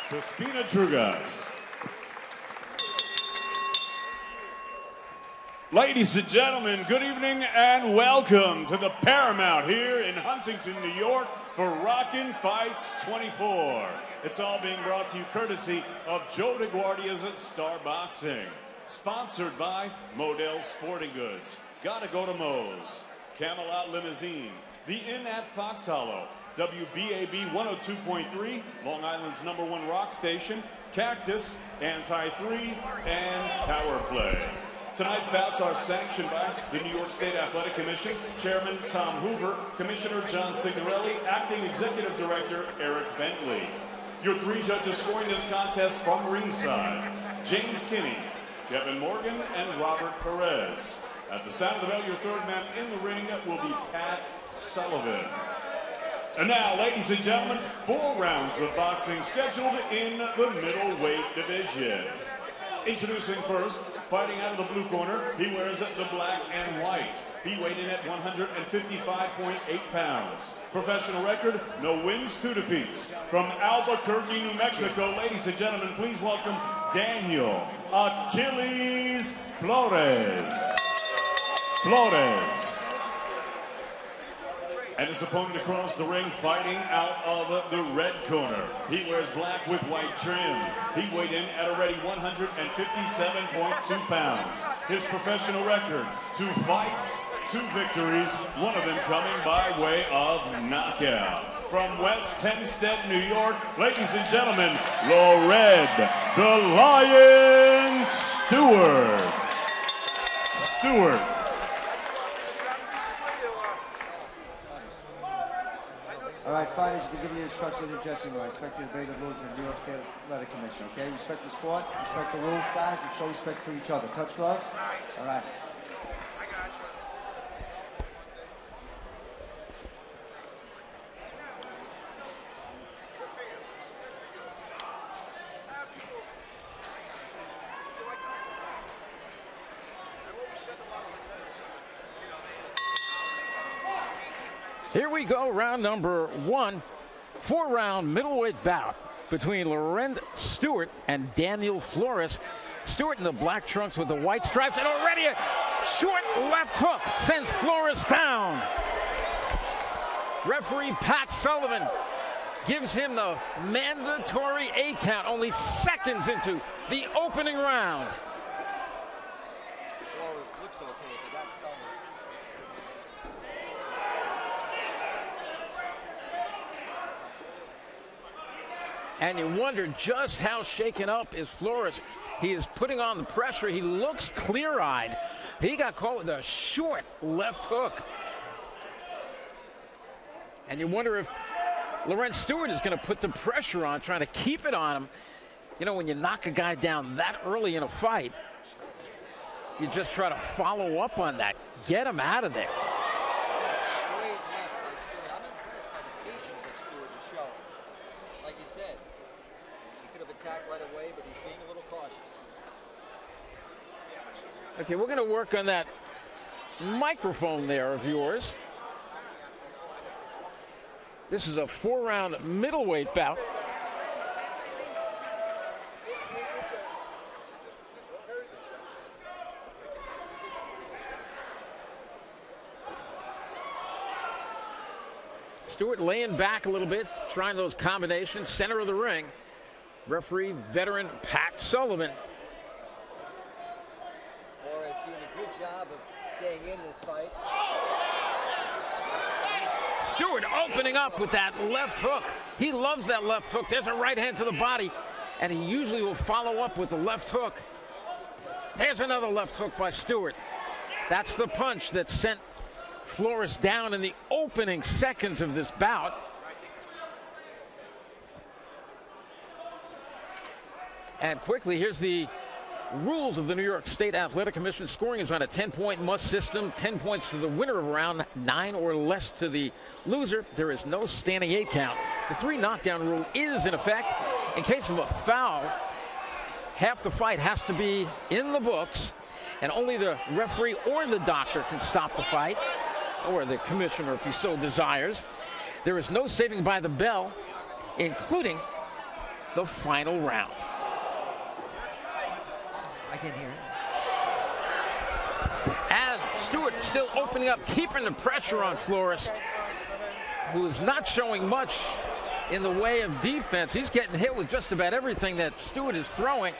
Despina Drugas. Ladies and gentlemen, good evening and welcome to the Paramount here in Huntington, New York for Rockin' Fights 24. It's all being brought to you courtesy of Joe DeGuardia's Star Boxing. Sponsored by Model Sporting Goods, Gotta Go to Moe's, Camelot Limousine, The Inn at Fox Hollow, WBAB 102.3, Long Island's #1 rock station, Cactus, Anti-3, and Power Play. Tonight's bouts are sanctioned by the New York State Athletic Commission, Chairman Tom Hoover, Commissioner John Signorelli, Acting Executive Director Eric Bentley. Your three judges scoring this contest from ringside: James Kinney, Kevin Morgan, and Robert Perez. At the sound of the bell, your third man in the ring will be Pat Sullivan. And now, ladies and gentlemen, 4 rounds of boxing scheduled in the middleweight division. Introducing first, fighting out of the blue corner, he wears the black and white. He weighed in at 155.8 pounds. Professional record, no wins, 2 defeats. From Albuquerque, New Mexico, ladies and gentlemen, please welcome Daniel Achilles Flores. And his opponent across the ring, fighting out of the red corner. He wears black with white trim. He weighed in at already 157.2 pounds. His professional record, 2 fights, 2 victories, one of them coming by way of knockout. From West Hempstead, New York, ladies and gentlemen, Lored, the Lion Stewart. All right, fighters, you can give your instructions in the dressing room. I expect you to obey the rules of the New York State Athletic Commission, okay? Respect the sport, respect the rules, guys, and show respect for each other. Touch gloves? All right. I got you. Here we go, round number 1, 4-round middleweight bout between Lored Stewart and Daniel Flores. Stewart in the black trunks with the white stripes, and already a short left hook sends Flores down. Referee Pat Sullivan gives him the mandatory 8 count, only seconds into the opening round. And you wonder just how shaken up is Flores. He is putting on the pressure. He looks clear-eyed. He got caught with a short left hook. And you wonder if Lored Stewart is going to put the pressure on, trying to keep it on him. You know, when you knock a guy down that early in a fight, you just try to follow up on that. Get him out of there. Right away, but he's being a little cautious. Okay, we're going to work on that microphone there of yours. This is a 4-round middleweight bout. Stewart laying back a little bit, trying those combinations, center of the ring. Referee, veteran Pat Sullivan. Flores doing a good job of staying in this fight. Stewart opening up with that left hook. He loves that left hook. There's a right hand to the body, and he usually will follow up with the left hook. There's another left hook by Stewart. That's the punch that sent Flores down in the opening seconds of this bout. And quickly, here's the rules of the New York State Athletic Commission. Scoring is on a 10-point must system. 10 points to the winner of round, 9 or less to the loser. There is no standing 8 count. The 3 knockdown rule is in effect. In case of a foul, half the fight has to be in the books, and only the referee or the doctor can stop the fight, or the commissioner if he so desires. There is no saving by the bell, including the final round. I can hear it. And Stewart still opening up, keeping the pressure on Flores, who is not showing much in the way of defense. He's getting hit with just about everything that Stewart is throwing.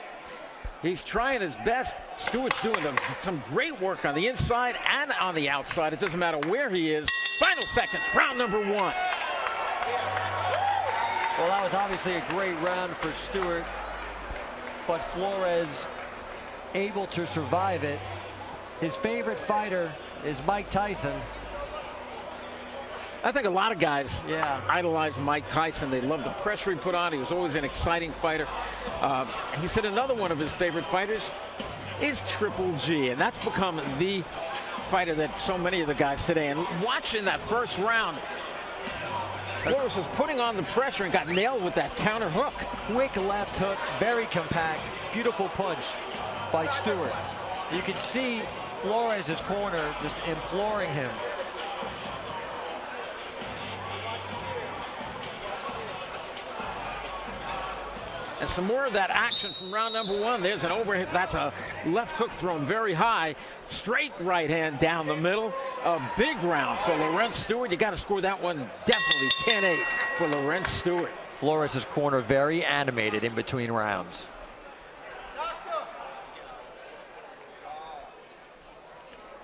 He's trying his best. Stewart's doing some great work on the inside and on the outside. It doesn't matter where he is. Final seconds, round number 1. Well, that was obviously a great round for Stewart, but Flores able to survive it. His favorite fighter is Mike Tyson. I think a lot of guys idolize Mike Tyson. They love the pressure he put on. He was always an exciting fighter. He said another one of his favorite fighters is Triple G, and that's become the fighter that so many of the guys today. And watching that first round, Flores was putting on the pressure and got nailed with that counter hook. Quick left hook, very compact, beautiful punch by Stewart. You can see Flores' corner just imploring him. And some more of that action from round number 1. There's an overhit. That's a left hook thrown very high. Straight right hand down the middle. A big round for Lorenz Stewart. You got to score that one definitely 10-8 for Lorenz Stewart. Flores' corner very animated in between rounds.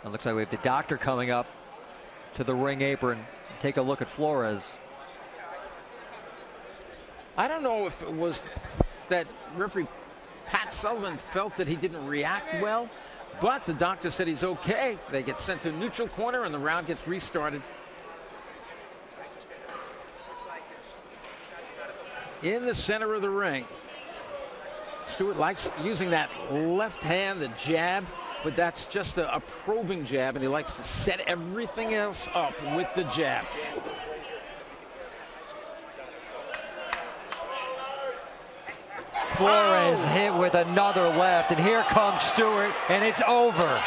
It looks like we have the doctor coming up to the ring apron. Take a look at Flores. I don't know if it was that referee Pat Sullivan felt that he didn't react well, but the doctor said he's okay. They get sent to a neutral corner and the round gets restarted. In the center of the ring, Stewart likes using that left hand, the jab, but that's just a probing jab, and he likes to set everything else up with the jab. Flores hit with another left, and here comes Stewart, and it's over.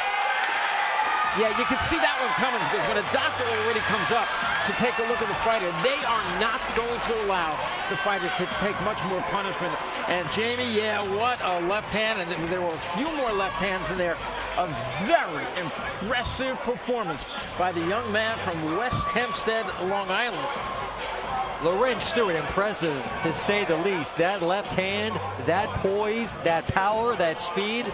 Yeah, you can see that one coming, because when a doctor already comes up to take a look at the fighter, they are not going to allow the fighter to take much more punishment. And Jamie, yeah, what a left hand, and there were a few more left hands in there. A very impressive performance by the young man from West Hempstead, Long Island. Lorenz Stewart, impressive to say the least. That left hand, that poise, that power, that speed.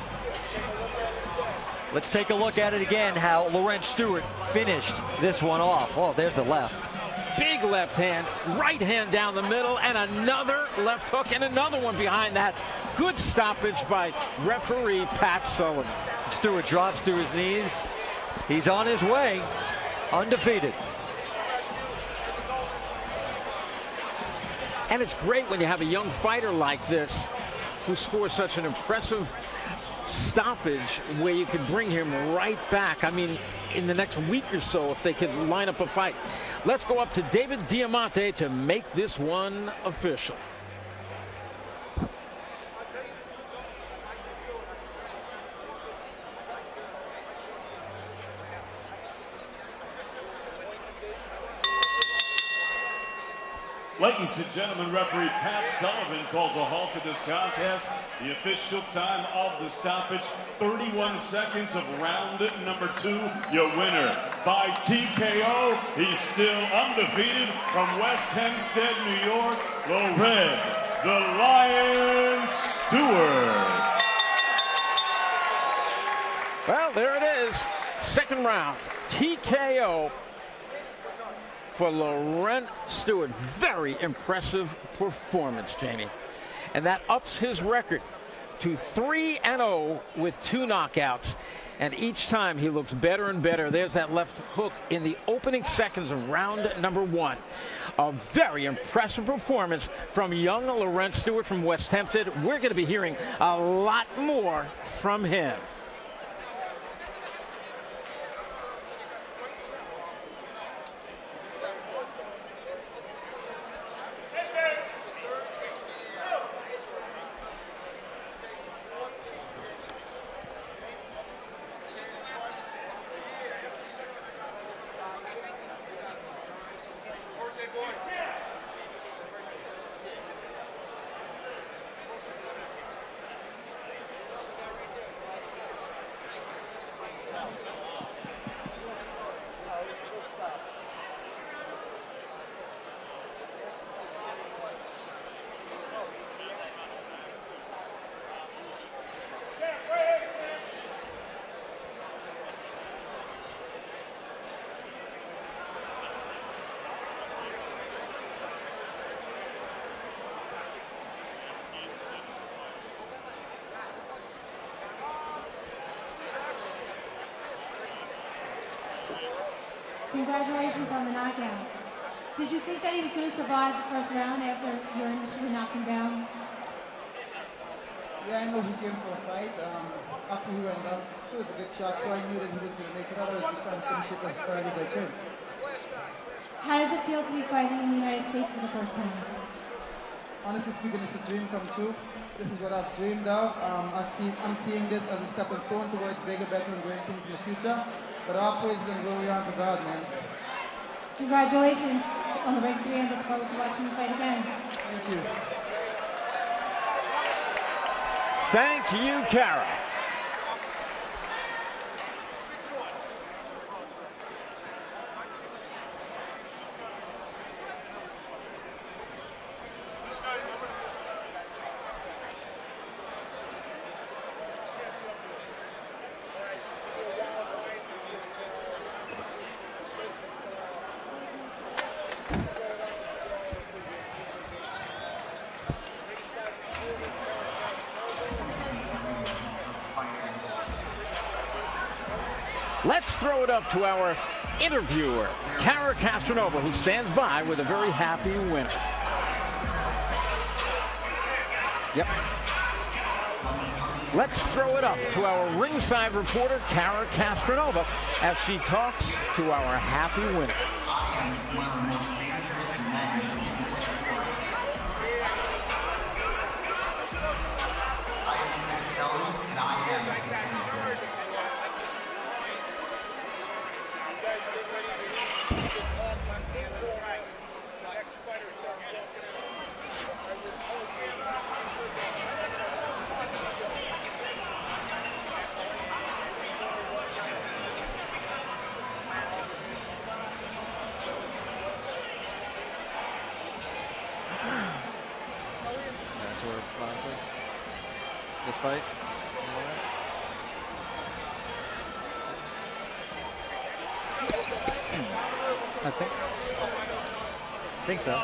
Let's take a look at it again, how Lorenz Stewart finished this one off. Oh, there's the left. Big left hand, right hand down the middle, and another left hook, and another one behind that. Good stoppage by referee Pat Sullivan. Stewart drops to his knees. He's on his way, undefeated. And it's great when you have a young fighter like this who scores such an impressive stoppage where you could bring him right back. I mean, in the next week or so, if they could line up a fight. Let's go up to David Diamante to make this one official. Ladies and gentlemen, referee Pat Sullivan calls a halt to this contest. The official time of the stoppage, 31 seconds of round number 2. Your winner by TKO. He's still undefeated from West Hempstead, New York, Lorenz the Lion Stewart. Well, there it is. Second round, TKO. For Lorenz Stewart. Very impressive performance, Jamie. And that ups his record to 3-0 with 2 knockouts. And each time he looks better and better. There's that left hook in the opening seconds of round number 1. A very impressive performance from young Lorenz Stewart from West Hempstead. We're going to be hearing a lot more from him. Congratulations on the knockout. Did you think that he was going to survive the first round after you initially knocked him down? Yeah, I know he came for a fight. After he went down, it was a good shot, so I knew that he was going to make it. I was just trying to finish it as early as I could. How does it feel to be fighting in the United States for the first time? Honestly speaking, it's a dream come true. This is what I've dreamed of. I'm seeing this as a stepping stone towards bigger, better, and great things in the future. But all praises and glory unto God, man. Congratulations on the victory, and look forward to watching you fight again. Thank you. Thank you, Kara. Let's throw it up to our interviewer, Kara Castronova, who stands by with a very happy winner. Yep. Let's throw it up to our ringside reporter, Kara Castronova, as she talks to our happy winner. I am one of the most dangerous men in this sport. I am here to sell you, and I am the contender. This fight? I think so.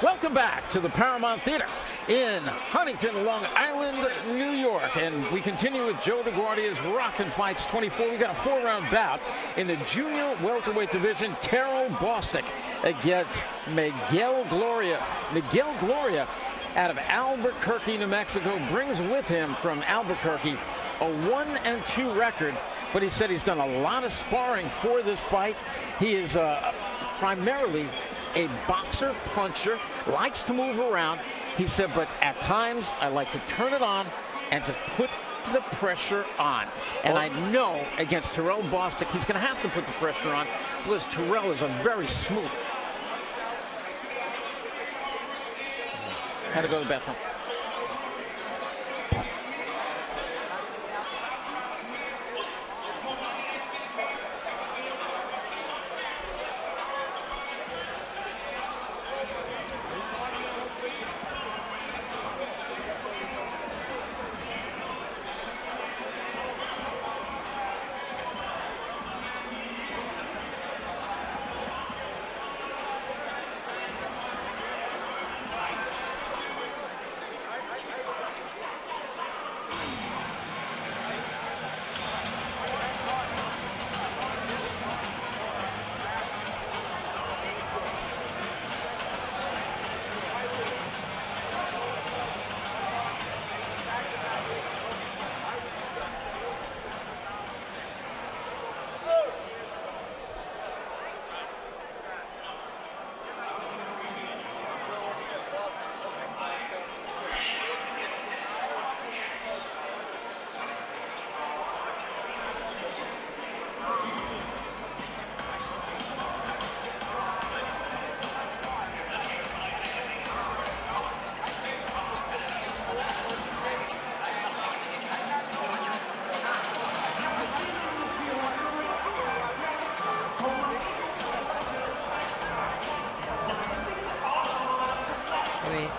Welcome back to the Paramount Theater in Huntington, Long Island, New York. And we continue with Joe DeGuardia's Rockin' Fights 24. We got a 4-round bout in the junior welterweight division. Terrell Bostic against Miguel Gloria. Miguel Gloria out of Albuquerque, New Mexico, brings with him from Albuquerque a 1-2 record. But he said he's done a lot of sparring for this fight. He is primarily a boxer, puncher, likes to move around. He said, but at times I like to turn it on and to put the pressure on. And I know against Terrell Bostic, he's going to have to put the pressure on because Terrell is a very smooth. Had to go to the bathroom.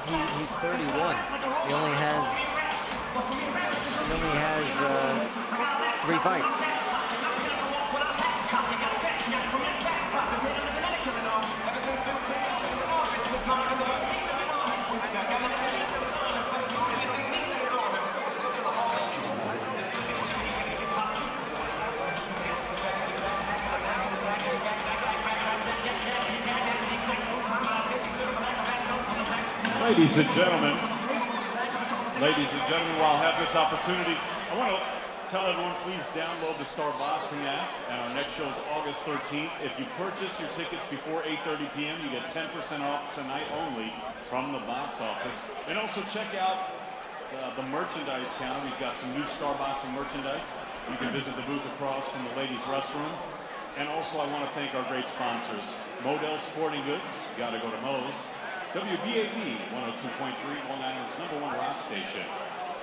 He's 31. He only has 3 fights. Ladies and gentlemen, while I have this opportunity, I want to tell everyone, please download the Star Boxing app. And our next show is August 13th. If you purchase your tickets before 8:30 p.m., you get 10% off tonight only from the box office. And also check out the merchandise counter. We've got some new Star Boxing merchandise. You can visit the booth across from the ladies' restroom. And also, I want to thank our great sponsors. Model Sporting Goods, gotta go to Moe's. WBAB 102.3, Long Island's #1 rock station.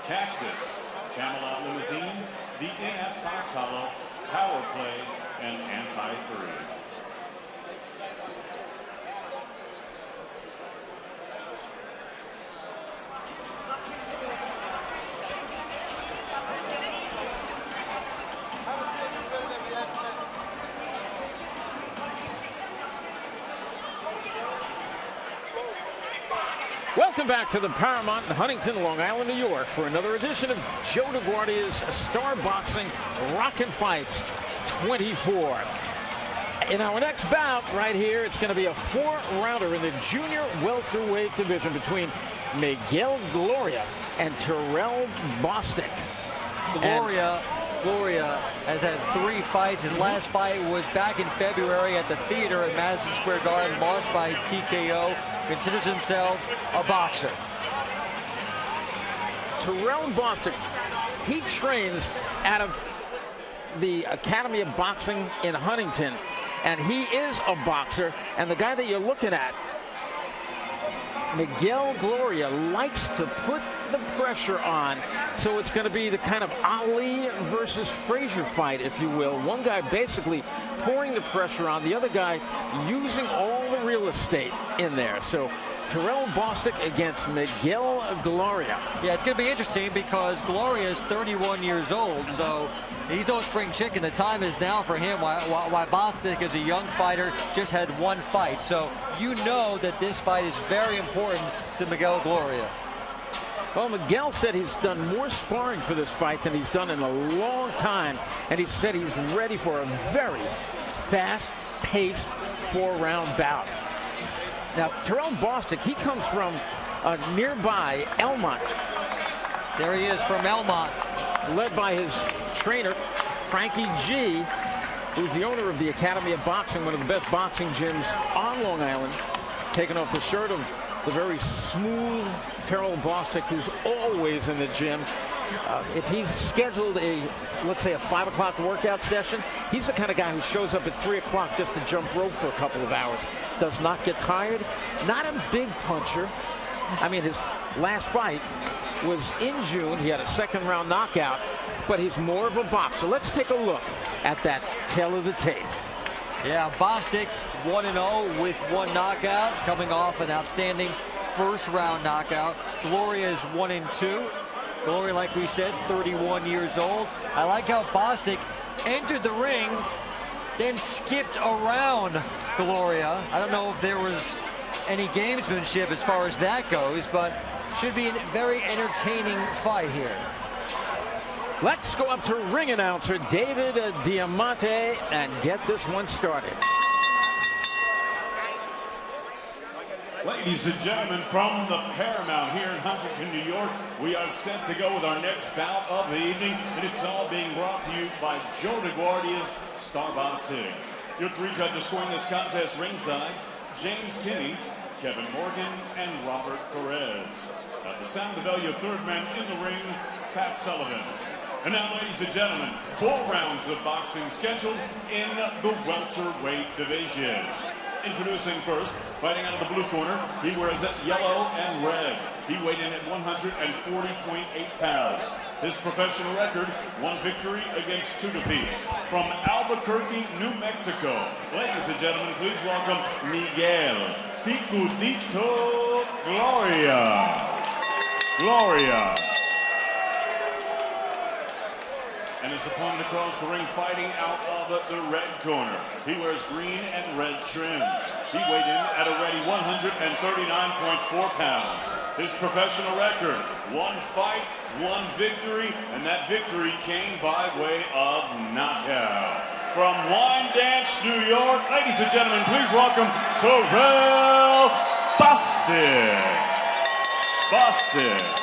Cactus, Camelot Limousine, the Inn at Fox Hollow, Power Play, and Anti-3. Welcome back to the Paramount in Huntington, Long Island, New York, for another edition of Joe DeGuardia's Star Boxing Rockin' Fights 24. In our next bout right here, it's going to be a 4-rounder in the junior welterweight division between Miguel Gloria and Terrell Bostic. Gloria has had 3 fights. His last fight was back in February at the theater at Madison Square Garden, lost by TKO. Considers himself a boxer. Terrell Bostic, he trains out of the Academy of Boxing in Huntington, and he is a boxer. And the guy that you're looking at, Miguel Gloria, likes to put the pressure on. So it's going to be the kind of Ali versus Frazier fight, if you will. One guy basically pouring the pressure on, the other guy using all the real estate in there. So Terrell Bostic against Miguel Gloria. Yeah, it's going to be interesting because Gloria is 31 years old, so he's no spring chicken. The time is now for him, why Bostic, as a young fighter, just had 1 fight. So you know that this fight is very important to Miguel Gloria. Well, Miguel said he's done more sparring for this fight than he's done in a long time, and he said he's ready for a very fast-paced 4-round bout. Now, Terrell Bostic, he comes from nearby Elmont. There he is from Elmont. Led by his trainer, Frankie G, who's the owner of the Academy of Boxing, one of the best boxing gyms on Long Island. Taking off the shirt of the very smooth Terrell Bostic, who's always in the gym. If he's scheduled let's say a 5 o'clock workout session, he's the kind of guy who shows up at 3 o'clock just to jump rope for a couple of hours. Does not get tired. Not a big puncher. I mean, his last fight was in June. He had a second-round knockout, but he's more of a boxer. Let's take a look at that tail of the tape. Yeah, Bostic 1-0 with 1 knockout, coming off an outstanding first-round knockout. Gloria is 1-2. Gloria, like we said, 31 years old. I like how Bostic entered the ring, then skipped around Gloria. I don't know if there was any gamesmanship as far as that goes, but should be a very entertaining fight here. Let's go up to ring announcer David Diamante and get this one started. Ladies and gentlemen, from the Paramount here in Huntington, New York, we are set to go with our next bout of the evening, and it's all being brought to you by Joe DeGuardia's Star Boxing. Your 3 judges scoring this contest ringside: James Kinney, Kevin Morgan, and Robert Perez. At the sound of the bell, your 3rd man in the ring, Pat Sullivan. And now, ladies and gentlemen, 4 rounds of boxing scheduled in the welterweight division. Introducing first, fighting out of the blue corner, he wears yellow and red. He weighed in at 140.8 pounds. His professional record, 1 victory against 2 defeats. From Albuquerque, New Mexico, ladies and gentlemen, please welcome Miguel Picudito Gloria. Gloria. And his opponent across the ring, fighting out of the red corner. He wears green and red trim. He weighed in at a ready 139.4 pounds. His professional record, 1 fight, 1 victory, and that victory came by way of knockout. From Wyandanch, New York, ladies and gentlemen, please welcome Terrell Bostic. Bostic.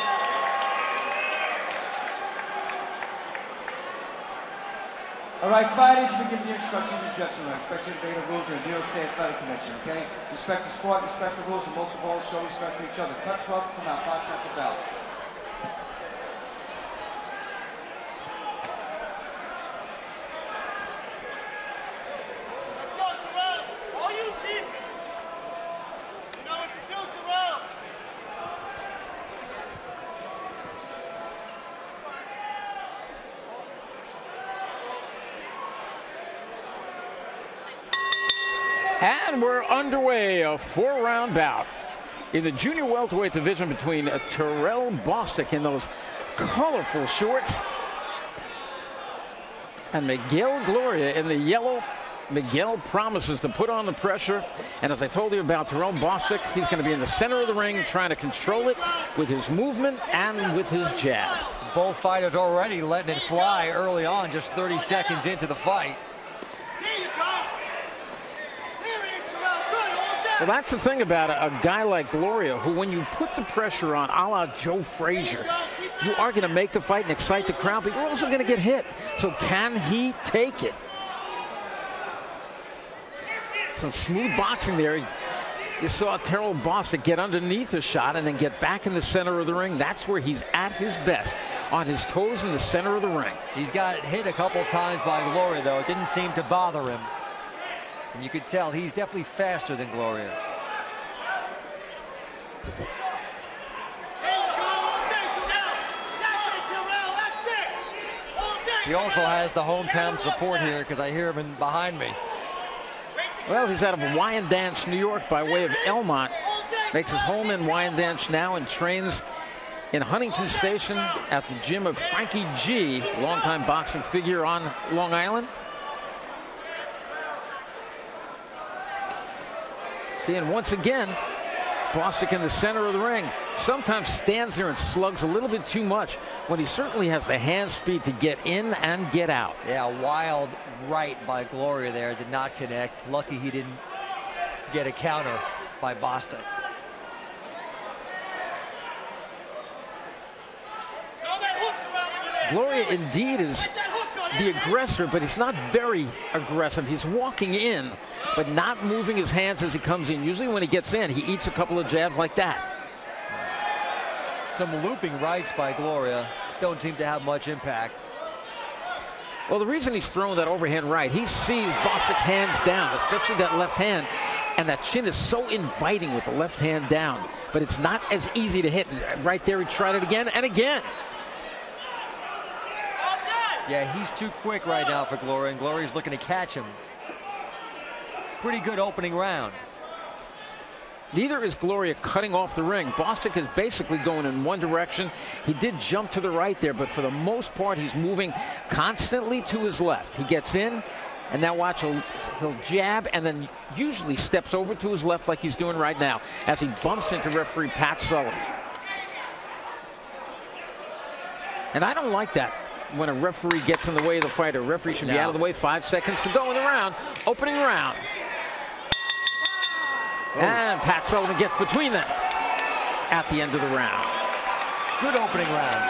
All right, fighters, we give you instruction in the dressing room. Respect you to obey the rules of the New York State Athletic Commission, okay? Respect the sport, respect the rules, and most of all, show respect for each other. Touch gloves, come out, box at the bell. Let's go, Terrell! All you, team! You know what to do, Terrell! And we're underway, a 4-round bout in the junior welterweight division between Terrell Bostic in those colorful shorts and Miguel Gloria in the yellow. Miguel promises to put on the pressure, and as I told you about Terrell Bostic, he's going to be in the center of the ring trying to control it with his movement and with his jab. Both fighters already letting it fly early on, just 30 seconds into the fight. Here you go! Here it is, Terrell. Good, all day! Well, that's the thing about a guy like Gloria, who when you put the pressure on, a la Joe Frazier, you are going to make the fight and excite the crowd, but you're also going to get hit. So can he take it? Some smooth boxing there. You saw Terrell Bostic get underneath the shot and then get back in the center of the ring. That's where he's at his best, on his toes in the center of the ring. He's got hit a couple times by Gloria, though. It didn't seem to bother him. And you could tell he's definitely faster than Gloria. He also has the hometown support here because I hear him behind me. Well, he's out of Wyandanch, New York, by way of Elmont. Makes his home in Wyandanch now and trains in Huntington Station at the gym of Frankie G, longtime boxing figure on Long Island. See, and once again, Bostic in the center of the ring. Sometimes stands there and slugs a little bit too much when he certainly has the hand speed to get in and get out. Yeah, wild right by Gloria there. Did not connect. Lucky he didn't get a counter by Bostic. Gloria indeed is the aggressor, but he's not very aggressive. He's walking in, but not moving his hands as he comes in. Usually when he gets in, he eats a couple of jabs like that. Some looping rights by Gloria. don't seem to have much impact. Well, the reason he's throwing that overhand right, he sees Bostic's hands down, especially that left hand, and that chin is so inviting with the left hand down, but it's not as easy to hit. Right there, he tried it again and again. Yeah, he's too quick right now for Gloria, and Gloria's looking to catch him. Pretty good opening round. Neither is Gloria cutting off the ring. Bostic is basically going in one direction. He did jump to the right there, but for the most part, he's moving constantly to his left. He gets in, and now watch, he'll jab, and then usually steps over to his left like he's doing right now as he bumps into referee Pat Sullivan. And I don't like that when a referee gets in the way of the fighter. Referee should be out of the way. 5 seconds to go in the round. Opening round. And Pat Sullivan gets between them at the end of the round. Good opening round.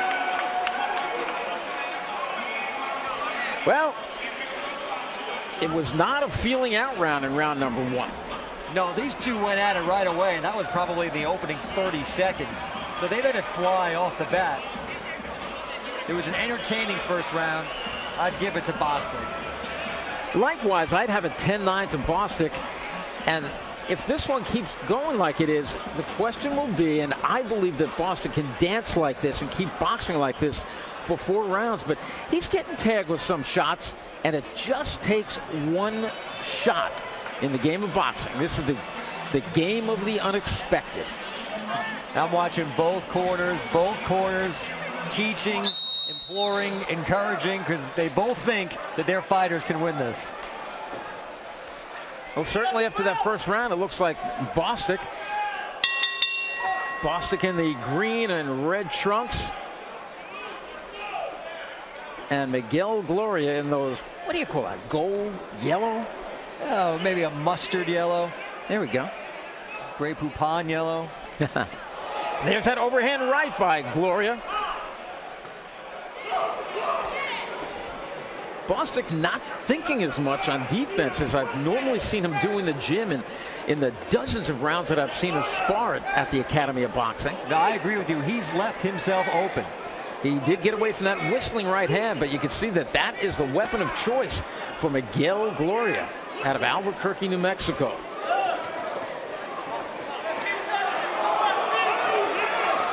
Well, it was not a feeling out round in round number 1. No, these two went at it right away, and that was probably the opening 30 seconds. So they let it fly off the bat. It was an entertaining first round. I'd give it to Bostic. Likewise, I'd have a 10-9 to Bostic. And if this one keeps going like it is, the question will be, and I believe that Bostic can dance like this and keep boxing like this for 4 rounds, but he's getting tagged with some shots, and it just takes one shot in the game of boxing. This is the game of the unexpected. I'm watching both corners teaching, imploring, encouraging, because they both think that their fighters can win this. Well, certainly after that first round, it looks like Bostic in the green and red trunks, and Miguel Gloria in those, what do you call that, gold, yellow? Oh, maybe a mustard yellow. There we go. Grey Poupon yellow. There's that overhand right by Gloria. Bostic not thinking as much on defense as I've normally seen him do in the gym and in the dozens of rounds that I've seen him spar at the Academy of Boxing. No, I agree with you. He's left himself open. He did get away from that whistling right hand, but you can see that that is the weapon of choice for Miguel Gloria out of Albuquerque, New Mexico.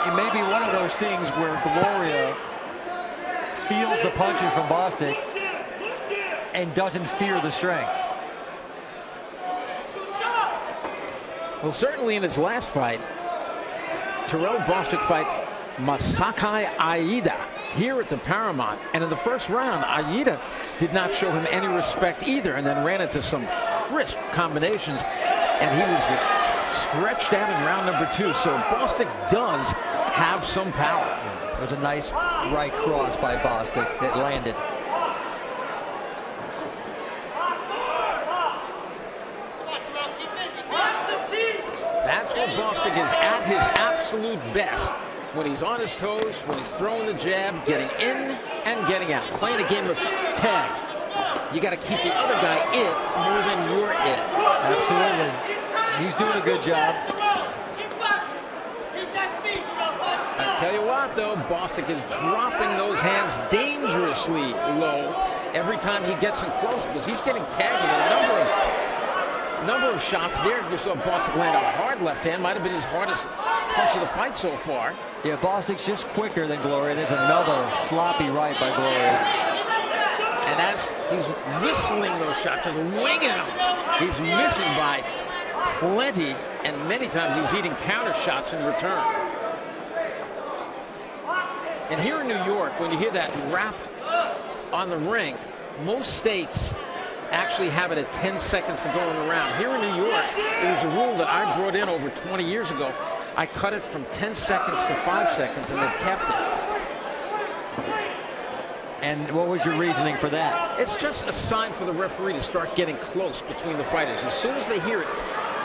It may be one of those things where Gloria feels the punches from Bostic and doesn't fear the strength. Well, certainly in his last fight, Terrell Bostic fight Masakai Aida here at the Paramount, and in the first round, Aida did not show him any respect either, and then ran into some crisp combinations, and he was stretched out in round number 2. So Bostic does have some power. It was a nice right cross by Bostic that landed. That's where Bostic is at his absolute best. When he's on his toes, when he's throwing the jab, getting in and getting out. Playing a game of tag. You got to keep the other guy it more than you're it. Absolutely. He's doing a good job. I tell you what, though, Bostic is dropping those hands dangerously low every time he gets in close, because he's getting tagged with a number of shots there. You saw Bostic land a hard left hand, might have been his hardest punch of the fight so far. Yeah, Bostic's just quicker than Gloria. There's another sloppy right by Gloria. And as he's whistling those shots, just winging them, he's missing by plenty, and many times he's eating counter shots in return. And here in New York, when you hear that rap on the ring, most states actually have it at 10 seconds to go in the round. Here in New York, it was a rule that I brought in over 20 years ago. I cut it from 10 seconds to 5 seconds, and they've kept it. And what was your reasoning for that? It's just a sign for the referee to start getting close between the fighters. As soon as they hear it,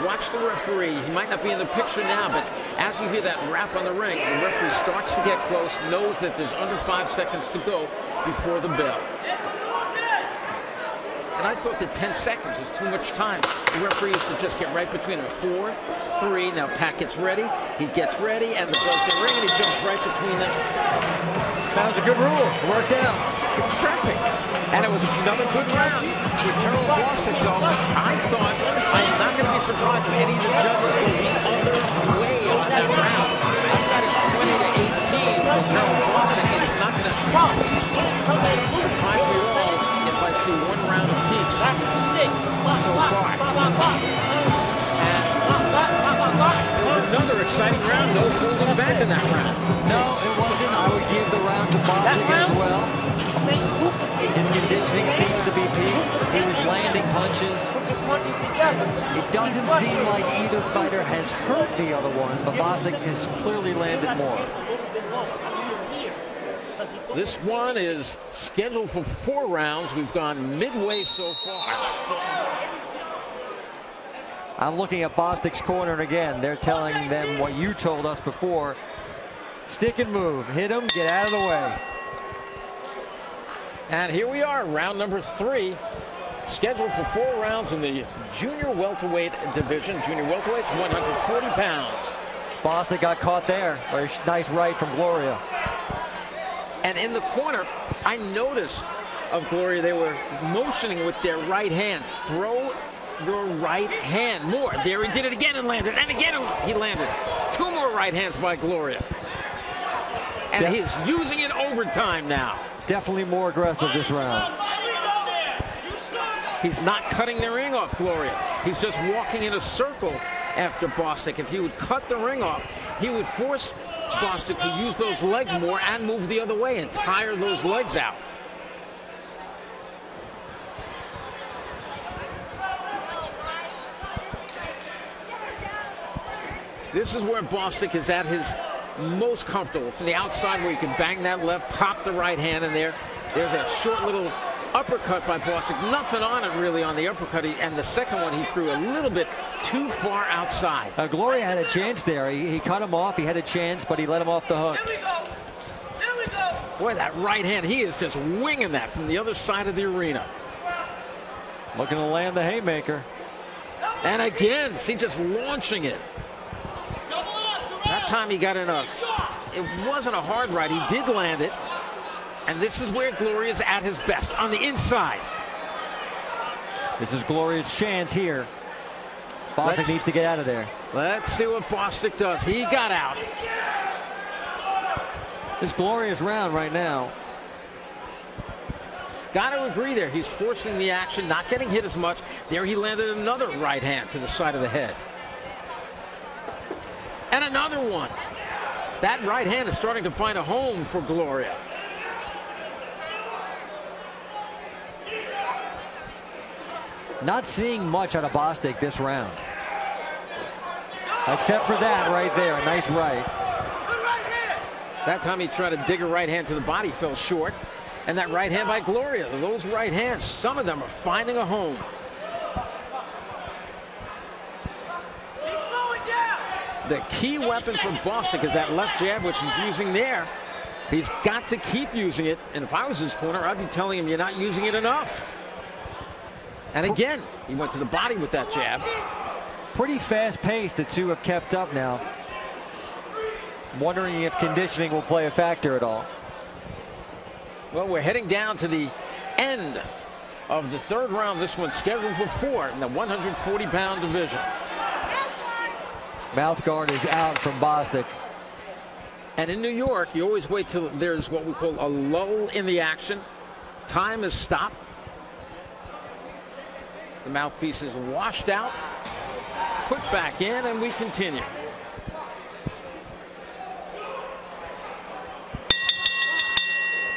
watch the referee. He might not be in the picture now, but as you hear that rap on the ring, the referee starts to get close, knows that there's under 5 seconds to go before the bell. And I thought that 10 seconds was too much time. The referee used to just get right between them. 4, 3. Now Pat gets ready. He gets ready, and the bell's going to ring, and he jumps right between them. That was a good rule. It worked out. It was perfect. And it was another good round. With Terrell Bostic, though, I thought I am not going to be surprised if any of the judges will be underway on that round. I've got it 20-18 for Terrell Bostic, and it's not going to surprise me at all if I see one round apiece so far. And it was another exciting round. No holding back in that round. No, it wasn't. I would give the round to Bostic as well. His conditioning seems to be peak. He was landing punches. It doesn't seem like either fighter has hurt the other one, but Bostic has clearly landed more. This one is scheduled for 4 rounds. We've gone midway so far. I'm looking at Bostic's corner, and again, they're telling them what you told us before. Stick and move. Hit him, get out of the way. And here we are, round number 3, scheduled for 4 rounds in the junior welterweight division. Junior welterweight's 140 pounds. Bostic got caught there. Very nice right from Gloria. And in the corner, I noticed of Gloria, they were motioning with their right hand. Throw your right hand more. There he did it again and landed. And again he landed. 2 more right hands by Gloria. And he's using it overtime now. Definitely more aggressive this round. He's not cutting the ring off Gloria. He's just walking in a circle after Bostic. If he would cut the ring off, he would force Bostic to use those legs more and move the other way and tire those legs out. This is where Bostic is at his most comfortable. From the outside where you can bang that left, pop the right hand in there. There's a short little uppercut by Bostic. Nothing on it really on the uppercut. And the second one he threw a little bit too far outside. Gloria had a chance there. He cut him off. He had a chance, but he let him off the hook. There we go. There we go. Boy, that right hand, he is just winging that from the other side of the arena. Looking to land the haymaker. And again, see, just launching it. That time he got enough. It wasn't a hard right. He did land it. And this is where Gloria's at his best, on the inside. This is Gloria's chance here. Bostic needs to get out of there. Let's see what Bostic does. He got out. This Gloria's round right now. Got to agree there. He's forcing the action, not getting hit as much. There he landed another right hand to the side of the head. And another one. That right hand is starting to find a home for Gloria. Not seeing much out of Bostic this round. Except for that right there, a nice right. That time he tried to dig a right hand to the body, fell short. And that right hand by Gloria, those right hands, some of them are finding a home. The key weapon for Bostic is that left jab, which he's using there. He's got to keep using it. And if I was his corner, I'd be telling him you're not using it enough. And again, he went to the body with that jab. Pretty fast pace the two have kept up now. I'm wondering if conditioning will play a factor at all. Well, we're heading down to the end of the 3rd round. This one's scheduled for 4 in the 140-pound division. Mouth guard is out from Bostic. And in New York, you always wait till there's what we call a lull in the action. Time is stopped. The mouthpiece is washed out, put back in, and we continue.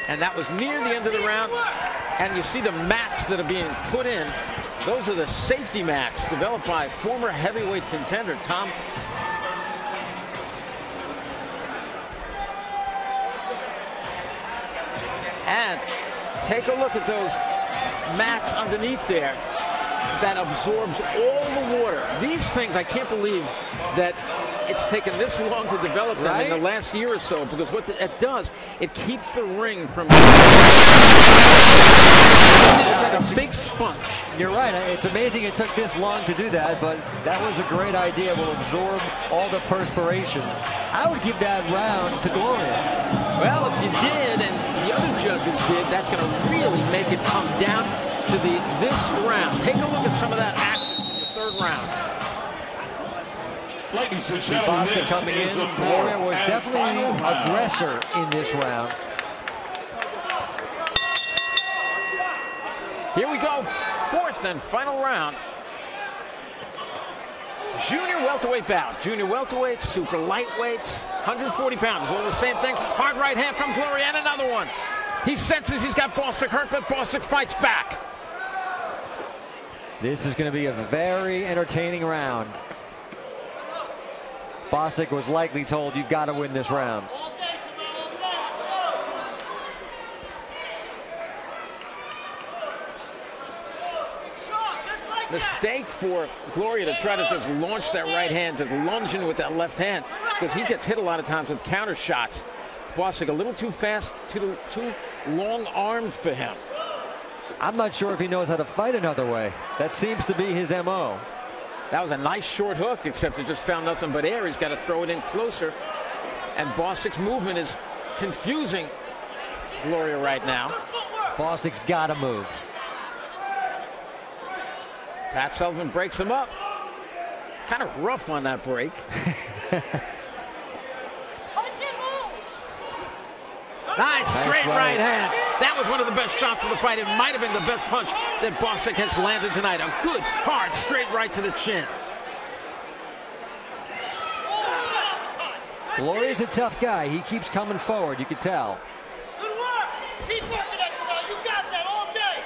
And that was near the end of the round. And you see the mats that are being put in. Those are the safety mats developed by former heavyweight contender Tom. And take a look at those mats underneath there that absorbs all the water. These things, I can't believe that it's taken this long to develop them in the last year or so, because what it does, it keeps the ring from... It's like a big sponge. You're right. It's amazing it took this long to do that, but that was a great idea. Will absorb all the perspiration. I would give that round to Gloria. Well, if you did, and the other judges did, that's going to really make it come down to this round. Take a look at some of that action in the third round. Ladies and gentlemen, this coming is in. the Gloria was and definitely final round. aggressor in this round. Here we go, fourth and final round. Junior welterweight bout. Junior welterweights, super lightweights, 140 pounds, all the same thing. Hard right hand from Gloria, and another one. He senses he's got Bostic hurt, but Bostic fights back. This is going to be a very entertaining round. Bostic was likely told, you've got to win this round. Mistake for Gloria to try to just launch that right hand, just lunge in with that left hand, because he gets hit a lot of times with counter shots. Bostic a little too fast, too long-armed for him. I'm not sure if he knows how to fight another way. That seems to be his MO. That was a nice short hook, except it just found nothing but air. He's got to throw it in closer. And Bostic's movement is confusing Gloria right now. Bostic's got to move. Pat Sullivan breaks him up. Kind of rough on that break. Nice straight right hand. That was one of the best shots of the fight. It might have been the best punch that Bostic has landed tonight. A good, hard, straight right to the chin. Gloria's a tough guy. He keeps coming forward, you can tell. Good work. Keep working at you now. You got that all day.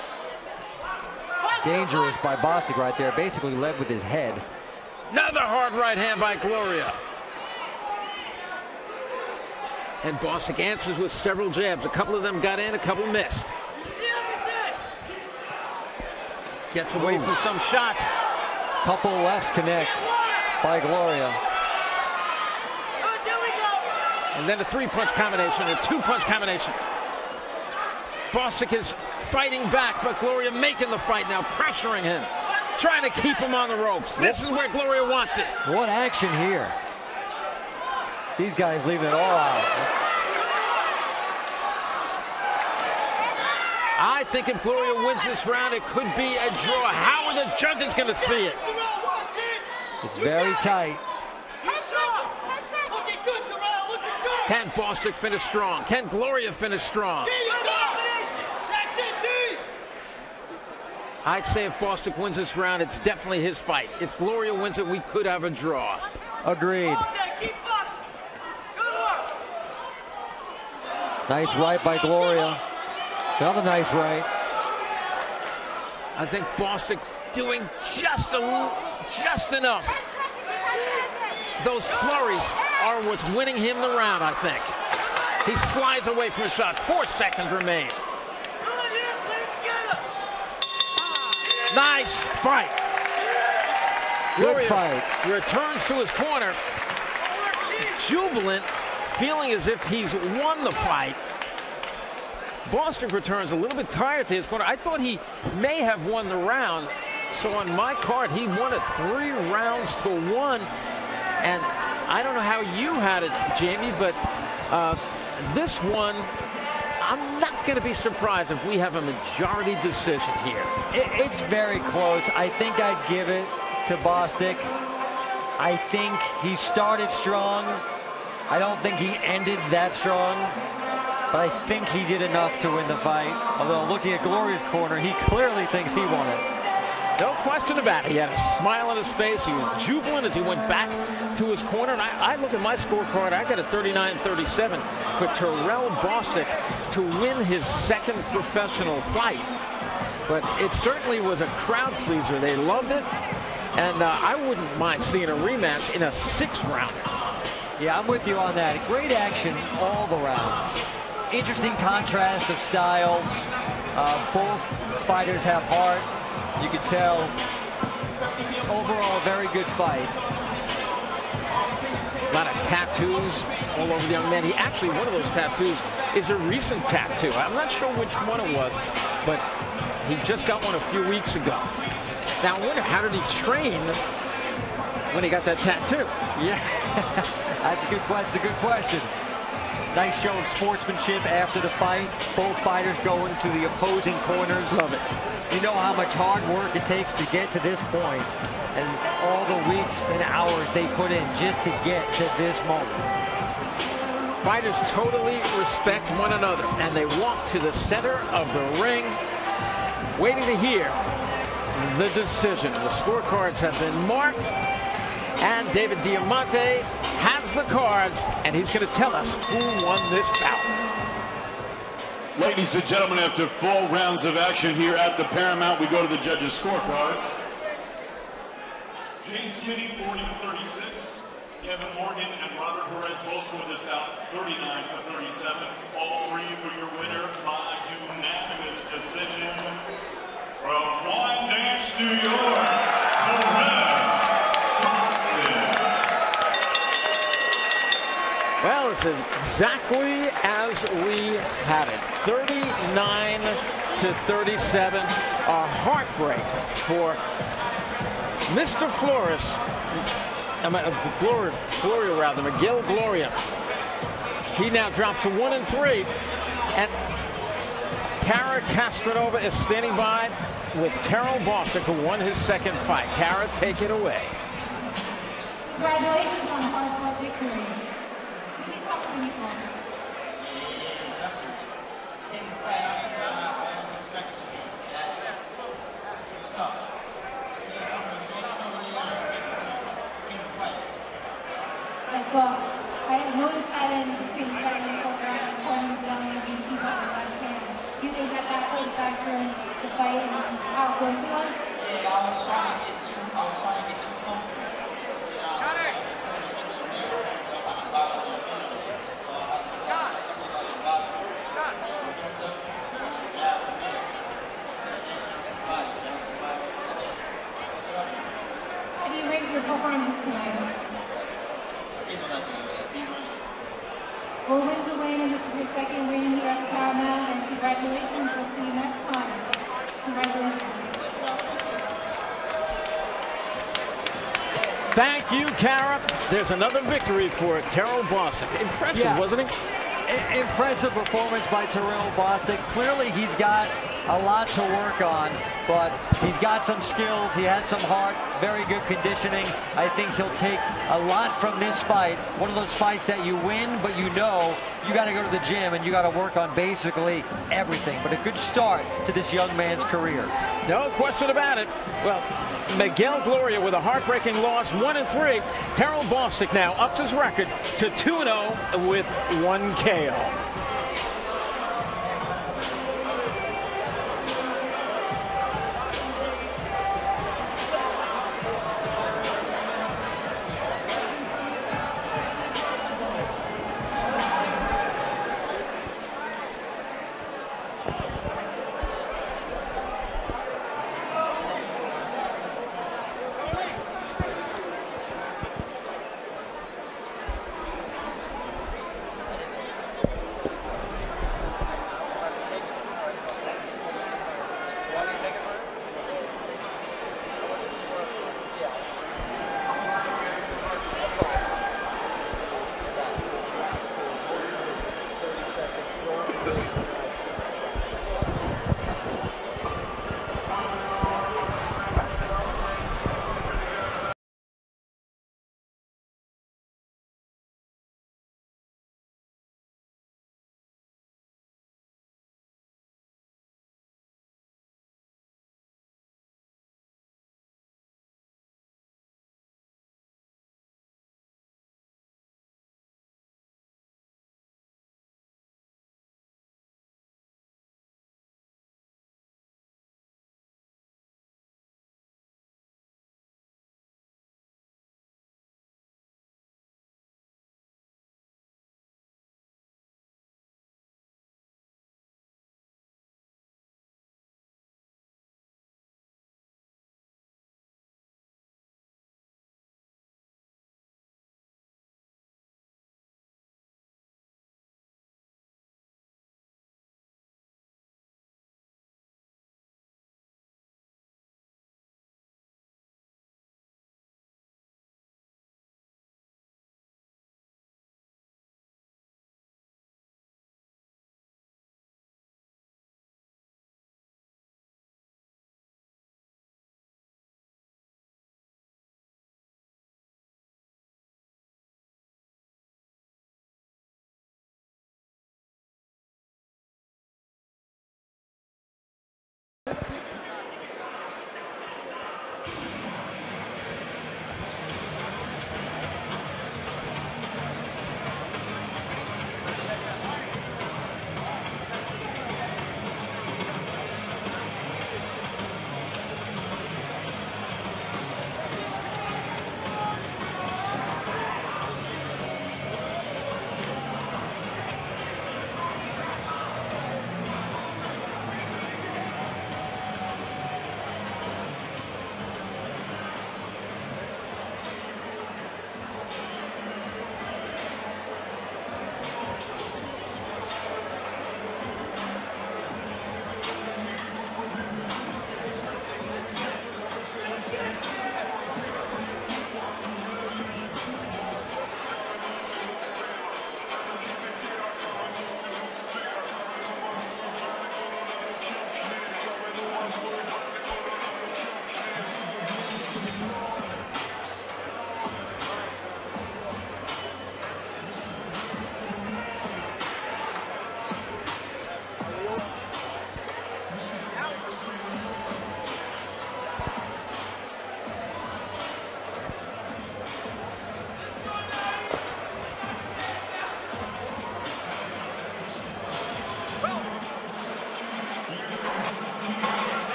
Dangerous by Bostic right there. Basically led with his head. Another hard right hand by Gloria. And Bostic answers with several jabs. A couple of them got in, a couple missed. Gets away from some shots. Couple lefts connect by Gloria. And then a three-punch combination, a two-punch combination. Bostic is fighting back, but Gloria making the fight now, pressuring him, trying to keep him on the ropes. This is where Gloria wants it. What action here. These guys leaving it all out. I think if Gloria wins this round, it could be a draw. How are the judges going to see it? It's very tight. Can Bostic finish strong? Can Gloria finish strong? I'd say if Bostic wins this round, it's definitely his fight. If Gloria wins it, we could have a draw. Agreed. Nice right by Gloria. Another nice right. I think Bostic doing just enough. Those flurries are what's winning him the round, I think. He slides away from a shot. 4 seconds remain. Nice fight. Good fight. Returns to his corner. Jubilant, feeling as if he's won the fight. Bostic returns a little bit tired to his corner. I thought he may have won the round. So on my card, he won it 3 rounds to 1. And I don't know how you had it, Jamie, but this one, I'm not going to be surprised if we have a majority decision here. It's very close. I think I'd give it to Bostic. I think he started strong. I don't think he ended that strong. But I think he did enough to win the fight. Although looking at Gloria's corner, he clearly thinks he won it. No question about it. He had a smile on his face. He was jubilant as he went back to his corner. And I look at my scorecard. I got a 39-37 for Terrell Bostic to win his second professional fight. But it certainly was a crowd pleaser. They loved it. And I wouldn't mind seeing a rematch in a 6th round. Yeah, I'm with you on that. Great action all the rounds. Interesting contrast of styles. Both fighters have heart. You can tell overall a very good fight. A lot of tattoos all over the young man. He actually, one of those tattoos is a recent tattoo. I'm not sure which one it was, but he just got one a few weeks ago. Now, I wonder, how did he train when he got that tattoo? Yeah, that's a good question. That's a good question. Nice show of sportsmanship after the fight. Both fighters going to the opposing corners. Love it. You know how much hard work it takes to get to this point, and all the weeks and hours they put in just to get to this moment. Fighters totally respect one another, and they walk to the center of the ring, waiting to hear the decision. The scorecards have been marked, and David Diamante has the cards, and he's going to tell us who won this bout. Ladies and gentlemen, after 4 rounds of action here at the Paramount, we go to the judges' scorecards. James Kinney, 40-36. Kevin Morgan and Robert Perez both scored this bout 39-37. All 3 for your winner by unanimous decision. From Wyandanch, New York, Terrell Boston. Well, it's exactly as we had it. 39-37. A heartbreak for Mr. Flores. Gloria rather, Miguel Gloria. He now drops to 1-3. And Kara Castronova is standing by with Terrell Bostic, who won his second fight. Kara, take it away. Congratulations on a hard-fought victory. Please talk to me, Paul. I noticed that in between the second and fourth round, Corbin was yelling at me to keep up and got his hand. Do you think that played a factor in the fight and how close it was? Yeah, I was trying to get too comfortable. How do you rate your performance tonight? Well, win's a win, and this is your second win here at the Paramount, and congratulations. We'll see you next time. Congratulations. Thank you, Kara. There's another victory for Terrell Bostic. Impressive, wasn't he? Impressive performance by Terrell Bostic. Clearly, he's got a lot to work on, but he's got some skills. He had some heart, very good conditioning. I think he'll take a lot from this fight. One of those fights that you win, but you know you got to go to the gym and you got to work on basically everything. But a good start to this young man's career. No question about it. Well, Miguel Gloria with a heartbreaking loss, 1-3. Terrell Bostic now ups his record to 2-0 with 1 KO.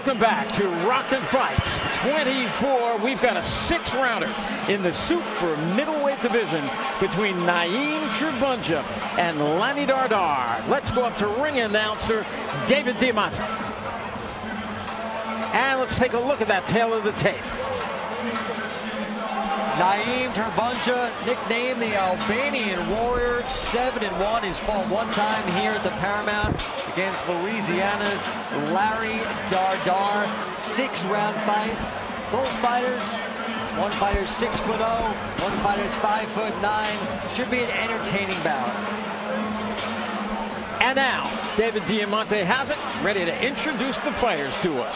Welcome back to Rockin' Fights 24. We've got a 6-rounder in the super middleweight division between Naeem Turbunja and Lanny Dardar. Let's go up to ring announcer David Diamante. And let's take a look at that tail of the tape. Naeem Turbunja, nicknamed the Albanian Warrior, 7-1. He's fought one time here at the Paramount against Louisiana's Larry Dardar. 6-round fight. Both fighters, one fighter's 6'0", one fighter's 5'9". Should be an entertaining bout. And now, David Diamante has it, ready to introduce the fighters to us.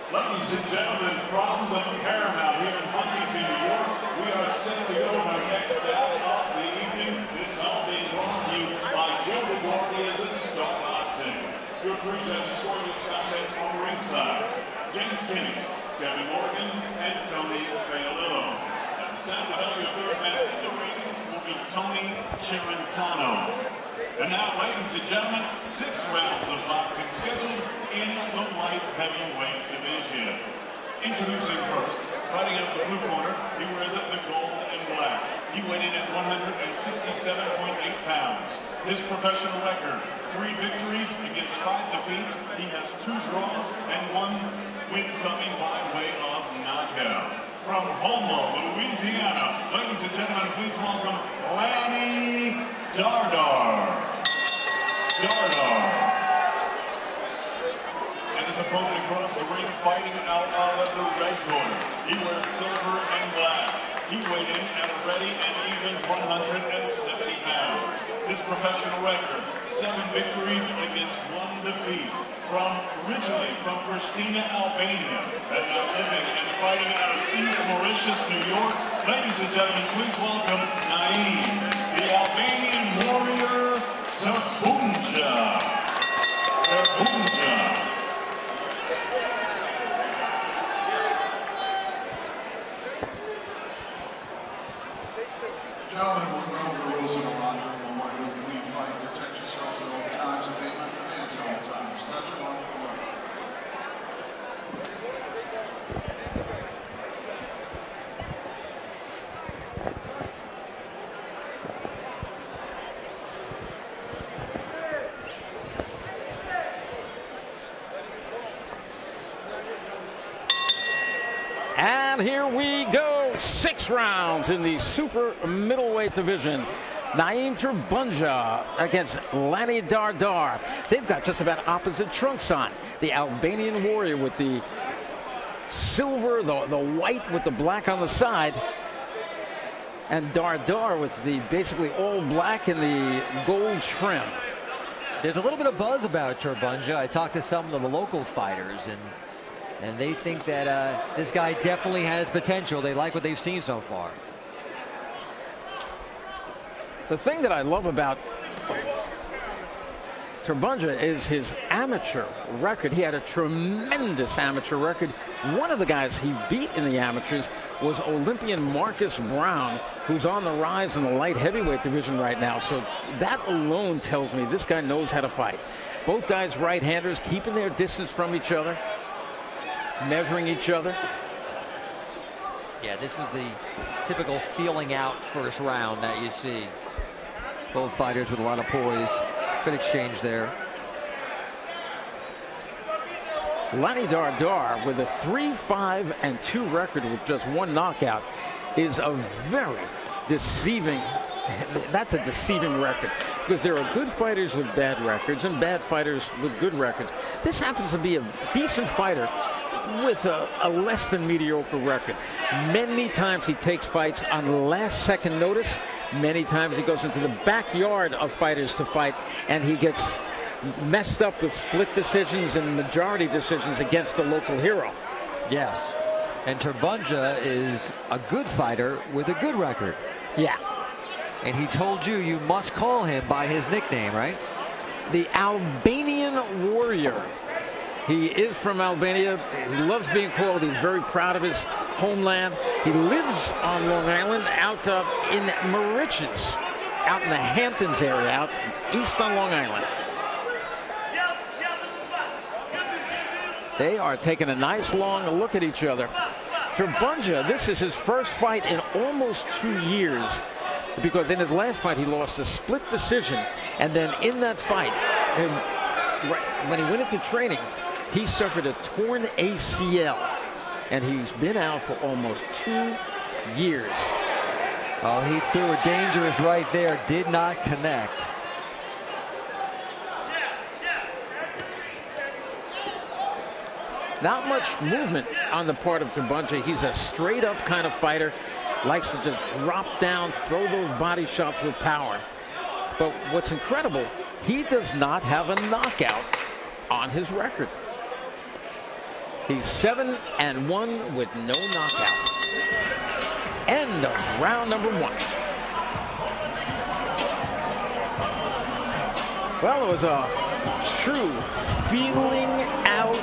Ladies and gentlemen, from the Paramount here in Huntington, New York, we are set to go with our next bout of the evening. It's all being brought to you by Joe the Glorious and Star Watson. Your three judges scoring this contest from ringside: James Kinney, Kevin Morgan, and Tony Paolillo. At the sound of your third man in the ring will be Tony Chirentano. And now, ladies and gentlemen, 6 rounds of boxing scheduled in the light heavyweight division. Introducing first, fighting out the blue corner, he wears the gold and black. He weighed in at 167.8 pounds. His professional record, 3 victories against 5 defeats. He has 2 draws and 1 win coming by way of knockout. From Houma, Louisiana, ladies and gentlemen, please welcome Lanny Dardar. And his opponent across the ring, fighting out of the red corner. He wears silver and black. He weighed in at a ready and even 170 pounds. His professional record, 7 victories against 1 defeat. Originally from Pristina, Albania, and now living and fighting out of East Mauritius, New York. Ladies and gentlemen, please welcome Naeem, the Albanian Warrior, Turbunja. Gentlemen, we're going over the rules in the locker room. We want a real clean fight. Protect yourselves at all times and make my demands at all times. Touch them on the floor. And here we go, 6 rounds in the super middleweight division. Naeem Turbunja against Lanny Dardar. They've got just about opposite trunks on. The Albanian Warrior with the silver, the white with the black on the side. And Dardar with the basically all black and the gold trim. There's a little bit of buzz about Turbunja. I talked to some of the local fighters, and they think that this guy definitely has potential. They like what they've seen so far. The thing that I love about Turbunja is his amateur record. He had a tremendous amateur record. One of the guys he beat in the amateurs was Olympian Marcus Brown, who's on the rise in the light heavyweight division right now. So that alone tells me this guy knows how to fight. Both guys right-handers, keeping their distance from each other, measuring each other. Yeah, this is the typical feeling out first round that you see. Both fighters with a lot of poise. Good exchange there. Lanny Dardar with a 3-5-2 record with just 1 knockout is a very deceiving. That's a deceiving record, because there are good fighters with bad records and bad fighters with good records. This happens to be a decent fighter with a less than mediocre record. Many times he takes fights on last second notice. Many times he goes into the backyard of fighters to fight, and he gets messed up with split decisions and majority decisions against the local hero. Yes, and Turbunja is a good fighter with a good record. Yeah. And he told you you must call him by his nickname, right? The Albanian Warrior. He is from Albania. He loves being called. He's very proud of his homeland. He lives on Long Island, out in Mauritius, out in the Hamptons area, out east on Long Island. They are taking a nice long look at each other. Turbunja, this is his first fight in almost 2 years, because in his last fight he lost a split decision, and then in that fight, when he went into training, he suffered a torn ACL, and he's been out for almost 2 years. Oh, he threw a dangerous right there, did not connect. Not much movement on the part of Turbunja. He's a straight up kind of fighter, likes to just drop down, throw those body shots with power. But what's incredible, he does not have a knockout on his record. He's 7-1 with no knockout. End of round number 1. Well, it was a true feeling out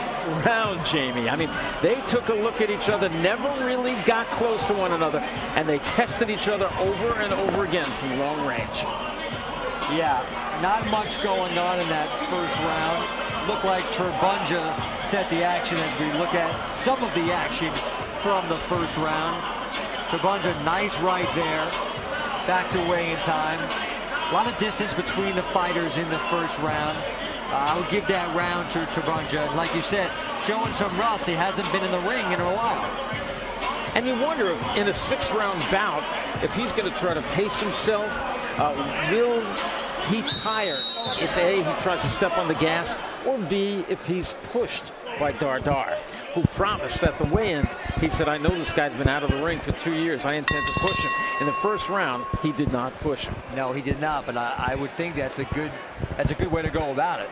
round, Jamie. I mean, they took a look at each other, never really got close to one another, and they tested each other over and over again from long range. Yeah, not much going on in that first round. Looked like Turbunja set the action as we look at some of the action from the first round. Turbunja, nice right there. Back to weigh-in time. A lot of distance between the fighters in the first round. I would give that round to Turbunja. Like you said, showing some rust. He hasn't been in the ring in a while. And you wonder if in a 6-round bout, if he's going to try to pace himself, will he tire if A, he tries to step on the gas, or B, if he's pushed by Dardar, who promised at the weigh-in, he said, I know this guy's been out of the ring for 2 years. I intend to push him. In the first round, he did not push him. No, he did not, but I would think that's a good way to go about it.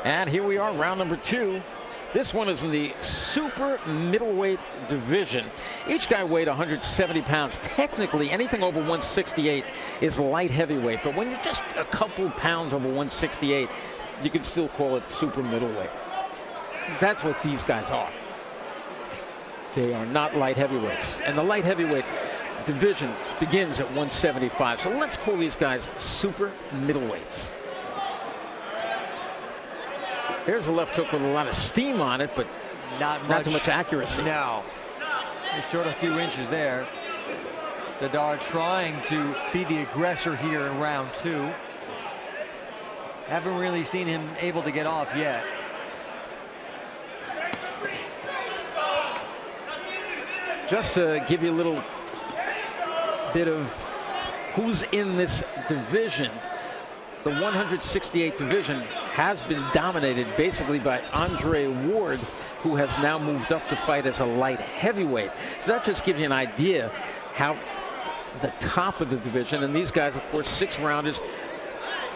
And here we are, round number 2. This one is in the super middleweight division. Each guy weighed 170 pounds. Technically, anything over 168 is light heavyweight. But when you're just a couple pounds over 168, you can still call it super middleweight. That's what these guys are. They are not light heavyweights. And the light heavyweight division begins at 175. So let's call these guys super middleweights. Here's a left hook with a lot of steam on it, but not too much accuracy. No. He's short a few inches there. Dardar trying to be the aggressor here in round 2. Haven't really seen him able to get off yet. Just to give you a little bit of who's in this division, the 168 division has been dominated basically by Andre Ward, who has now moved up to fight as a light heavyweight. So that just gives you an idea how the top of the division, and these guys, of course, 6-rounders,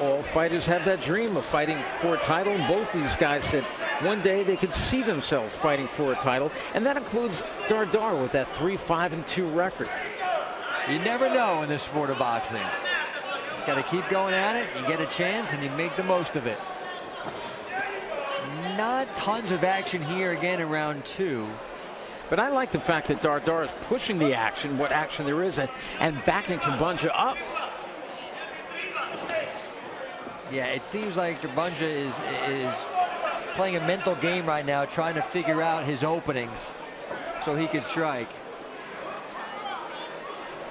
all fighters have that dream of fighting for a title. And both these guys said one day they could see themselves fighting for a title, and that includes Dardar with that 3-5-2 record. You never know in the sport of boxing. Got to keep going at it. You get a chance and you make the most of it. Not tons of action here again in round 2. But I like the fact that Dardar is pushing the action, what action there is, and backing Turbunja up. Yeah, it seems like Turbunja is playing a mental game right now, trying to figure out his openings so he can strike.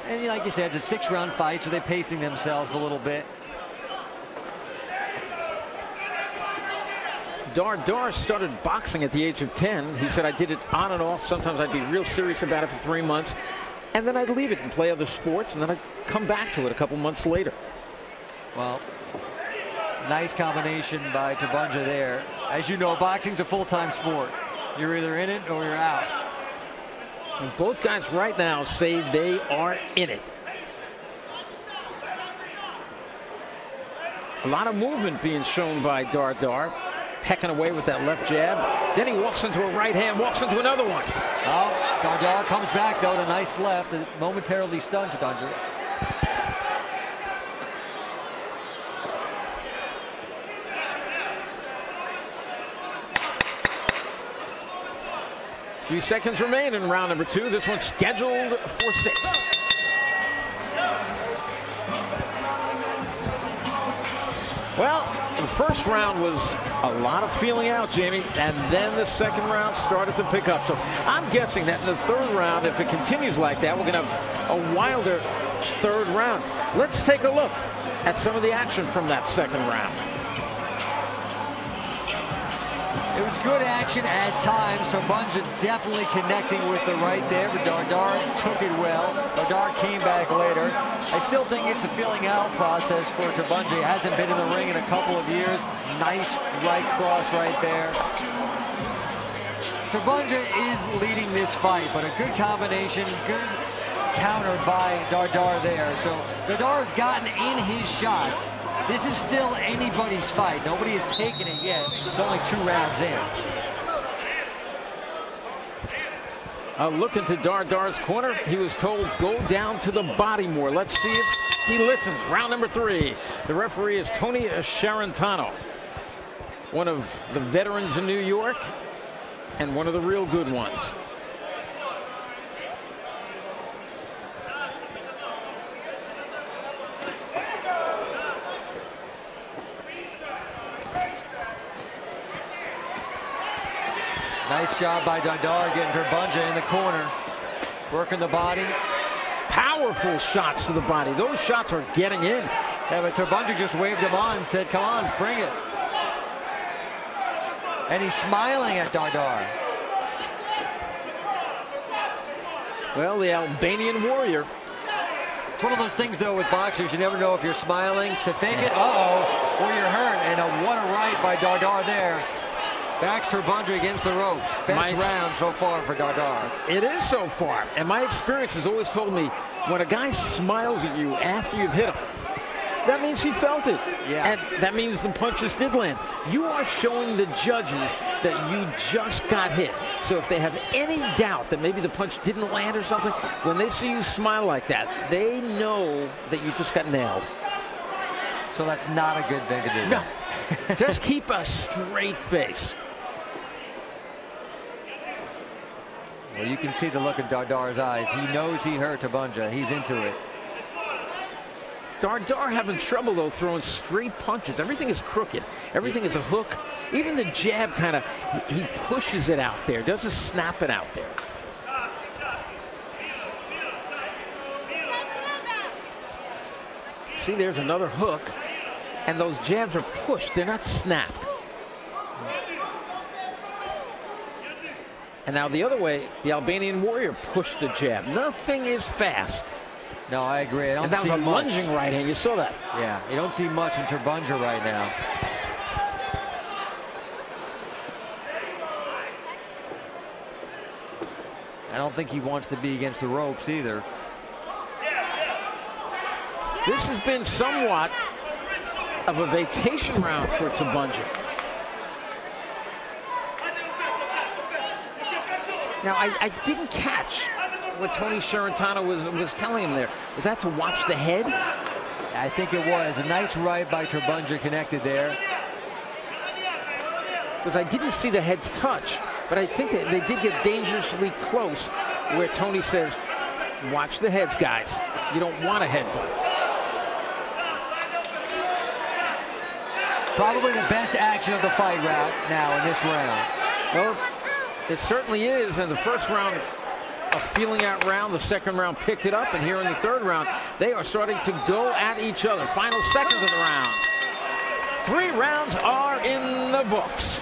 And like you said, it's a 6-round fight, so they're pacing themselves a little bit. Dardar started boxing at the age of 10. He said, I did it on and off. Sometimes I'd be real serious about it for 3 months, and then I'd leave it and play other sports, and then I'd come back to it a couple months later. Well, nice combination by Turbunja there. As you know, boxing's a full-time sport. You're either in it or you're out. And both guys right now say they are in it. A lot of movement being shown by Dardar, pecking away with that left jab. Then he walks into a right hand, walks into another one. Oh, Dardar comes back though, to nice left, and momentarily stunned Turbunja. Few seconds remain in round number 2. This one's scheduled for 6. Well, the first round was a lot of feeling out, Jamie, and then the second round started to pick up. So I'm guessing that in the third round, if it continues like that, we're going to have a wilder third round. Let's take a look at some of the action from that second round. It was good action at times. Turbunja definitely connecting with the right there, but Dardar took it well. Dardar came back later. I still think it's a feeling out process for Turbunja. He hasn't been in the ring in a couple of years. Nice right cross right there. Turbunja is leading this fight, but a good combination, good counter by Dardar there. So Dardar's gotten in his shots. This is still anybody's fight. Nobody has taken it yet. It's only 2 rounds in. Look into Dardar's corner. He was told, go down to the body more. Let's see if he listens. Round number 3. The referee is Tony Sharantano, one of the veterans in New York and one of the real good ones. Nice job by Dardar getting Turbunja in the corner, working the body. Powerful shots to the body. Those shots are getting in. Yeah, but Turbunja just waved him on and said, come on, bring it. And he's smiling at Dardar. Well, the Albanian warrior. It's one of those things, though, with boxers. You never know if you're smiling to fake it, or you're hurt. And what a right by Dardar there. Backs Turbunja against the ropes. Best round so far for Dardar. It is so far. And my experience has always told me, when a guy smiles at you after you've hit him, that means he felt it. Yeah. And that means the punches did land. You are showing the judges that you just got hit. So if they have any doubt that maybe the punch didn't land or something, when they see you smile like that, they know that you just got nailed. So that's not a good thing to do. No. Just keep a straight face. Well, you can see the look in Dardar's eyes. He knows he hurt Turbunja. He's into it. Dardar having trouble, though, throwing straight punches. Everything is crooked. Everything is a hook. Even the jab kind of, he pushes it out there, doesn't snap it out there. See, there's another hook. And those jabs are pushed. They're not snapped. And now the other way, the Albanian warrior pushed the jab. Nothing is fast. No, I agree. I don't and that was a lunging right hand. You saw that. Yeah, you don't see much in Turbunja right now. I don't think he wants to be against the ropes either. This has been somewhat of a vacation round for Turbunja. Now, I didn't catch what Tony Sharantano was telling him there. Was that to watch the head? I think it was. A nice right by Turbunja connected there. Because I didn't see the heads touch, but I think that they did get dangerously close where Tony says, watch the heads, guys. You don't want a headbutt. Probably the best action of the fight route now in this round. Well, it certainly is. And the first round, a feeling out round. The second round picked it up. And here in the third round, they are starting to go at each other. Final seconds of the round. 3 rounds are in the books.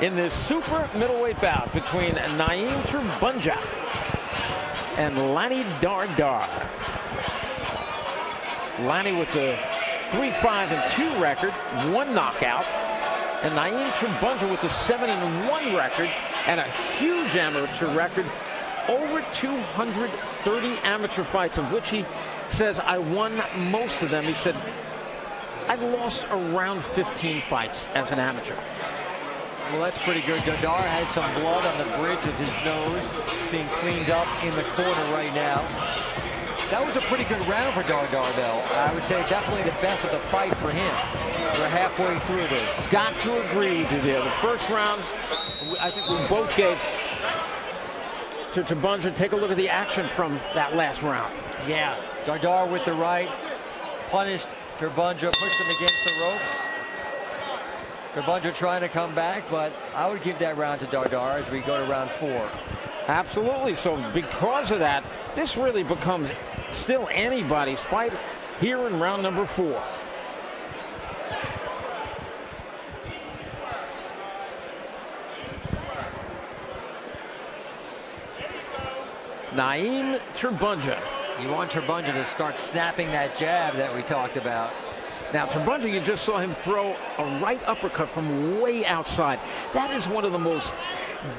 In this super middleweight bout between Naim Turbunja and Lanny Dardar. Lanny with the 3-5-2 record, 1 knockout, and Naim Turbunja with the 7-1 record and a huge amateur record, over 230 amateur fights, of which he says, I won most of them. He said, I've lost around 15 fights as an amateur. Well, that's pretty good. Dardar had some blood on the bridge of his nose, being cleaned up in the corner right now. That was a pretty good round for Dardar, though. I would say definitely the best of the fight for him. We're halfway through this. Got to agree to there. The first round, I think we both gave to Turbunja. Take a look at the action from that last round. Yeah, Dardar with the right, punished Turbunja, pushed him against the ropes. Turbunja trying to come back, but I would give that round to Dardar as we go to round 4. Absolutely. So because of that, this really becomes still anybody's fight here in round number 4. Naeem Turbunja. You want Turbunja to start snapping that jab that we talked about. Now, Turbunja, you just saw him throw a right uppercut from way outside. That is one of the most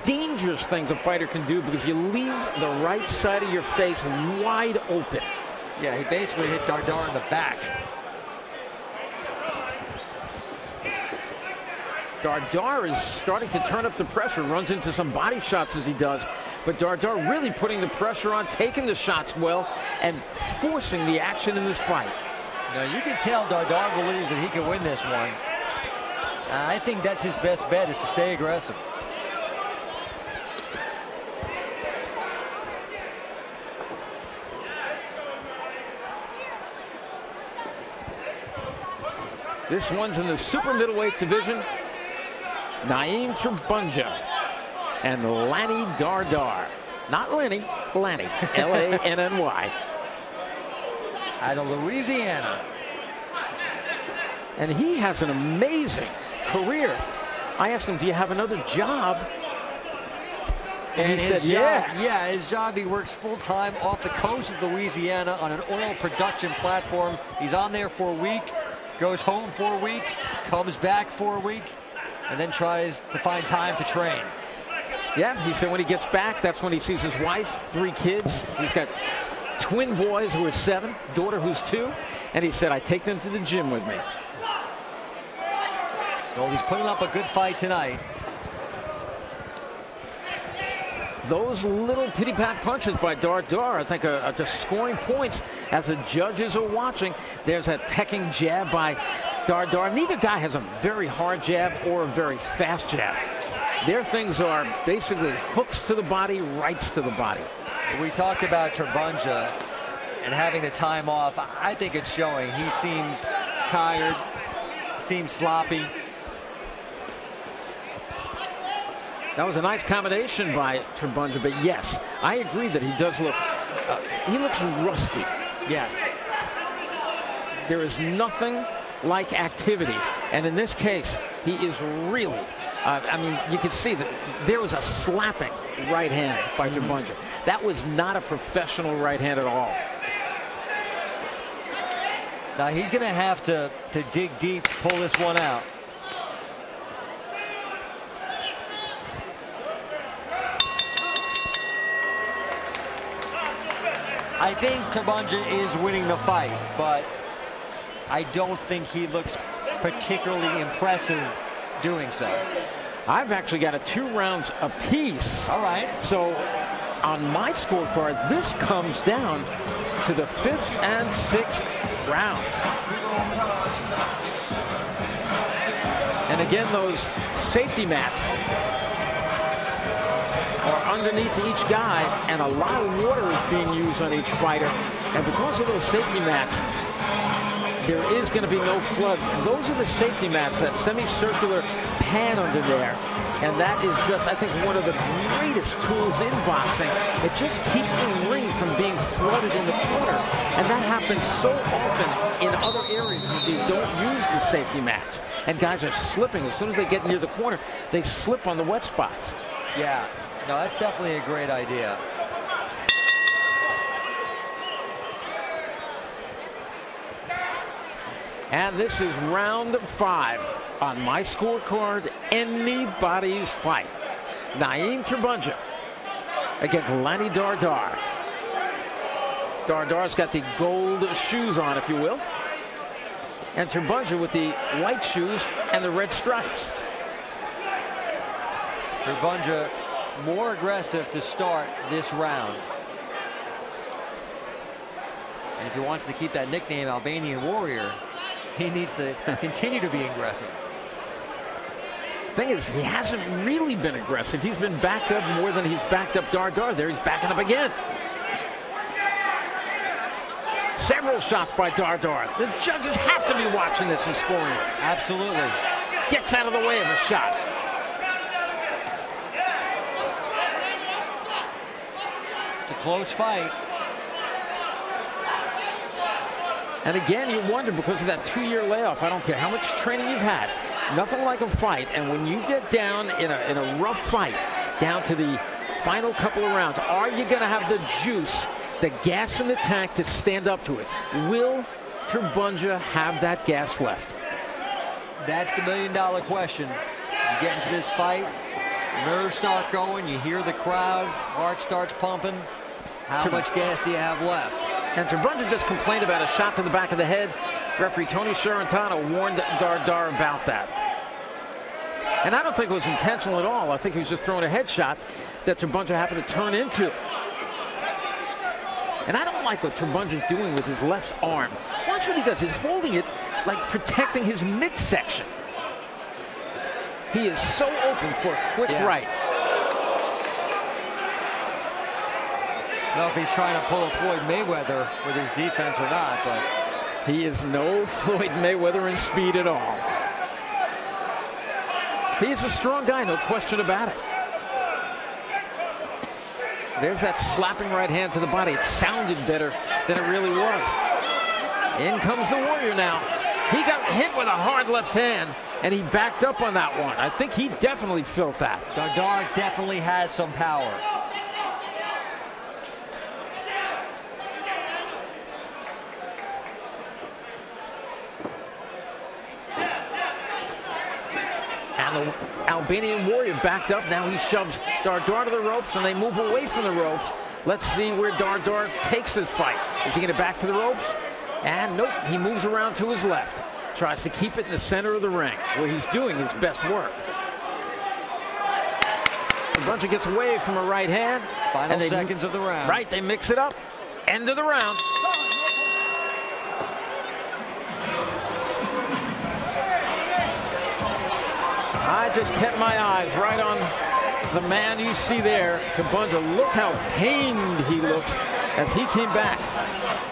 dangerous things a fighter can do because you leave the right side of your face wide open. Yeah, he basically hit Dardar in the back. Dardar is starting to turn up the pressure, runs into some body shots as he does, but Dardar really putting the pressure on, taking the shots well, and forcing the action in this fight. Now, you can tell Dardar believes that he can win this one. I think that's his best bet, is to stay aggressive. This one's in the super middleweight division. Naeem Turbunja and Lanny Dardar. Not Lenny, Lanny. L-A-N-N-Y. Out of Louisiana. And he has an amazing career. I asked him, do you have another job? And he said, yeah. Yeah, his job, he works full-time off the coast of Louisiana on an oil production platform. He's on there for a week, goes home for a week, comes back for a week, and then tries to find time to train. Yeah, he said when he gets back, that's when he sees his wife, 3 kids. He's got twin boys who are 7, daughter who's 2, and he said, I take them to the gym with me. Well, he's putting up a good fight tonight. Those little pity-pat punches by Dardar, I think, are just scoring points as the judges are watching. There's that pecking jab by Dardar. Neither guy has a very hard jab or a very fast jab. Their things are basically hooks to the body, rights to the body. We talked about Turbunja and having the time off. I think it's showing. He seems tired, seems sloppy. That was a nice combination by Turbunja, but yes, I agree that he does look, he looks rusty. Yes. There is nothing like activity, and in this case, he is really, I mean, you can see that there was a slapping right hand by Turbunja. That was not a professional right hand at all. Now he's going to have to dig deep, pull this one out. I think Turbunja is winning the fight, but I don't think he looks particularly impressive doing so. I've actually got a 2 rounds apiece. All right. So on my scorecard, this comes down to the 5th and 6th rounds. And again, those safety mats are underneath each guy, and a lot of water is being used on each fighter. And because of those safety mats, there is going to be no flood. Those are the safety mats, that semicircular pan under there. And that is just, I think, one of the greatest tools in boxing. It just keeps the ring from being flooded in the corner. And that happens so often in other areas where you don't use the safety mats. And guys are slipping. As soon as they get near the corner, they slip on the wet spots. Yeah, no, that's definitely a great idea. And this is round 5 on my scorecard. Anybody's fight. Naeem Turbunja against Lanny Dardar. Dardar's got the gold shoes on, if you will. And Turbunja with the white shoes and the red stripes. Turbunja more aggressive to start this round. And if he wants to keep that nickname Albanian Warrior, he needs to continue to be aggressive. Thing is, he hasn't really been aggressive. He's been backed up more than he's backed up Dardar. There, he's backing up again. Several shots by Dardar. The judges have to be watching this and scoring it. Absolutely. Gets out of the way of a shot. It's a close fight. And again, you wonder, because of that 2-year layoff, I don't care how much training you've had, nothing like a fight. And when you get down in a rough fight, down to the final couple of rounds, are you going to have the juice, the gas in the tank to stand up to it? Will Turbunja have that gas left? That's the million-dollar question. You get into this fight, nerves start going, you hear the crowd, heart starts pumping. How much gas do you have left? And Turbunja just complained about a shot to the back of the head. Referee Tony Sorrentino warned Dardar about that. And I don't think it was intentional at all. I think he was just throwing a headshot that Turbunja happened to turn into. And I don't like what Turbunja's doing with his left arm. Watch what he does. He's holding it like protecting his midsection. He is so open for a quick right. I don't know if he's trying to pull a Floyd Mayweather with his defense or not, but he is no Floyd Mayweather in speed at all. He's a strong guy, no question about it. There's that slapping right hand to the body. It sounded better than it really was. In comes the Warrior now. He got hit with a hard left hand, and he backed up on that one. I think he definitely felt that. Dardar definitely has some power. And the Albanian Warrior backed up. Now he shoves Dardar to the ropes, and they move away from the ropes. Let's see where Dardar takes this fight. Is he going to back to the ropes? And nope, he moves around to his left. Tries to keep it in the center of the ring, where he's doing his best work. Turbunja gets away from a right hand. Final seconds of the round. Right, they mix it up. End of the round. I just kept my eyes right on the man you see there, Turbunja. Look how pained he looks as he came back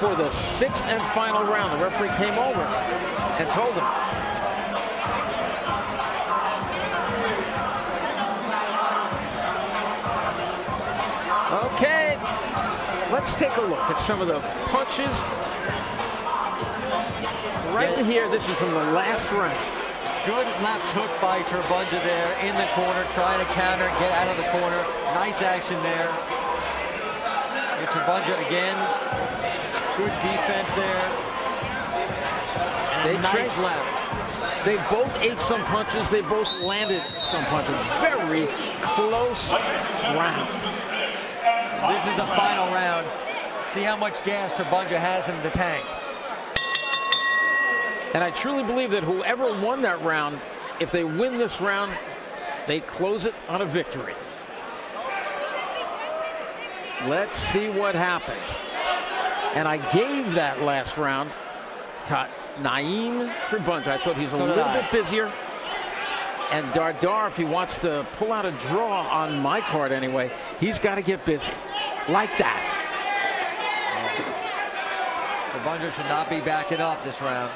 for the 6th and final round. The referee came over and told him. Okay, let's take a look at some of the punches. Right here, this is from the last round. Good left hook by Turbunja there in the corner, trying to counter, get out of the corner. Nice action there. And Turbunja again. Good defense there. And nice left. They both ate some punches. They both landed some punches. Very close round. This is the final round. See how much gas Turbunja has in the tank. And I truly believe that whoever won that round, if they win this round, they close it on a victory. Let's see what happens. And I gave that last round to Naeem Turbunja. I thought he was a little bit busier. And Dardar, if he wants to pull out a draw on my card anyway, he's got to get busy. Like that. Turbunja should not be backing up this round.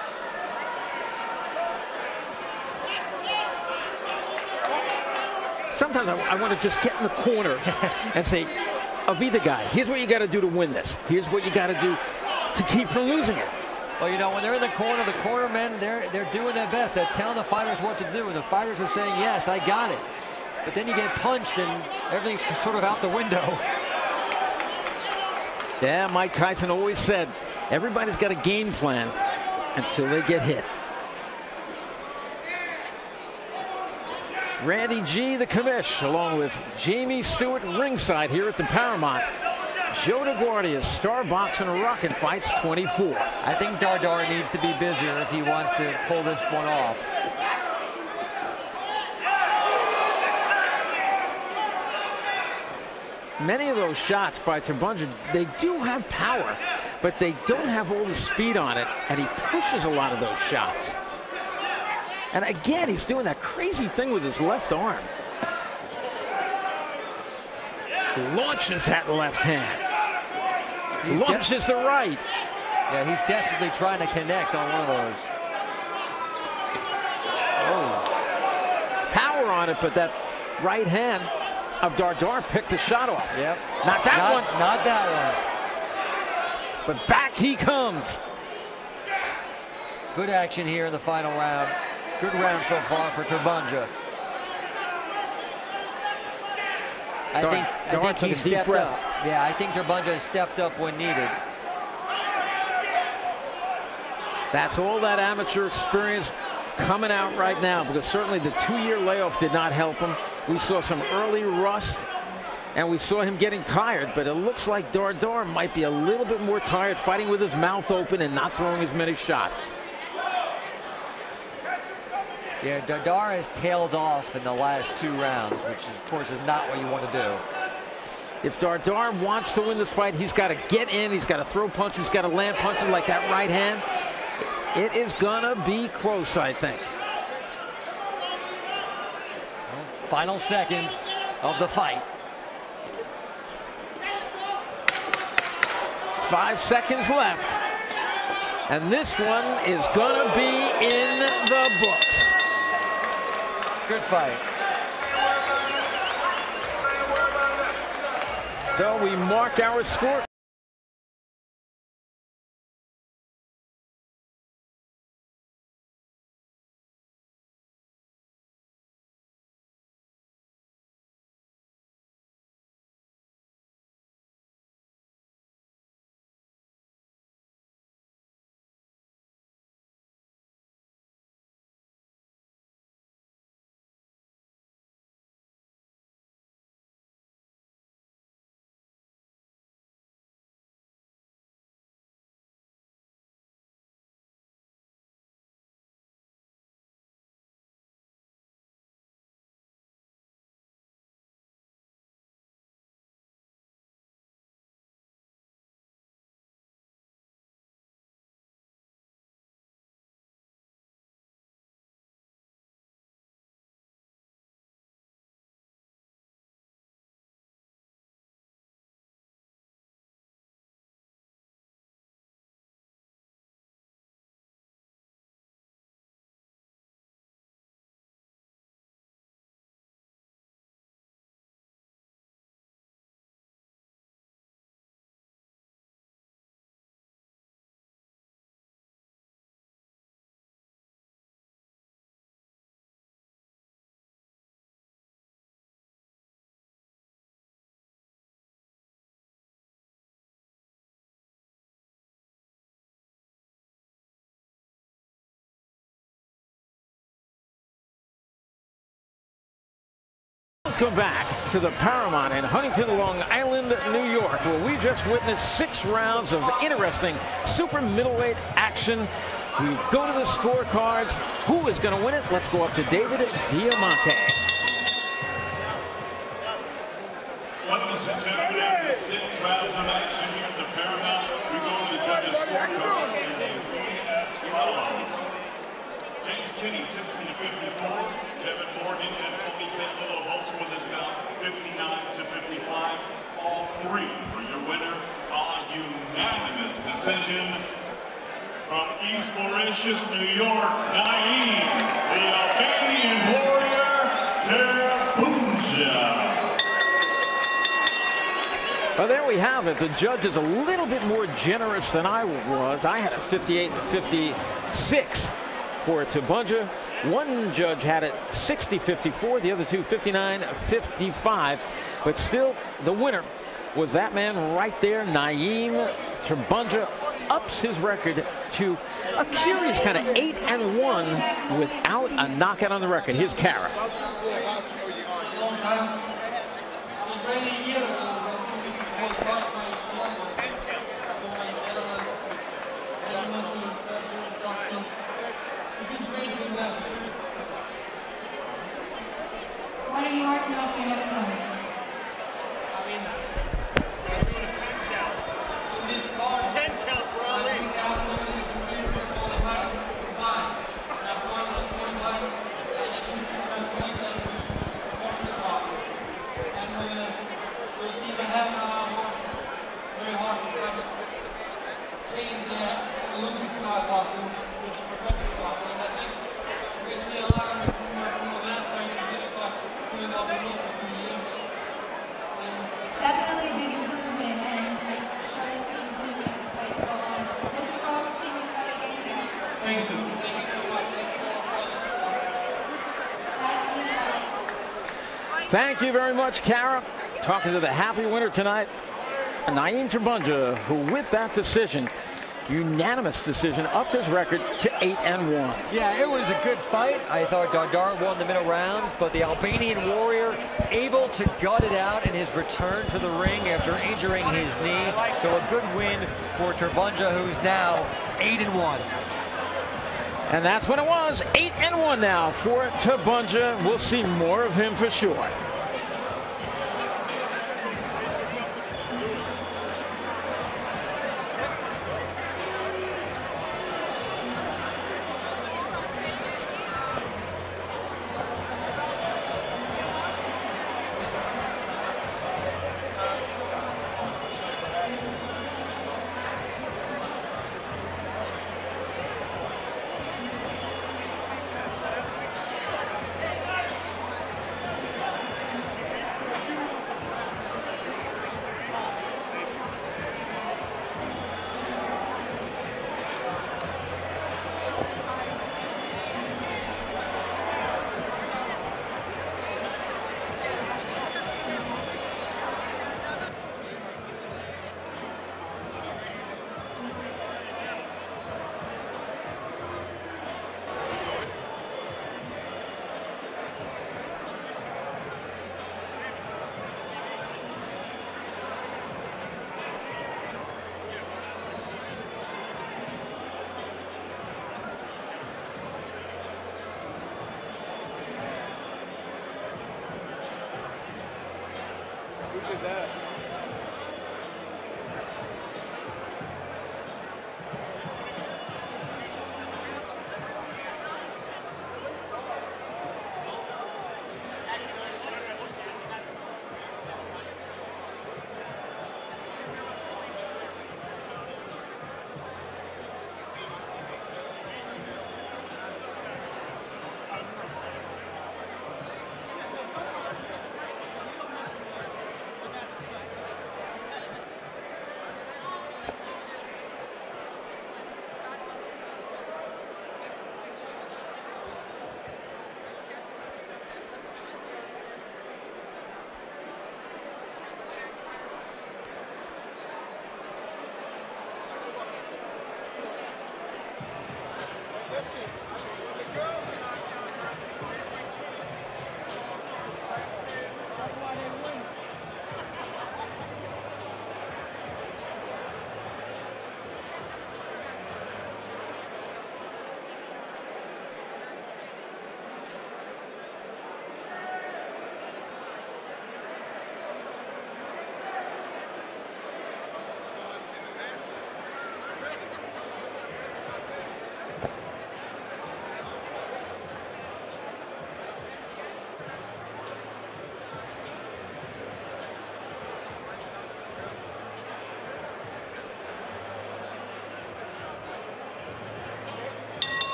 Sometimes I want to just get in the corner and say, I'll be the guy. Here's what you got to do to win this. Here's what you got to do to keep from losing it. Well, you know, when they're in the corner men, they're doing their best. They're telling the fighters what to do, and the fighters are saying, yes, I got it. But then you get punched, and everything's sort of out the window. Yeah, Mike Tyson always said, everybody's got a game plan until they get hit. Randy G, the commish, along with Jamie Stewart ringside here at the Paramount. Joe DeGuardia, Star Boxing Rockin' Fights 24. I think Dardar needs to be busier if he wants to pull this one off. Many of those shots by Turbunja, they do have power, but they don't have all the speed on it, and he pushes a lot of those shots. And again, he's doing that crazy thing with his left arm. Launches that left hand. Launches the right. Yeah, he's desperately trying to connect on one of those. Oh. Power on it, but that right hand of Dardar picked the shot off. Yep. Not that one. Not that one. But back he comes. Good action here in the final round. Good round so far for Turbanja. I think he stepped up. Yeah, I think Turbanja stepped up when needed. That's all that amateur experience coming out right now, because certainly the 2-year layoff did not help him. We saw some early rust, and we saw him getting tired, but it looks like Dardar might be a little bit more tired, fighting with his mouth open and not throwing as many shots. Yeah, Dardar has tailed off in the last 2 rounds, which of course is not what you want to do. If Dardar wants to win this fight, he's got to get in, he's got to throw punches, he's got to land punches like that right hand. It is gonna be close, I think. Final seconds of the fight. 5 seconds left. And this one is gonna be in the books. Good fight. So we mark our score. Welcome back to the Paramount in Huntington, Long Island, New York, where we just witnessed 6 rounds of interesting super middleweight action. We go to the scorecards. Who is going to win it? Let's go up to David Diamante. Ladies and gentlemen, after 6 rounds of action here at the Paramount, we go to the judges' scorecards, and they read as follows. James Kinney, 60-54. Kevin Morgan and Tony Penlow both score this bout 59-55. All 3 for your winner by unanimous decision. From East Mauritius, New York, Naeem, the Albanian warrior, Terabunja. Well, there we have it. The judge is a little bit more generous than I was. I had a 58-56 for Turbanja. One judge had it 60-54, the other 2 59-55. But still, the winner was that man right there, Naeem. Turbanja ups his record to a curious kind of 8-1 without a knockout on the record. Here's Kara. What are you marking off your next one? I mean, 10 count. In this card, 10 count. boxing with the professional boxing. And I think we can see a lot of improvement from the last fight to this fight, doing all below for 2 years. Definitely a big improvement, and I'm sure you can improve as the fights go on. Looking forward to seeing you fight again here. Thank you. Thank you so much. Thank you all for the support. Back to you guys. Thank you very much, Kara. Talking to the happy winner tonight, Naeem Turbunja, who with that decision, unanimous decision, upped his record to 8-1. Yeah, it was a good fight. I thought Dardar won the middle rounds, but the Albanian warrior able to gut it out in his return to the ring after injuring his knee. So a good win for Turbunja, who's now 8-1. And that's what it was, 8-1 now for Turbunja. We'll see more of him for sure.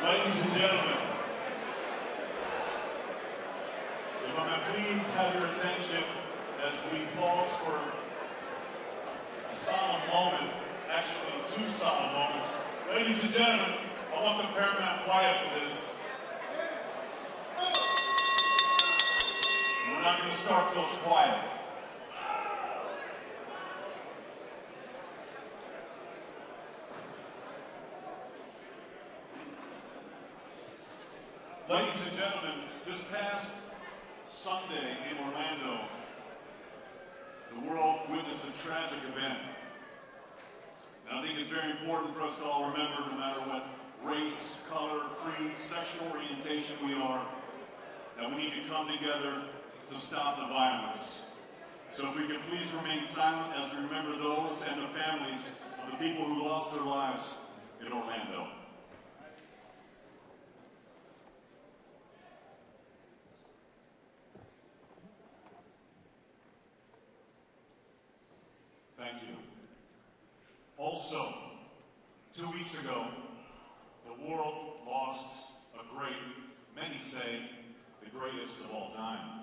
Ladies and gentlemen, if I may please have your attention as we pause for a solemn moment, actually 2 solemn moments. Ladies and gentlemen, I want the Paramount quiet for this. We're not going to start till it's quiet. Ladies and gentlemen, this past Sunday in Orlando, the world witnessed a tragic event. And I think it's very important for us to all remember, no matter what race, color, creed, sexual orientation we are, that we need to come together to stop the violence. So if we could please remain silent as we remember those and the families of the people who lost their lives in Orlando. Thank Also, 2 weeks ago, the world lost a great, many say, the greatest of all time.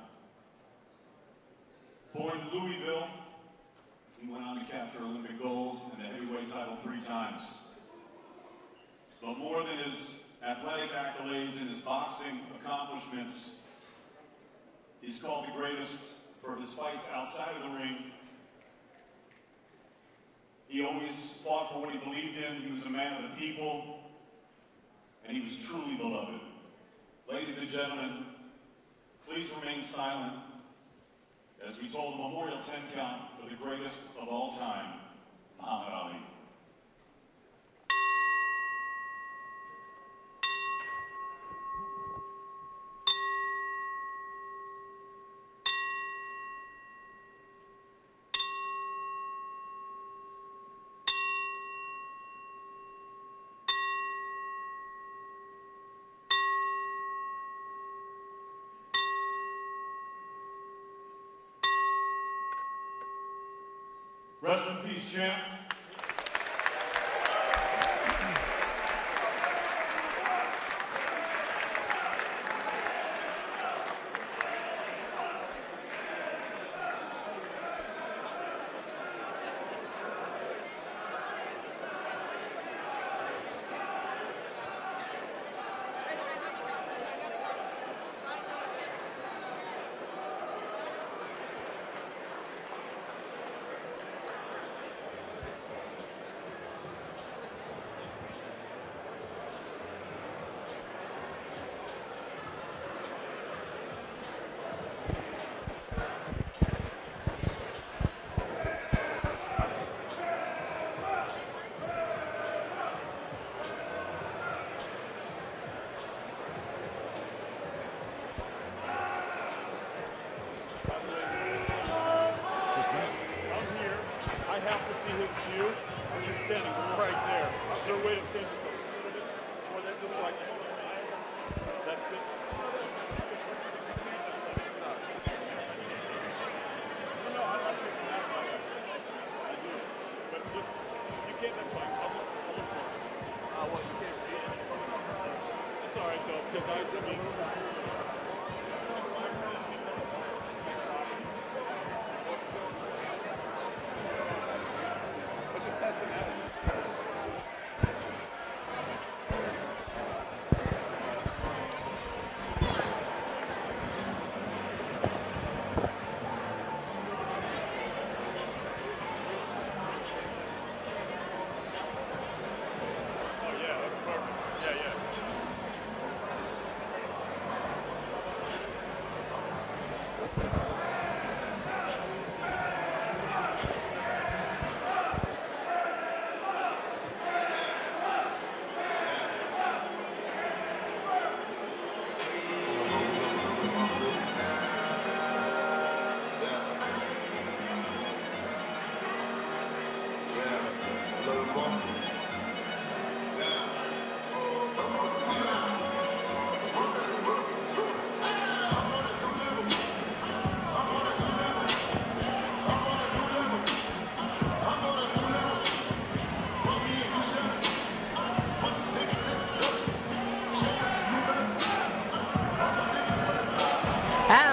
Born in Louisville, he went on to capture Olympic gold and the heavyweight title 3 times. But more than his athletic accolades and his boxing accomplishments, he's called the greatest for his fights outside of the ring. He always fought for what he believed in. He was a man of the people, and he was truly beloved. Ladies and gentlemen, please remain silent as we toll the Memorial 10 count for the greatest of all time, Muhammad Ali. Rest in peace, champ.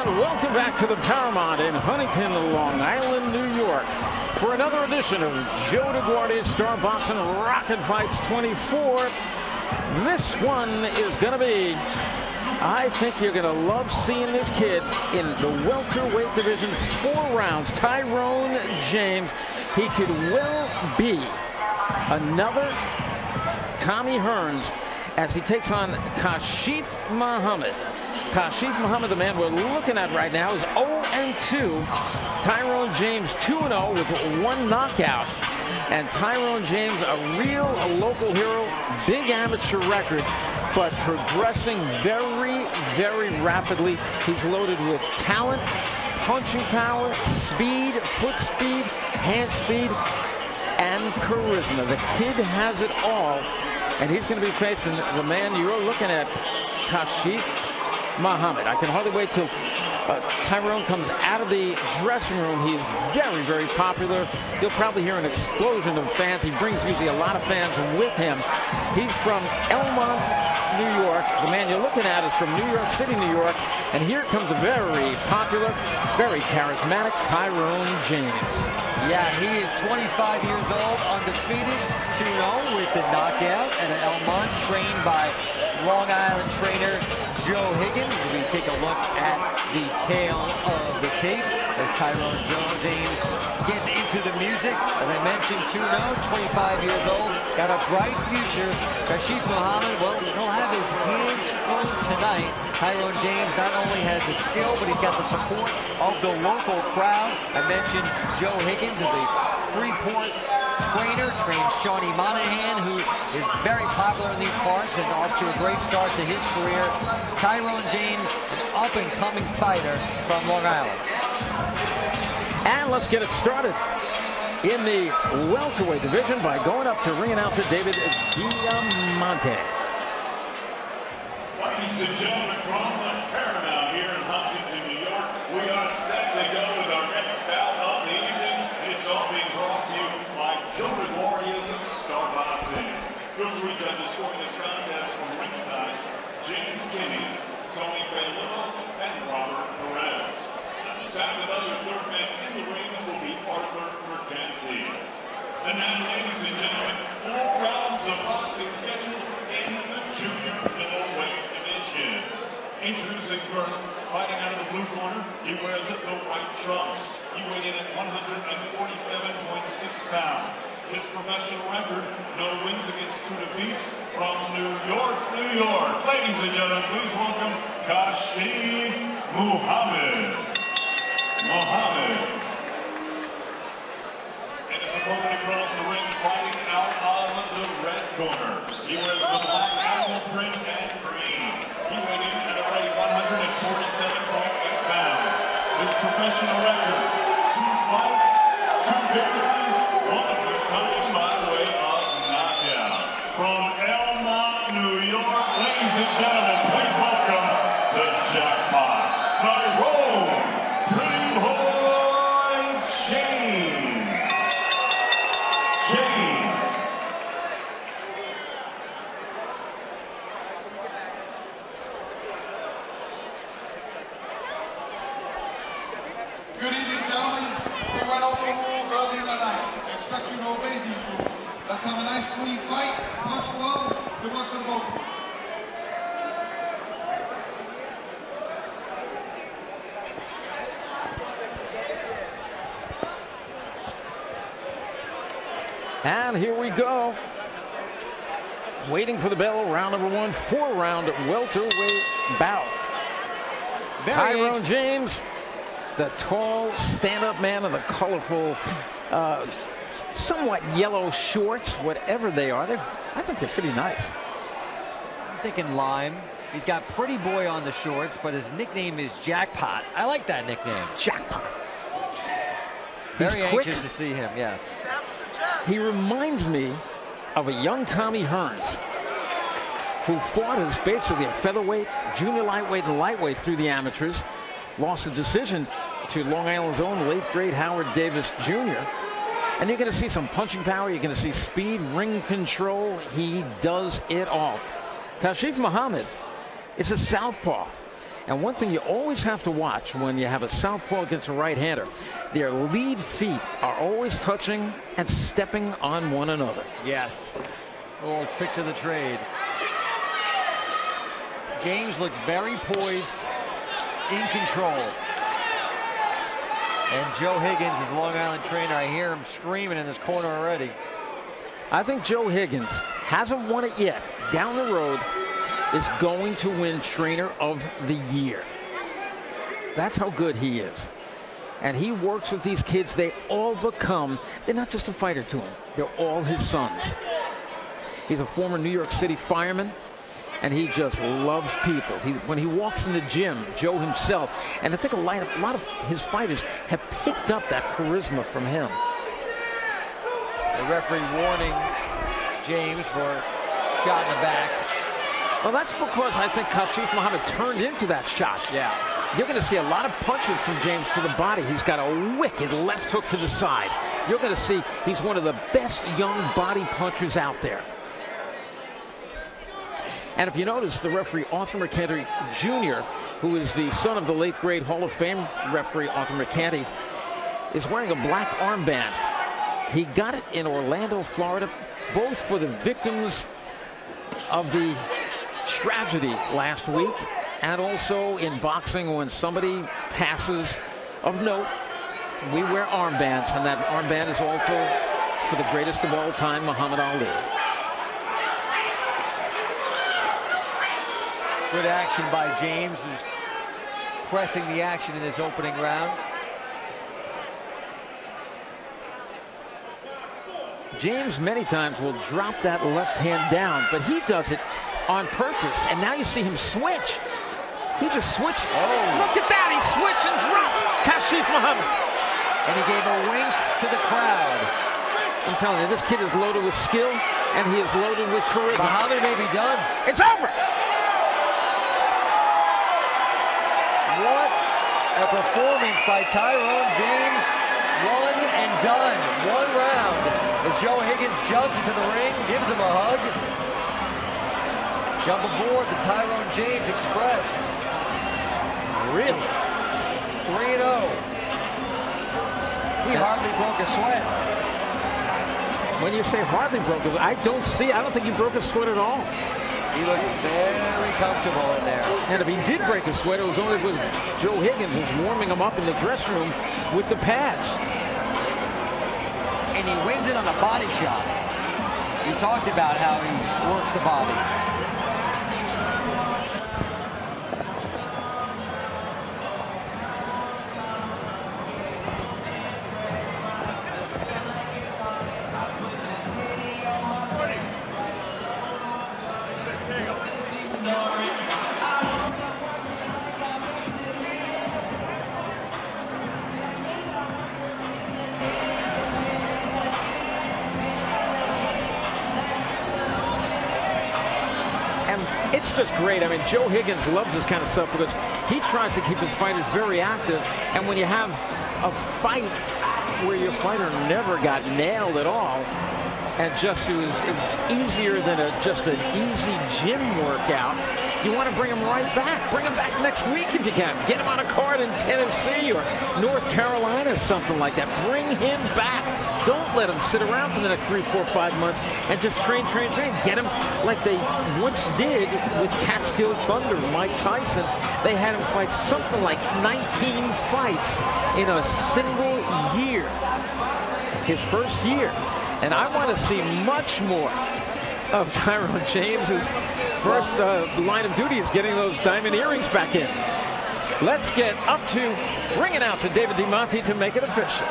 Welcome back to the Paramount in Huntington, Long Island, New York, for another edition of Joe DeGuardia's Star Boxing Rocket Fights 24. This one is going to be, I think you're going to love seeing this kid in the welterweight division, 4 rounds. Tyrone James, he could well be another Tommy Hearns as he takes on Kashif Muhammad. Kashif Muhammad, the man we're looking at right now, is 0-2. Tyrone James 2-0 with 1 knockout. And Tyrone James, a real local hero, big amateur record, but progressing very, very rapidly. He's loaded with talent, punching power, speed, foot speed, hand speed, and charisma. The kid has it all, and he's going to be facing the man you're looking at, Kashif Muhammad. I can hardly wait till Tyrone comes out of the dressing room. He's very, very popular. You'll probably hear an explosion of fans. He brings usually a lot of fans with him. He's from Elmont, New York. The man you're looking at is from New York City, New York. And here comes a very popular, very charismatic Tyrone James. Yeah, he is 25 years old, undefeated, 2-0 with the knockout, and an Elmont trained by Long Island trainer Joe Higgins. We take a look at the tail of the tape as Tyrone James gets into the music. As I mentioned, 2-0, 25 years old, got a bright future. Kashif Muhammad, well, he'll have his hands full tonight. Tyrone James not only has the skill, but he's got the support of the local crowd. I mentioned Joe Higgins is a Freeport trainer, trained Shawnee Monahan, who is very popular in these parts and off to a great start to his career. Tyrone James, an up-and-coming fighter from Long Island. And let's get it started in the welterweight division by going up to ring announcer David Diamante. Ladies and gentlemen, from the Paramount here in Huntington, New York, we are set to go with our next bout of the evening, and it's all being brought to you by Joe Warriors Star Boxing. Your three judges scoring this contest from ringside: James Kinney, Tony Bello, and Robert Perez. And the second and other third man in the ring will be Arthur Mercanti. And now, ladies and gentlemen, 4 rounds of boxing scheduled in the junior middleweight division. Introducing first, fighting out of the blue corner, he wears the white trunks. He weighed in at 147.6 pounds. His professional record, no wins against 2 defeats, from New York, New York. Ladies and gentlemen, please welcome Kashif Muhammad. And his opponent across the ring, fighting out of the red corner. He wears the black animal print and green. He weighed in at already 147.8 pounds. His professional record, 2 fights, 2 victories, 1 of them coming by way of knockout. From Elmont, New York, ladies and gentlemen, please welcome the jackpot, Tyrone Pretty Boy James. Good evening, gentlemen. We went over the rules earlier tonight. I expect you to obey these rules. Let's have a nice, clean fight. Touch gloves. Good luck to the both of you. And here we go. Waiting for the bell, round number 1, 4-round welterweight bout. Tyrone James, the tall stand-up man in the colorful, somewhat yellow shorts, whatever they are. I think they're pretty nice. I'm thinking lime. He's got Pretty Boy on the shorts, but his nickname is Jackpot. I like that nickname. Jackpot. Very He's quick. anxious to see him, yes. He reminds me of a young Tommy Hearns, who fought as basically a featherweight, junior lightweight, and lightweight through the amateurs. Lost a decision to Long Island's own late great Howard Davis Jr. And you're going to see some punching power. You're going to see speed, ring control. He does it all. Kashif Muhammad is a southpaw. And one thing you always have to watch when you have a southpaw against a right-hander, their lead feet are always touching and stepping on one another. Yes. A little trick to the trade. James looks very poised, in control. And Joe Higgins, his Long Island trainer, I hear him screaming in his corner already. I think Joe Higgins hasn't won it yet. Down the road is going to win Trainer of the Year. That's how good he is. And he works with these kids. They all become, they're not just a fighter to him. They're all his sons. He's a former New York City fireman, and he just loves people. When he walks in the gym, Joe himself, and I think a lot of his fighters have picked up that charisma from him. The referee warning James for a shot in the back. Well, that's because I think Kashif Muhammad turned into that shot. Yeah. You're going to see a lot of punches from James to the body. He's got a wicked left hook to the side. You're going to see he's one of the best young body punchers out there. And if you notice, the referee, Arthur McCanty Jr., who is the son of the late great Hall of Fame referee Arthur McCanty, is wearing a black armband. He got it in Orlando, Florida, both for the victims of the tragedy last week and also in boxing when somebody passes of note. We wear armbands, and that armband is also for the greatest of all time, Muhammad Ali. Good action by James, who's pressing the action in this opening round. James many times will drop that left hand down, but he does it on purpose. And now you see him switch. He just switched. Oh. Look at that. He switched and dropped Kashif Muhammad. And he gave a wink to the crowd. I'm telling you, this kid is loaded with skill, and he is loaded with charisma. Muhammad may be done. It's over. What a performance by Tyrone James. One and done. One round. As Joe Higgins jumps to the ring, gives him a hug. Jump aboard the Tyrone James Express. Really? 3-0. He hardly broke a sweat. When you say hardly broke, I don't think he broke a sweat at all. He looked very comfortable in there. And if he did break a sweat, it was only because Joe Higgins was warming him up in the dressing room with the pads. And he wins it on a body shot. You talked about how he works the body. It's just great. I mean, Joe Higgins loves this kind of stuff because he tries to keep his fighters very active. And when you have a fight where your fighter never got nailed at all, and just it was easier than just an easy gym workout, you want to bring him right back. Bring him back next week if you can. Get him on a card in Tennessee or North Carolina, something like that. Bring him back. Don't let him sit around for the next 3, 4, 5 months and just train. Get him like they once did with Catskill Thunder, Mike Tyson. They had him fight something like 19 fights in a single year, his first year. And I want to see much more of Tyrone James, whose first line of duty is getting those diamond earrings back in. Let's get up to ring announcer David DiMonte to make it official.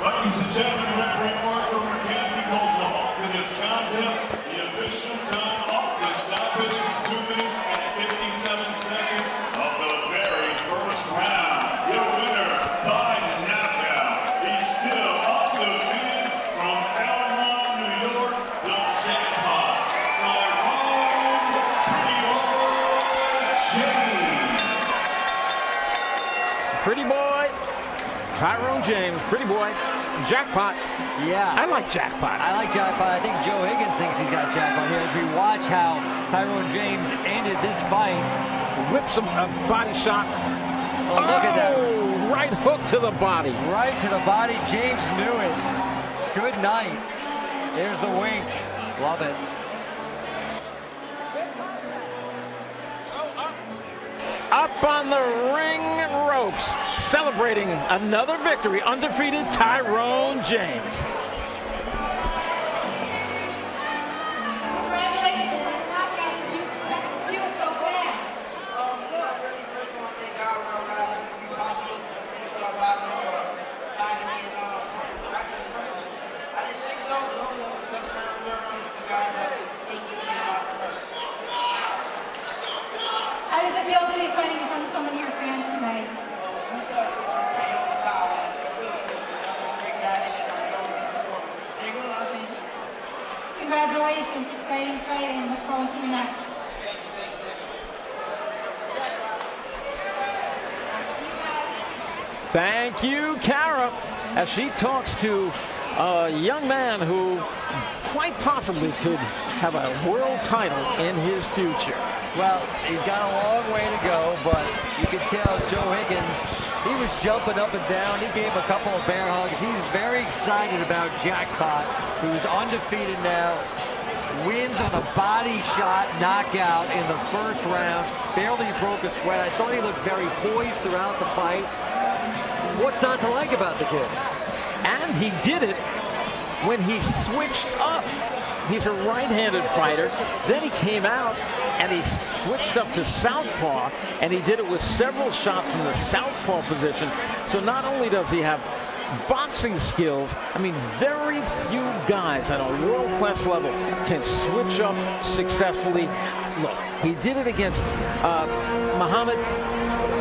Ladies and gentlemen, referee Arthur McCanty calls a halt to this contest. The official time of the stoppage, 2 minutes and 57 seconds of the very first round. Your winner by knockout. He's still undefeated from Paramount, New York, the jackpot, Tyrone James. Pretty boy, Tyrone James, pretty boy. Jackpot. Yeah. I like jackpot. I like jackpot. I think Joe Higgins thinks he's got jackpot here as we watch how Tyrone James ended this fight. Whips him a body shot. Oh, look at that. Right hook to the body. Right to the body. James knew it. Good night. There's the wink. Love it. Up on the ring ropes, celebrating another victory, undefeated Tyrone James. Congratulations. How did you do it so fast? Not really. First of all, thank God we're all glad this be possible. Thanks to our boxing for signing me and back to the question. I didn't think so. And only on the second round, third round, took the guy, but he didn't get out the first. How does it feel to be fighting in front of so many of your fans tonight? We saw it on the top, man. So it feels good. I'm a great guy, and I'm going to support. Jay Will, I'll see you. Congratulations. Exciting fight and look forward to your next. Thank you, Kara, as she talks to a young man who quite possibly could have a world title in his future. Well, he's got a long way to go, but you can tell Joe Higgins, he was jumping up and down. He gave a couple of bear hugs. He's very excited about Jackpot, who's undefeated now. Wins on a body shot knockout in the first round. Barely broke a sweat. I thought he looked very poised throughout the fight. What's not to like about the kid? And he did it when he switched up. He's a right-handed fighter. Then he came out and he switched up to southpaw, and he did it with several shots from the southpaw position. So not only does he have boxing skills, I mean, very few guys at a world-class level can switch up successfully. Look, he did it against Muhammad,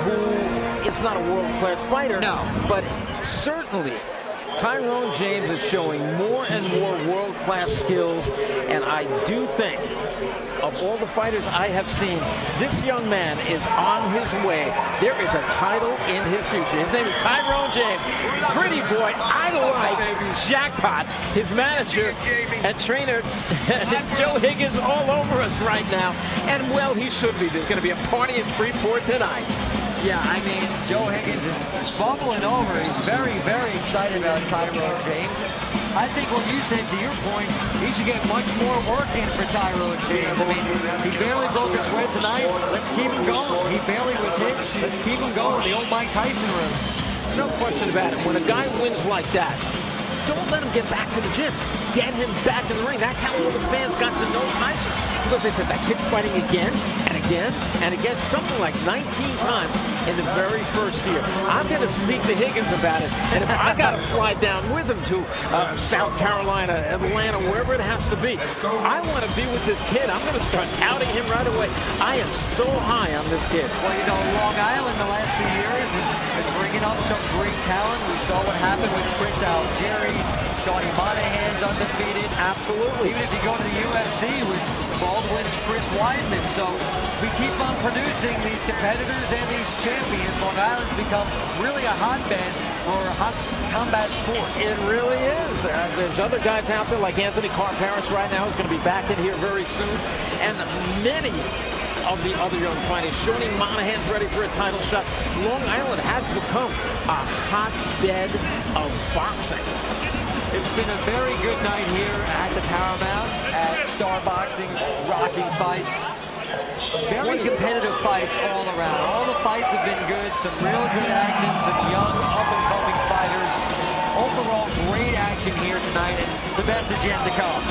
who is not a world-class fighter. No. But certainly Tyrone James is showing more and more world-class skills, and I do think of all the fighters I have seen, this young man is on his way. There is a title in his future. His name is Tyrone James. Pretty boy. I like Jackpot, his manager and trainer, Joe Higgins, all over us right now. And, well, he should be. There's going to be a party in Freeport tonight. Yeah, I mean, Joe Higgins is bubbling over. He's very, very excited about Tyrone James. I think what you said, to your point, he should get much more work in for Tyrone James. I mean, he barely broke a sweat tonight. Let's keep him going. He barely was hit. Let's keep him going. The old Mike Tyson room. No question about it. When a guy wins like that, don't let him get back to the gym. Get him back in the ring. That's how all the fans got to know Tyson. Because they said, that kid's fighting again and again and again, something like 19 times in the very first year. I'm going to speak to Higgins about it. And if I got to fly down with him to South Carolina, Atlanta, wherever it has to be, I want to be with this kid. I'm going to start touting him right away. I am so high on this kid. Well, you know, Long Island the last few years is bringing up some great talent. We saw what happened with Chris Algieri. Johnny Monahan's undefeated. Absolutely. Even if you go to the UFC with Baldwin's Chris Weidman. So we keep on producing these competitors and these champions. Long Island's become really a hotbed for hot combat sport. It really is. There's other guys out there like Anthony Carr-Paris right now who's going to be back in here very soon. And many of the other young fighters. Johnny Monahan's ready for a title shot. Long Island has become a hotbed of boxing. It's been a very good night here at the Paramount, at Star Boxing, rocking fights. Very competitive fights all around. All the fights have been good, some real good action, some young, up-and-coming fighters. Overall, great action here tonight, and the best is yet to come.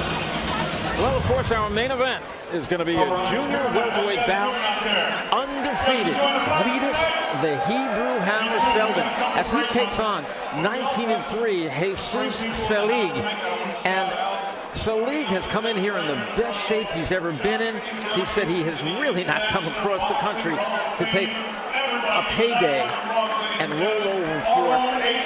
Well, of course, our main event is going to be a junior welterweight bout. Undefeated, Cletus the Hebrew Hammer Selden, as he takes on 19-3 Jesus Selig. And Selig has come in here in the best shape he's ever been in. He said he has really not come across the country to take a payday and roll over for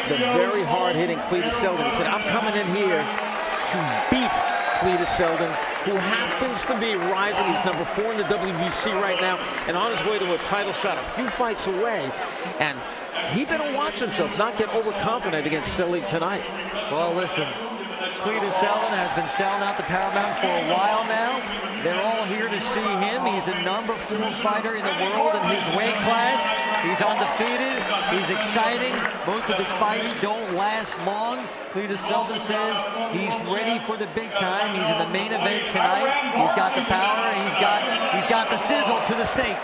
the very hard-hitting Cletus Selden. He said, I'm coming in here to beat Cletus Selden, who happens to be rising. He's number 4 in the WBC right now and on his way to a title shot, a few fights away. And he better watch himself, not get overconfident against Selig tonight. Well, listen, Cletus Selden has been selling out the Paramount for a while now. They're all here to see him. He's the number 4 fighter in the world in his weight class. He's undefeated. He's exciting. Most of his fights don't last long. Cletus Selden says he's ready for the big time. He's in the main event tonight. He's got the power. He's got the sizzle to the steak.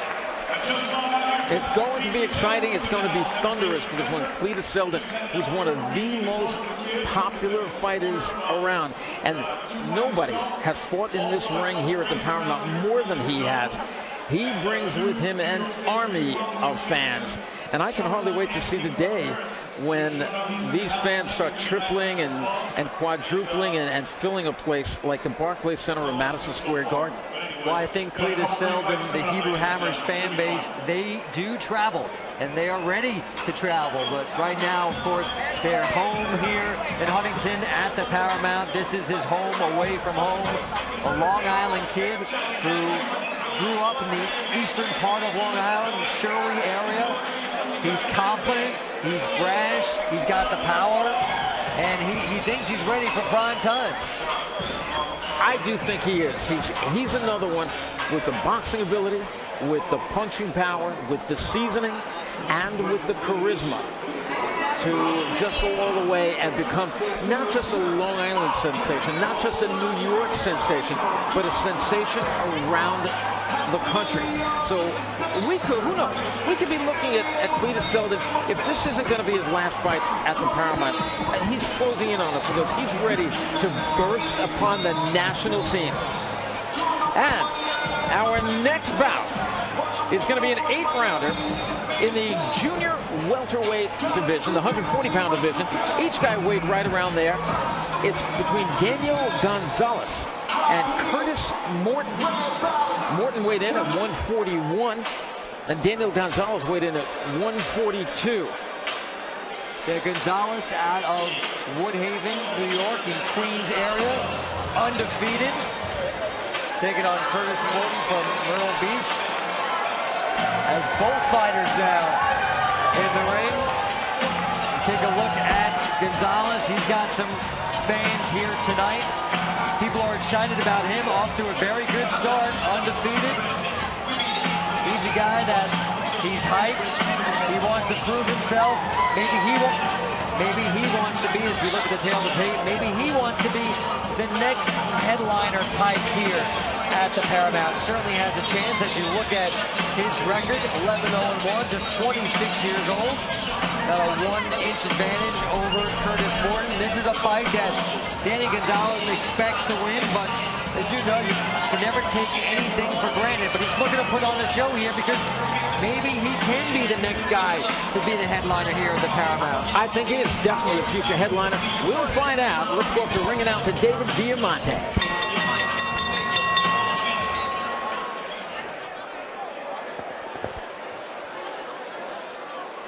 It's going to be exciting. It's going to be thunderous because when Cletus Selden, who's one of the most popular fighters around, and nobody has fought in this ring here at the Paramount more than he has. He brings with him an army of fans. And I can hardly wait to see the day when these fans start tripling and quadrupling and filling a place like the Barclays Center or Madison Square Garden. Well, I think Cletus Selden, the Hebrew Hammers fan base, they do travel, and they are ready to travel. But right now, of course, they're home here in Huntington at the Paramount. This is his home away from home. A Long Island kid who grew up in the eastern part of Long Island, Shirley area. He's confident, he's brash, he's got the power, and he thinks he's ready for prime time. I do think he is. He's another one with the boxing ability, with the punching power, with the seasoning, and with the charisma to just go all the way and become not just a Long Island sensation, not just a New York sensation, but a sensation around the country. So we could, who knows, we could be looking at Cletus Selden. If this isn't going to be his last fight at the Paramount, he's closing in on us because he's ready to burst upon the national scene. And our next bout is going to be an 8-rounder in the junior welterweight division, the 140-pound division. Each guy weighed right around there. It's between Daniel Gonzalez and Curtis Morton. Morton weighed in at 141, and Daniel Gonzalez weighed in at 142. Gonzalez out of Woodhaven, New York, in Queens area, undefeated. Taking on Curtis Morton from Myrtle Beach. As both fighters now in the ring. Take a look at Gonzalez. He's got some fans here tonight. People are excited about him. Off to a very good start, undefeated. He's a guy that he's hyped. He wants to prove himself. Maybe he wants to be, as we look at the tail of the tape, maybe he wants to be the next headliner type here at the Paramount. Certainly has a chance as you look at his record, 11-0-1, just 26 years old. Got a 1-inch advantage over Curtis Morton. This is a fight that Danny Gonzalez expects to win, but as you know, you can never take anything for granted. But he's looking to put on a show here because maybe he can be the next guy to be the headliner here at the Paramount. I think he is definitely a future headliner. We'll find out. Let's go up to ring announcer David Diamante.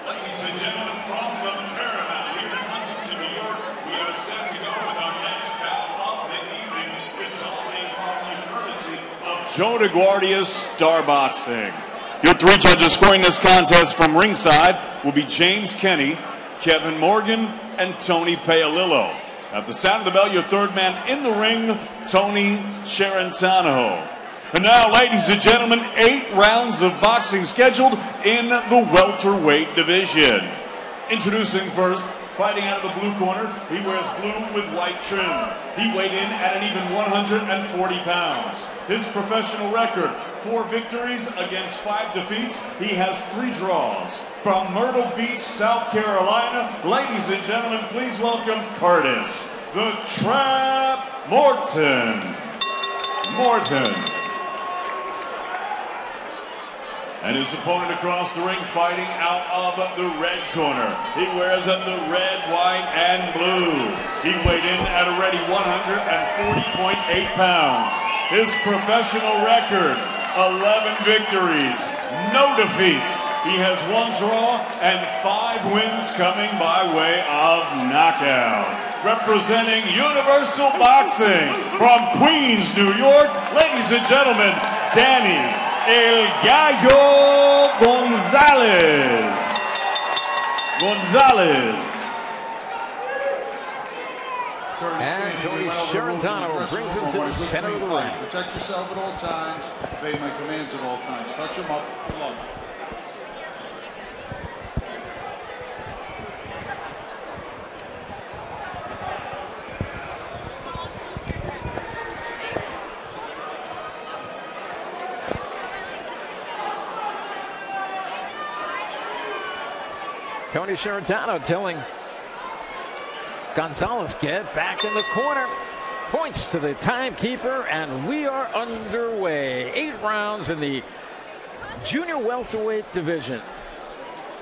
Ladies and gentlemen, from the Paramount here in Huntington, New York, we are set to go with our next bout of the evening. It's all being brought to you courtesy of Joe DeGuardia's Star Boxing. Your 3 judges scoring this contest from ringside will be James Kenny, Kevin Morgan, and Tony Paolillo. At the sound of the bell, your 3rd man in the ring, Tony Sherentano. And now, ladies and gentlemen, 8 rounds of boxing scheduled in the welterweight division. Introducing first, fighting out of the blue corner, he wears blue with white trim. He weighed in at an even 140 pounds. His professional record, 4 victories against 5 defeats. He has 3 draws. From Myrtle Beach, South Carolina, ladies and gentlemen, please welcome Curtis, the Trap Morton. And his opponent across the ring fighting out of the red corner. He wears the red, white, and blue. He weighed in at a ready 140.8 pounds. His professional record, 11 victories, no defeats. He has 1 draw and 5 wins coming by way of knockout. Representing Universal Boxing from Queens, New York, ladies and gentlemen, Danny El Gallo Gonzalez. And Tony Sherentano brings him to the center of the ring. Protect yourself at all times. Obey my commands at all times. Touch him up. Alone. Tony Sherentano telling Gonzalez, get back in the corner. Points to the timekeeper, and we are underway. 8 rounds in the junior welterweight division.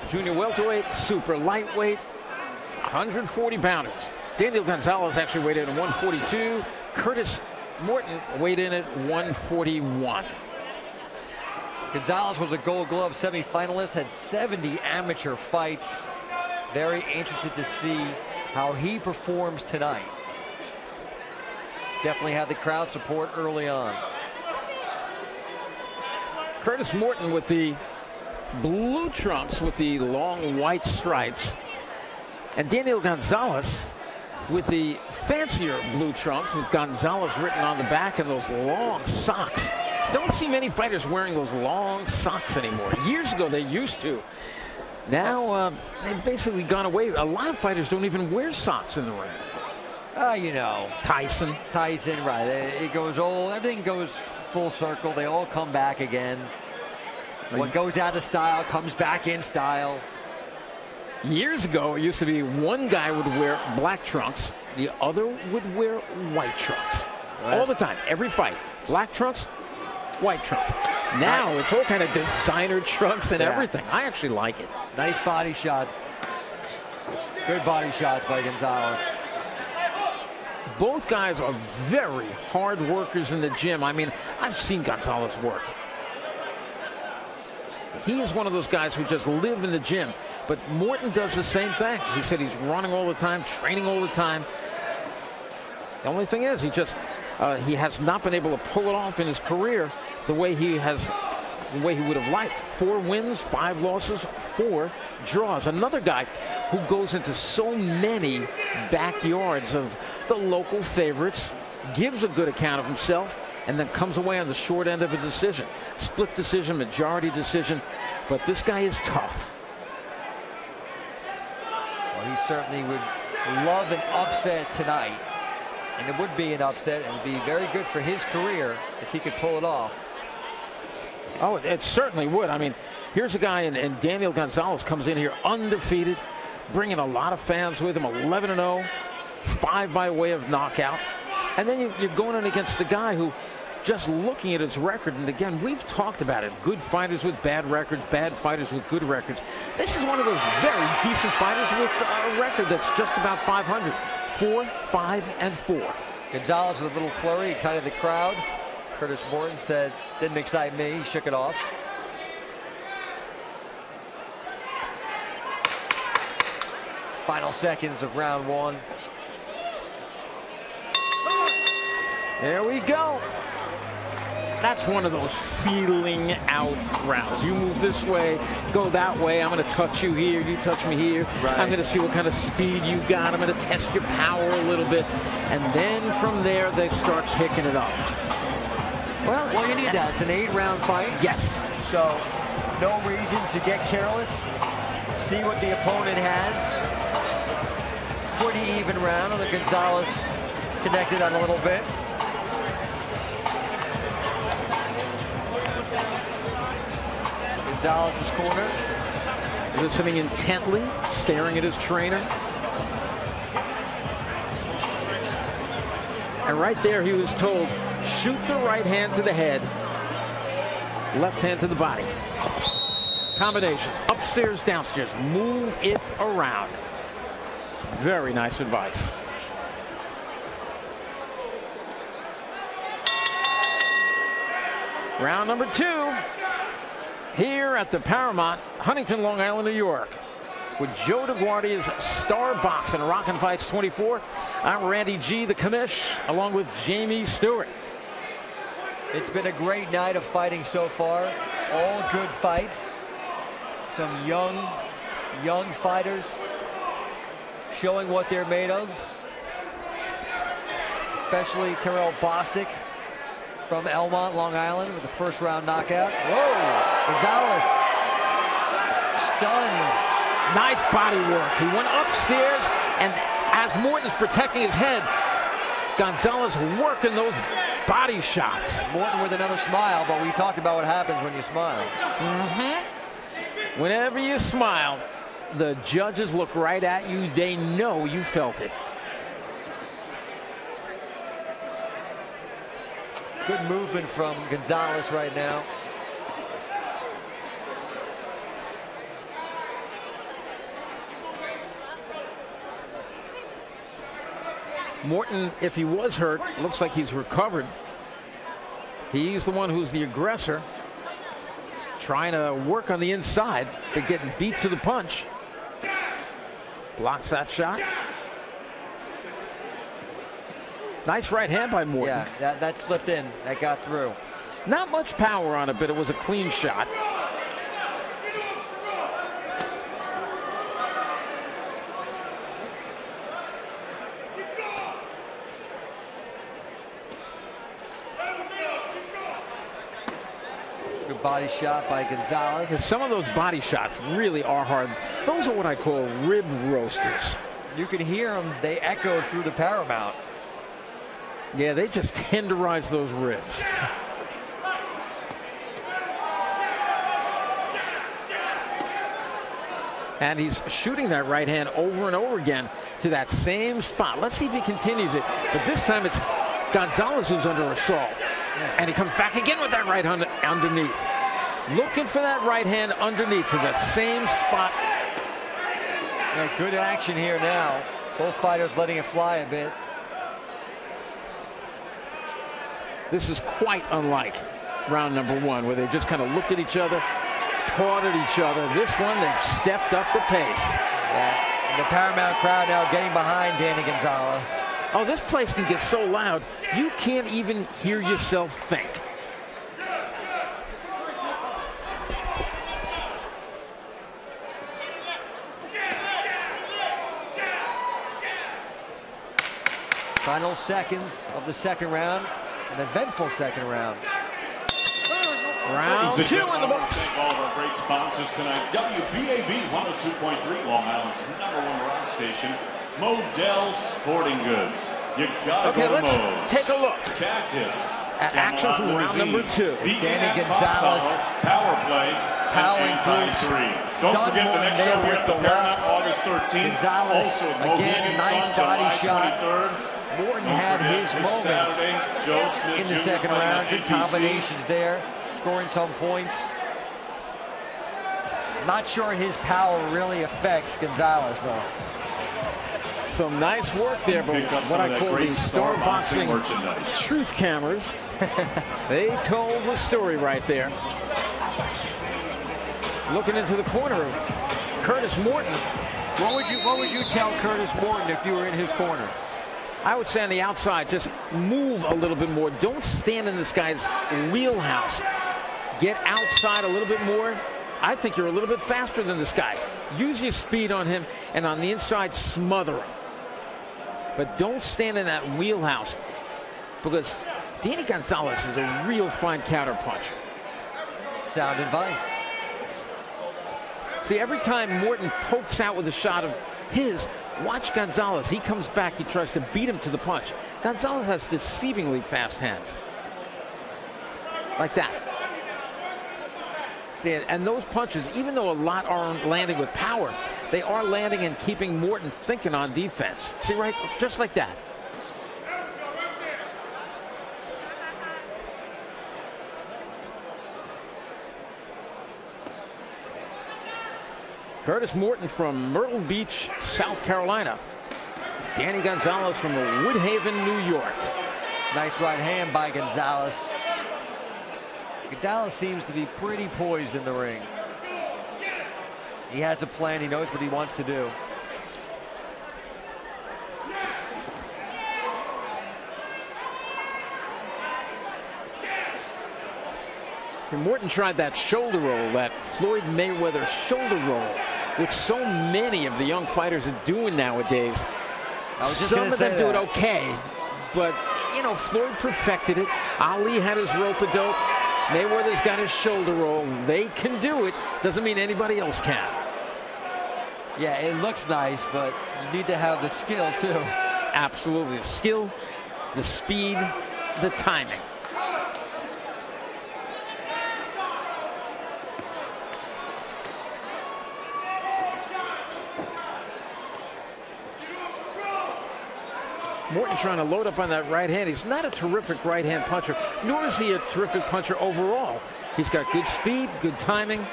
Junior welterweight, super lightweight, 140 pounders. Daniel Gonzalez actually weighed in at 142. Curtis Morton weighed in at 141. Gonzalez was a Gold Glove semifinalist, had 70 amateur fights. Very interested to see how he performs tonight. Definitely had the crowd support early on. Curtis Morton with the blue trunks with the long white stripes, and Daniel Gonzalez with the fancier blue trunks with Gonzalez written on the back and those long socks. Don't see many fighters wearing those long socks anymore. Years ago they used to. Now they've basically gone away. A lot of fighters don't even wear socks in the ring. You know, Tyson, right. It goes old. Everything goes full circle. They all come back again. What goes out of style comes back in style. Years ago, it used to be one guy would wear black trunks, the other would wear white trunks. All the time, every fight. Black trunks, white trunks. Now it's all kind of designer trunks and everything. I actually like it. Nice body shots. Good body shots by Gonzalez. Both guys are very hard workers in the gym. I mean, I've seen Gonzalez work. He is one of those guys who just live in the gym. But Morton does the same thing. He said he's running all the time, training all the time. The only thing is, he has not been able to pull it off in his career the way he would have liked. 4 wins, 5 losses, 4 draws. Another guy who goes into so many backyards of the local favorites, gives a good account of himself, and then comes away on the short end of a decision. Split decision, majority decision, but this guy is tough. Well, he certainly would love an upset tonight, and it would be an upset, and it'd be very good for his career if he could pull it off. Oh, it certainly would. I mean, here's a guy, and Daniel Gonzalez comes in here undefeated, bringing a lot of fans with him, 11-0, 5 by way of knockout. And then you're going in against the guy who, just looking at his record, and again, we've talked about it, good fighters with bad records, bad fighters with good records. This is one of those very decent fighters with a record that's just about 500, 4, 5, and 4. Gonzalez with a little flurry, excited the crowd. Curtis Morton said, didn't excite me, he shook it off. Final seconds of round 1. There we go. That's one of those feeling out rounds. You move this way, go that way. I'm going to touch you here, you touch me here. Right. I'm going to see what kind of speed you got. I'm going to test your power a little bit. And then from there, they start picking it up. Well, you need that. It's an 8-round fight. Yes. So no reason to get careless. See what the opponent has. Pretty even round. And Gonzalez connected on a little bit. Gonzalez's corner. Listening intently, staring at his trainer. And right there he was told, shoot the right hand to the head, left hand to the body. Combinations, upstairs, downstairs, move it around. Very nice advice. Round number 2 here at the Paramount, Huntington, Long Island, New York. With Joe DeGuardia's Star Box and Rockin' Fights 24. I'm Randy G, the commish, along with Jamie Stewart. It's been a great night of fighting so far. All good fights. Some young fighters showing what they're made of. Especially Terrell Bostic from Elmont, Long Island, with the first round knockout. Whoa! Gonzalez stuns. Nice body work. He went upstairs, and as Morton's protecting his head, Gonzalez working those body shots. Morton with another smile, but we talked about what happens when you smile. Whenever you smile, the judges look right at you. They know you felt it. Good movement from Gonzalez right now. Morton, if he was hurt, looks like he's recovered. He's the one who's the aggressor, trying to work on the inside, but getting beat to the punch. Blocks that shot. Nice right hand by Morton. Yeah, that slipped in. That got through. Not much power on it, but it was a clean shot. body shot by Gonzalez. Some of those body shots really are hard. Those are what I call rib roasters. You can hear them. They echoed through the Paramount. Yeah, they just tenderize those ribs. And he's shooting that right hand over and over again to that same spot. Let's see if he continues it. But this time it's Gonzalez who's under assault. And he comes back again with that right hand underneath. Looking for that right hand underneath to the same spot. Yeah, good action here now. Both fighters letting it fly a bit. This is quite unlike round number one, where they just kind of looked at each other, pawed at each other. This one, they stepped up the pace. Yeah. And the Paramount crowd now getting behind Danny Gonzalez. Oh, this place can get so loud, you can't even hear yourself think. Final seconds of the second round. An eventful second round. Round two in the books. Thank all of our great sponsors tonight. WBAB 102.3, Long Island's #1 rock station. Modell Sporting Goods. You gotta go to let's Mo's. take a look Cactus. at action from round number two. Danny Gonzalez. Power play. Powering through. Don't Stun forget the one next there show here with at the the Paramount, left. August 13th. Gonzalez, Also, again, Mohegan nice Sun, body July shot. 23rd. Morton Don't had forget his this moments Saturday, Joe Smith in the Jr. second playing round. on Good NBC. combinations there, scoring some points. Not sure his power really affects Gonzalez, though. Some nice work there, but Picked up what some I of that call great the Star Star Boxing Boxing merchandise. truth cameras. They told the story right there. Looking into the corner of Curtis Morton. What would you tell Curtis Morton if you were in his corner? I would say on the outside, just move a little bit more. Don't stand in this guy's wheelhouse. Get outside a little bit more. I think you're a little bit faster than this guy. Use your speed on him, and on the inside, smother him. But don't stand in that wheelhouse, because Danny Gonzalez is a real fine counterpuncher. Sound advice. See, every time Morton pokes out with a shot of his, watch Gonzalez. He comes back, he tries to beat him to the punch. Gonzalez has deceivingly fast hands. Like that. See, and those punches, even though a lot aren't landing with power, they are landing and keeping Morton thinking on defense. See, right? Just like that. Curtis Morton from Myrtle Beach, South Carolina. Danny Gonzalez from Woodhaven, New York. Nice right hand by Gonzalez. Gonzalez seems to be pretty poised in the ring. He has a plan. He knows what he wants to do. And Morton tried that shoulder roll, that Floyd Mayweather shoulder roll, which so many of the young fighters are doing nowadays. Some of them do it okay, but, you know, Floyd perfected it. Ali had his rope-a-dope. Mayweather's got his shoulder roll. They can do it. Doesn't mean anybody else can. Yeah, it looks nice, but you need to have the skill, too. Absolutely. The skill, the speed, the timing. Morton trying to load up on that right hand. He's not a terrific right hand puncher, nor is he a terrific puncher overall. He's got good speed, good timing.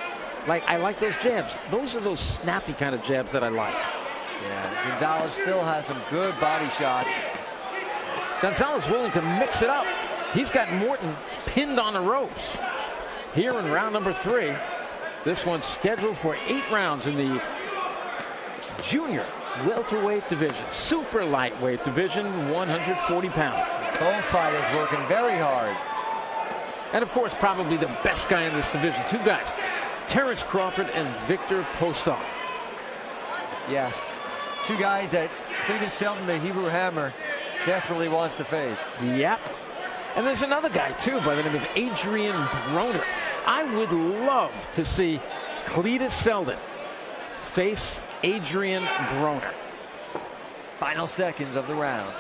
I like those jabs. Those are those snappy kind of jabs that I like. Yeah, Gonzalez still has some good body shots. Gonzalez willing to mix it up. He's got Morton pinned on the ropes. Here in round number 3. This one's scheduled for 8 rounds in the junior welterweight division, super lightweight division, 140 pounds. Both fighters working very hard. And of course, probably the best guy in this division. 2 guys, Terrence Crawford and Victor Postol. Yes, 2 guys that Cleveland Shelton, the Hebrew Hammer, desperately wants to face. Yep. And there's another guy, too, by the name of Adrian Broner. I would love to see Cletus Selden face Adrian Broner. Final seconds of the round.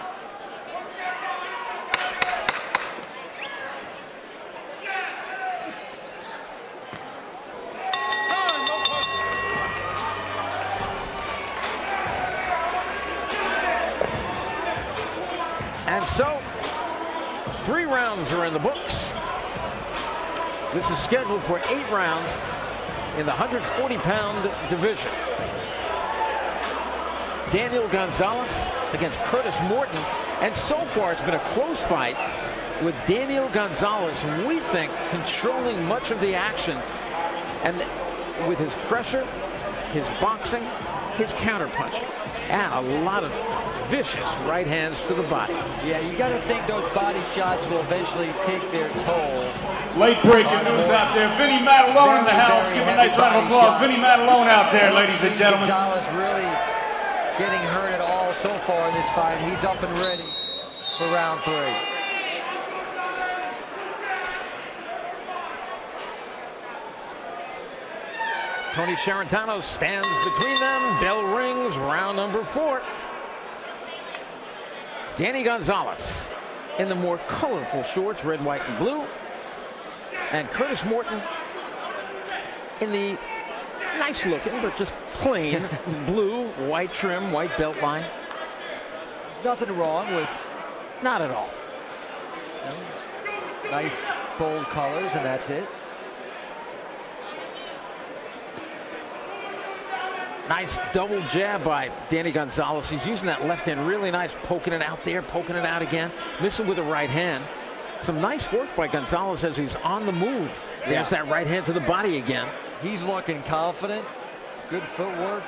And so, 3 rounds are in the books. This is scheduled for 8 rounds in the 140-pound division. Daniel Gonzalez against Curtis Morton. And so far, it's been a close fight with Daniel Gonzalez, we think, controlling much of the action. And with his pressure, his boxing, his counterpunching, and a lot of vicious right hands to the body. Yeah, you got to think those body shots will eventually take their toll. Late breaking news out there. Vinny Matalone in the house. Give him a nice round of applause. Vinny Matalone out there, ladies and gentlemen. Gonzalez really getting hurt at all so far in this fight. He's up and ready for round 3. Tony Sciarrentano stands between them. Bell rings, round number 4. Danny Gonzalez in the more colorful shorts, red, white, and blue. And Curtis Morton in the nice looking, but just plain blue, white trim, white belt line. There's nothing wrong with... Not at all. Nice, bold colors, and that's it. Nice double jab by Danny Gonzalez. He's using that left hand really nice, poking it out there, poking it out again, missing with the right hand. Some nice work by Gonzalez as he's on the move. There's that right hand to the body again. He's looking confident. Good footwork.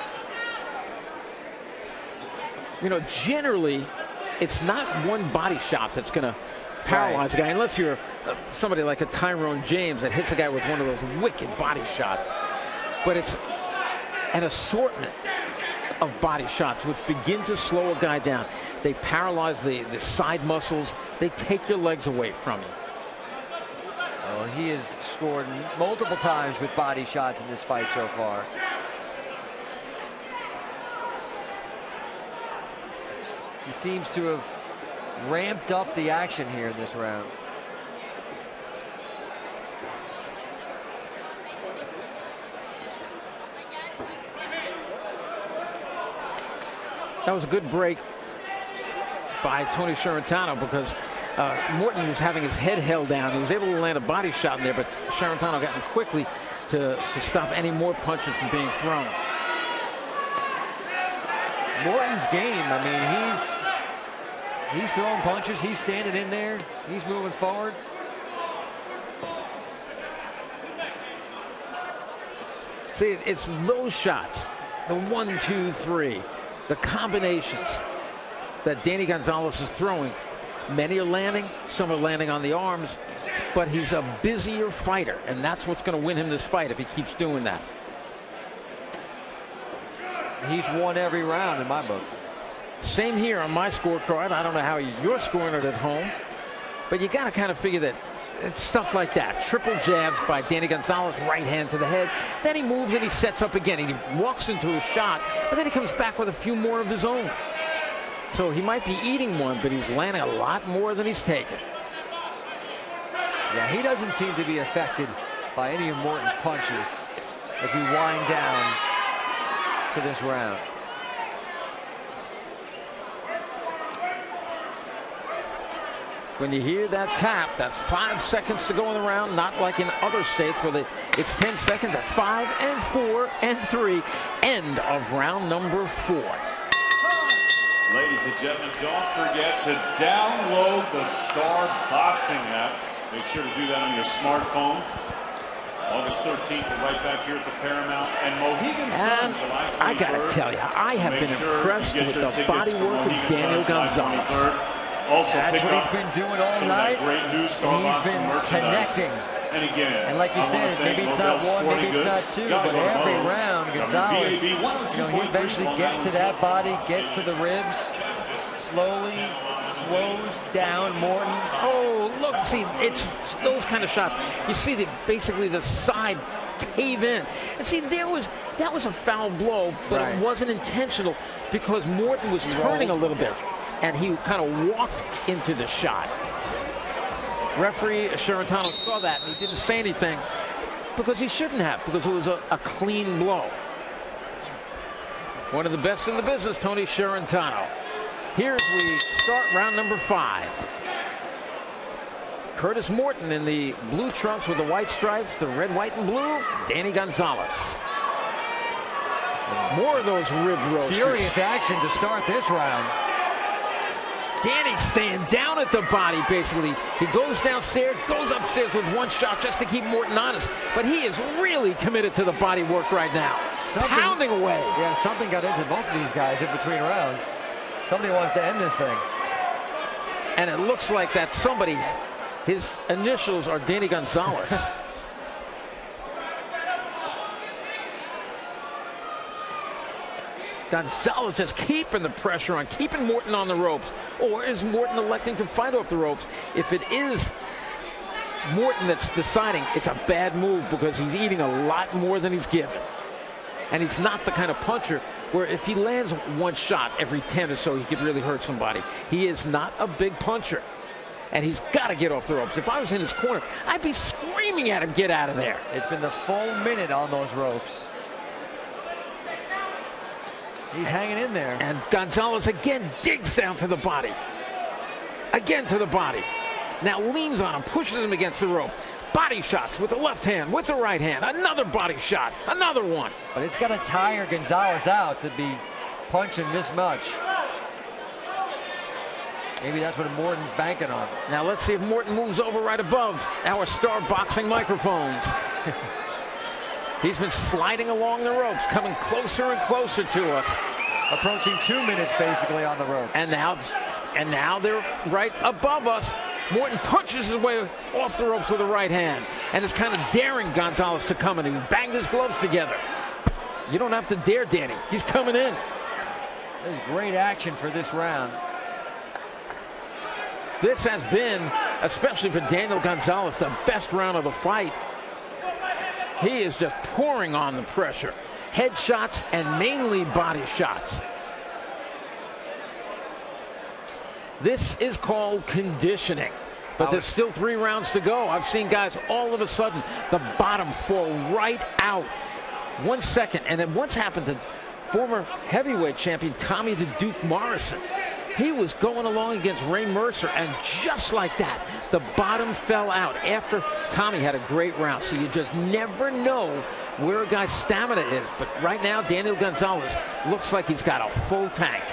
You know, generally, it's not one body shot that's going to paralyze a guy, unless you're somebody like a Tyrone James that hits a guy with one of those wicked body shots. But it's an assortment of body shots which begin to slow a guy down. They paralyze the side muscles. They take your legs away from you. Well, he has scored multiple times with body shots in this fight so far. He seems to have ramped up the action here in this round. That was a good break by Tony Sciarrentano, because Morton was having his head held down. He was able to land a body shot in there, but Sciarrentano got in quickly to stop any more punches from being thrown. Morton's game, I mean, he's throwing punches, he's standing in there, he's moving forward. See, it's those shots, the 1, 2, 3. The combinations that Danny Gonzalez is throwing. Many are landing, some are landing on the arms, but he's a busier fighter, and that's what's going to win him this fight if he keeps doing that. He's won every round in my book. Same here on my scorecard. I don't know how you're scoring it at home, but you got to kind of figure that it's stuff like that. Triple jabs by Danny Gonzalez, right hand to the head. Then he moves and he sets up again. He walks into a shot, but then he comes back with a few more of his own. So he might be eating one, but he's landing a lot more than he's taking. Yeah, he doesn't seem to be affected by any of Morton's punches as we wind down to this round. When you hear that tap, that's 5 seconds to go in the round, not like in other states where it's 10 seconds at 5 and 4 and 3. End of round number 4. Ladies and gentlemen, don't forget to download the Star Boxing app. Make sure to do that on your smartphone. August 13th, we're right back here at the Paramount and Mohegan Sun, July 23rd. I gotta tell you, I have been impressed with the body work of Daniel Gonzalez. Also, that's what he's been doing all night. Great new Star He's been connecting. And again, and like you said, maybe it's not one, maybe it's not two, but every round, Gonzalez, you know, he eventually gets to that body, gets to the ribs, slowly slows down Morton. Oh, look, see, those kind of shots. You see basically the side cave in. And see, that was a foul blow, but it wasn't intentional because Morton was turning a little bit, and he kind of walked into the shot. Referee Sherentano saw that, and he didn't say anything because he shouldn't have, because it was a clean blow. One of the best in the business, Tony Sherentano. Here's we start round number 5. Curtis Morton in the blue trunks with the white stripes, the red, white, and blue. Danny Gonzalez. More of those rib roasters. Furious action to start this round. Danny staying down at the body, basically. He goes downstairs, goes upstairs with one shot just to keep Morton honest. But he is really committed to the body work right now. Pounding away. Yeah, something got into both of these guys in between rounds. Somebody wants to end this thing. And it looks like that somebody, his initials are Danny Gonzalez. Gonzalez just keeping the pressure on, keeping Morton on the ropes. Or is Morton electing to fight off the ropes? If it is Morton that's deciding, it's a bad move because he's eating a lot more than he's given. And he's not the kind of puncher where if he lands one shot every 10 or so, he could really hurt somebody. He is not a big puncher. And he's got to get off the ropes. If I was in his corner, I'd be screaming at him, get out of there. It's been the full minute on those ropes. He's hanging in there. And Gonzalez again digs down to the body. Again to the body. Now leans on him, pushes him against the rope. Body shots with the left hand, with the right hand. Another body shot, another one. But it's got to tire Gonzalez out to be punching this much. Maybe that's what Morton's banking on. Now let's see if Morton moves over right above our star boxing microphones. He's been sliding along the ropes, coming closer and closer to us. Approaching 2 minutes basically on the ropes. And now they're right above us. Morton punches his way off the ropes with the right hand and is kind of daring Gonzalez to come in. He banged his gloves together. You don't have to dare Danny. He's coming in. There's great action for this round. This has been, especially for Daniel Gonzalez, the best round of the fight. He is just pouring on the pressure. Head shots and mainly body shots. This is called conditioning. But there's still 3 rounds to go. I've seen guys all of a sudden, the bottom fall right out. 1 second. And then what's happened to former heavyweight champion Tommy the Duke Morrison? He was going along against Ray Mercer, and just like that, the bottom fell out after Tommy had a great round. So you just never know where a guy's stamina is. But right now, Daniel Gonzalez looks like he's got a full tank.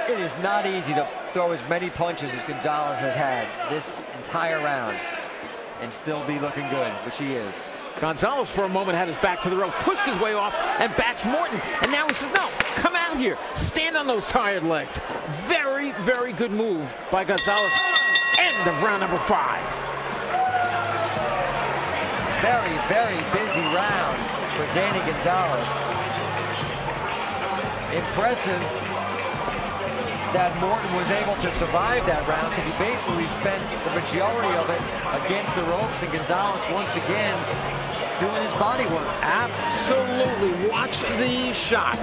It is not easy to throw as many punches as Gonzalez has had this entire round and still be looking good, which he is. Gonzalez for a moment had his back to the rope, pushed his way off and backs Morton. And now he says, no, come out here. Stand on those tired legs. Very, very good move by Gonzalez. End of round number 5. Very, very busy round for Danny Gonzalez. Impressive that Morton was able to survive that round because he basically spent the majority of it against the ropes, and Gonzalez once again doing his body work. Absolutely. Watch these shots.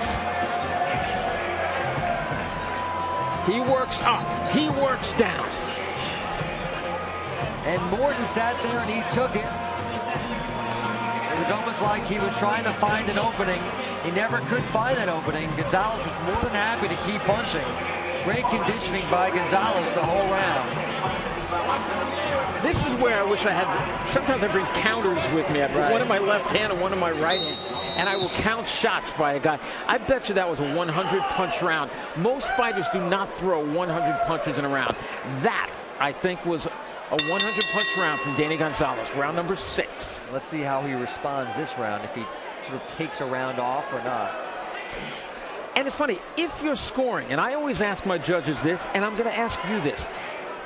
He works up. He works down. And Morton sat there and he took it. It was almost like he was trying to find an opening. He never could find an opening. Gonzalez was more than happy to keep punching. Great conditioning by Gonzalez the whole round. This is where I wish I had, sometimes I bring counters with me. I put one in my left hand and one in my right hand, and I will count shots by a guy. I bet you that was a 100 punch round. Most fighters do not throw 100 punches in a round. That, I think, was a 100 punch round from Danny Gonzalez, round number 6. Let's see how he responds this round, if he sort of takes a round off or not. And it's funny, if you're scoring, and I always ask my judges this, and I'm going to ask you this.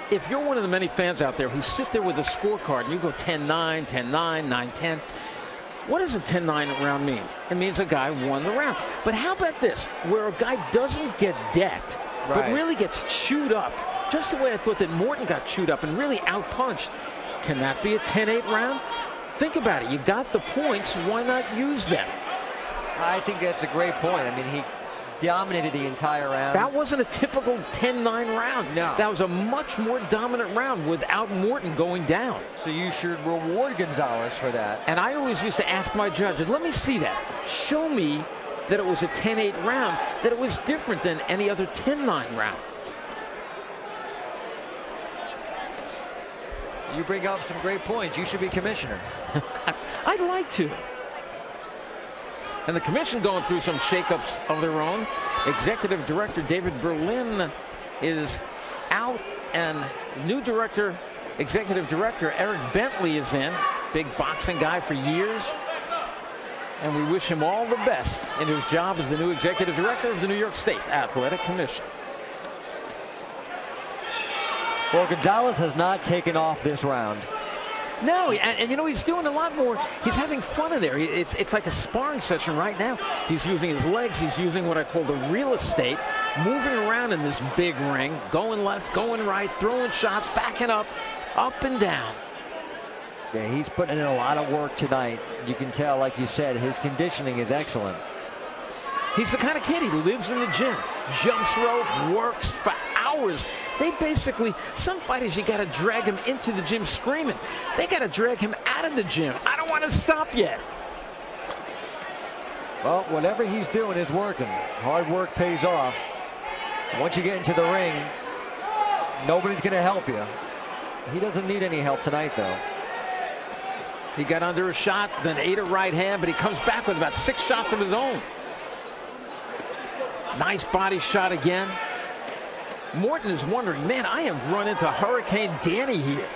If you're one of the many fans out there who sit there with a scorecard and you go 10-9, 10-9, 9-10, what does a 10-9 round mean? It means a guy won the round. But how about this, where a guy doesn't get decked, but really gets chewed up, just the way I thought that Morton got chewed up and really outpunched. Can that be a 10-8 round? Think about it. You got the points. Why not use them? I think that's a great point. I mean, he dominated the entire round. That wasn't a typical 10-9 round. No. That was a much more dominant round without Morton going down. So you should reward Gonzalez for that. And I always used to ask my judges, let me see that. Show me that it was a 10-8 round, that it was different than any other 10-9 round. You bring up some great points. You should be commissioner. I'd like to. And the commission going through some shakeups of their own. Executive Director David Berlin is out, and new Executive Director Eric Bentley is in. Big boxing guy for years. And we wish him all the best in his job as the new Executive Director of the New York State Athletic Commission. Well, Gonzalez has not taken off this round. No, and you know, he's doing a lot more. He's having fun in there. It's like a sparring session right now. He's using his legs. He's using what I call the real estate, moving around in this big ring, going left, going right, throwing shots, backing up and down. Yeah, he's putting in a lot of work tonight. You can tell, like you said, his conditioning is excellent. He's the kind of kid, he lives in the gym, jumps rope, works for hours. They basically, some fighters, you got to drag him into the gym screaming. They got to drag him out of the gym. I don't want to stop yet. Well, whatever he's doing is working. Hard work pays off. Once you get into the ring, nobody's going to help you. He doesn't need any help tonight, though. He got under a shot, then ate a right hand, but he comes back with about 6 shots of his own. Nice body shot again. Morton is wondering, man, I have run into Hurricane Danny here.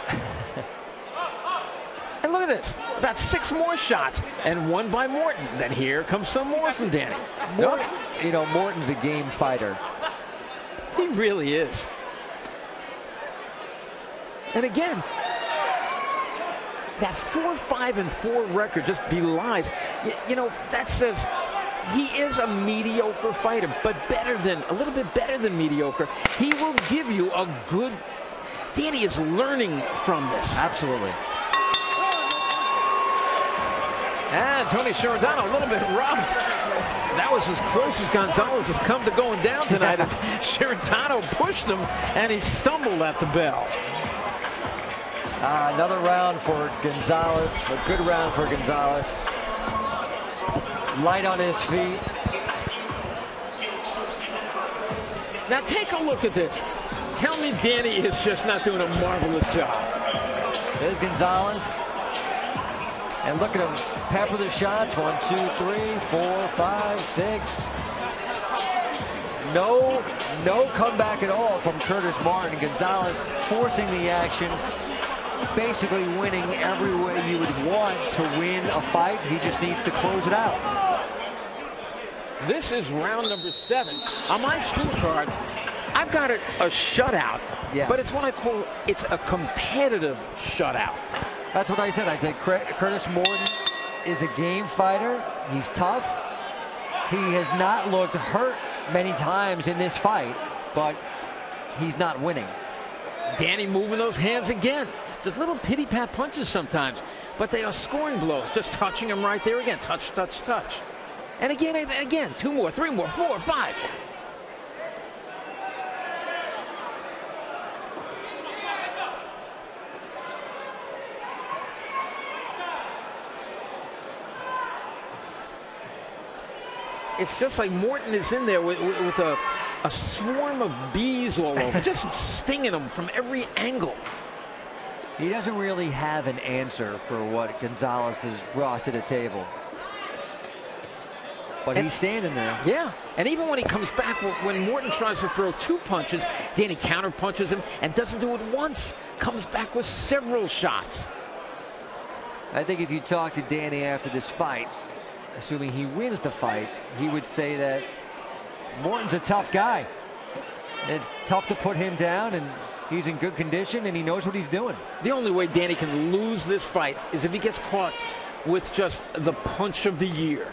And look at this, about 6 more shots, and 1 by Morton. Then here comes some more from Danny. Morton, you know, Morton's a game fighter. He really is. And again, that 4-5-4 record just belies. You know, that says he is a mediocre fighter, but a little bit better than mediocre. He will give you a good. Danny is learning from this. Absolutely. And Tony Sheridan a little bit rough. That was as close as Gonzalez has come to going down tonight. As Sheridan pushed him, and he stumbled at the bell. Another round for Gonzalez. A good round for Gonzalez. Light on his feet. Now take a look at this. Tell me Danny is just not doing a marvelous job. There's Gonzalez. And look at him pepper the shots. 1, 2, 3, 4, 5, 6. No comeback at all from Curtis Martin. Gonzalez forcing the action. Basically winning every way you would want to win a fight. He just needs to close it out. This is round number 7. On my scorecard, I've got a shutout, yes. But it's what I call, it's a competitive shutout. That's what I said. I think Curtis Morton is a game fighter. He's tough. He has not looked hurt many times in this fight, but he's not winning. Danny moving those hands again. Just little pity-pat punches sometimes, but they are scoring blows, just touching him right there again. Touch, touch, touch. And again, 2 more, 3 more, 4, 5. It's just like Morton is in there with a swarm of bees all over, just stinging him from every angle. He doesn't really have an answer for what Gonzalez has brought to the table. But he's standing there. Yeah, and even when he comes back, when Morton tries to throw 2 punches, Danny counter punches him and doesn't do it once. Comes back with several shots. I think if you talk to Danny after this fight, assuming he wins the fight, he would say that Morton's a tough guy. It's tough to put him down, and he's in good condition, and he knows what he's doing. The only way Danny can lose this fight is if he gets caught with just the punch of the year.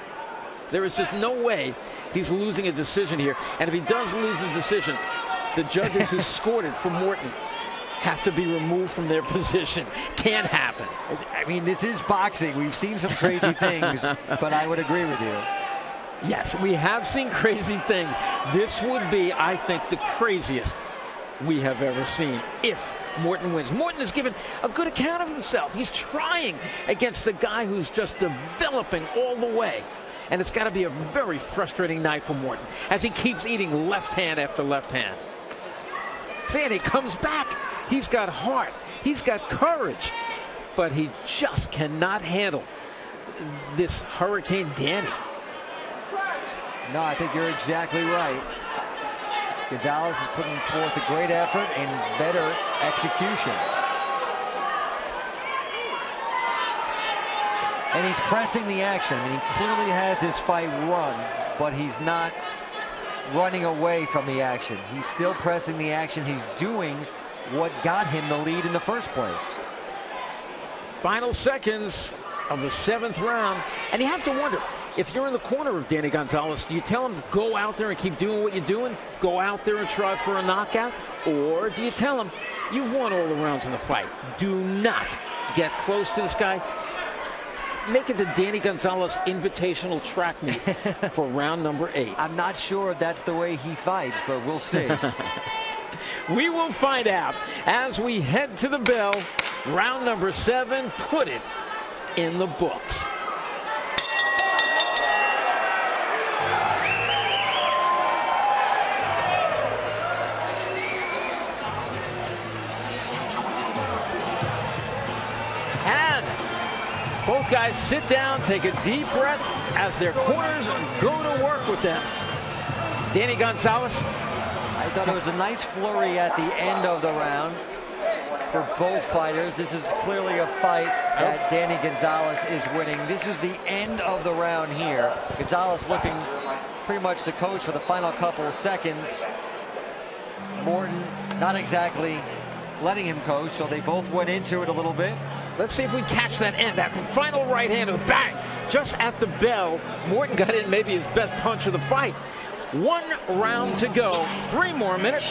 There is just no way he's losing a decision here. And if he does lose the decision, the judges who scored it for Morton have to be removed from their position. Can't happen. I mean, this is boxing. We've seen some crazy things, but I would agree with you. Yes, we have seen crazy things. This would be, I think, the craziest we have ever seen if Morton wins. Morton has given a good account of himself. He's trying against a guy who's just developing all the way. And it's got to be a very frustrating night for Morton as he keeps eating left hand after left hand. See, and he comes back. He's got heart. He's got courage. But he just cannot handle this Hurricane Danny. No, I think you're exactly right. Gonzalez is putting forth a great effort and better execution. And he's pressing the action. I mean, he clearly has this fight run, but he's not running away from the action. He's still pressing the action. He's doing what got him the lead in the first place. Final seconds of the 7th round. And you have to wonder, if you're in the corner of Danny Gonzalez, do you tell him go out there and keep doing what you're doing? Go out there and try for a knockout? Or do you tell him you've won all the rounds in the fight? Do not get close to this guy. Make it the Danny Gonzalez Invitational track meet for round number 8. I'm not sure if that's the way he fights, but we'll see. We will find out as we head to the bell. Round number 7, put it in the books. And both guys sit down, take a deep breath as their corners go to work with them. Danny Gonzalez. I thought it was a nice flurry at the end of the round for both fighters. This is clearly a fight that Danny Gonzalez is winning. This is the end of the round here. Gonzalez looking pretty much the coach for the final couple of seconds. Morton not exactly letting him coach, so they both went into it a little bit. Let's see if we catch that end, that final right hand of bang, just at the bell. Morton got in maybe his best punch of the fight. 1 round to go, 3 more minutes.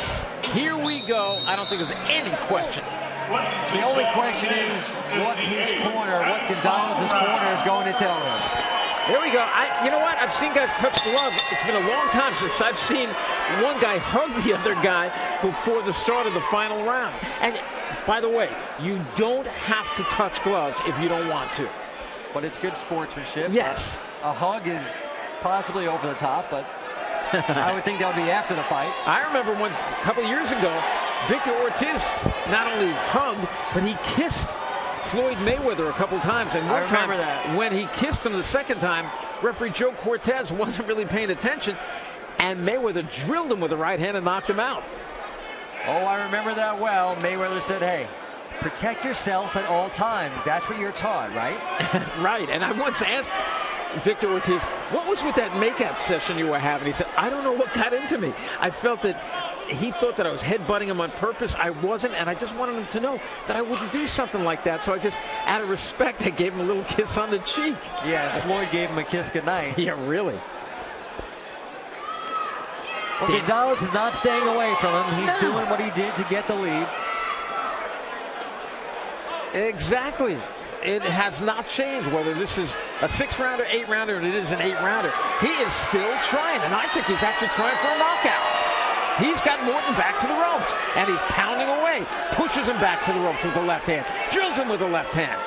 Here we go. I don't think there's any question. The only question is what his corner, what Gonzalez's corner is going to tell him. There we go. You know what? I've seen guys touch gloves. It's been a long time since I've seen one guy hug the other guy before the start of the final round. And by the way, you don't have to touch gloves if you don't want to. But it's good sportsmanship. Yes. A hug is possibly over the top, but I would think that would be after the fight. I remember when a couple of years ago, Victor Ortiz not only hugged, but he kissed Floyd Mayweather a couple times. And one time, when he kissed him the second time, referee Joe Cortez wasn't really paying attention, and Mayweather drilled him with the right hand and knocked him out. Oh, I remember that well. Mayweather said, hey, protect yourself at all times. That's what you're taught, right? Right. And I once asked Victor Ortiz, what was with that makeup session you were having? He said, I don't know what got into me. I felt that he thought that I was headbutting him on purpose. I wasn't, and I just wanted him to know that I wouldn't do something like that. So I just, out of respect, I gave him a little kiss on the cheek. Yeah, Floyd gave him a kiss goodnight. Yeah, really. Well, Gonzalez is not staying away from him. He's doing what he did to get the lead. Exactly. It has not changed whether this is a 6-rounder, 8-rounder, or it is an 8-rounder. He is still trying, and I think he's actually trying for a knockout. He's got Morton back to the ropes, and he's pounding away, pushes him back to the ropes with the left hand, drills him with the left hand.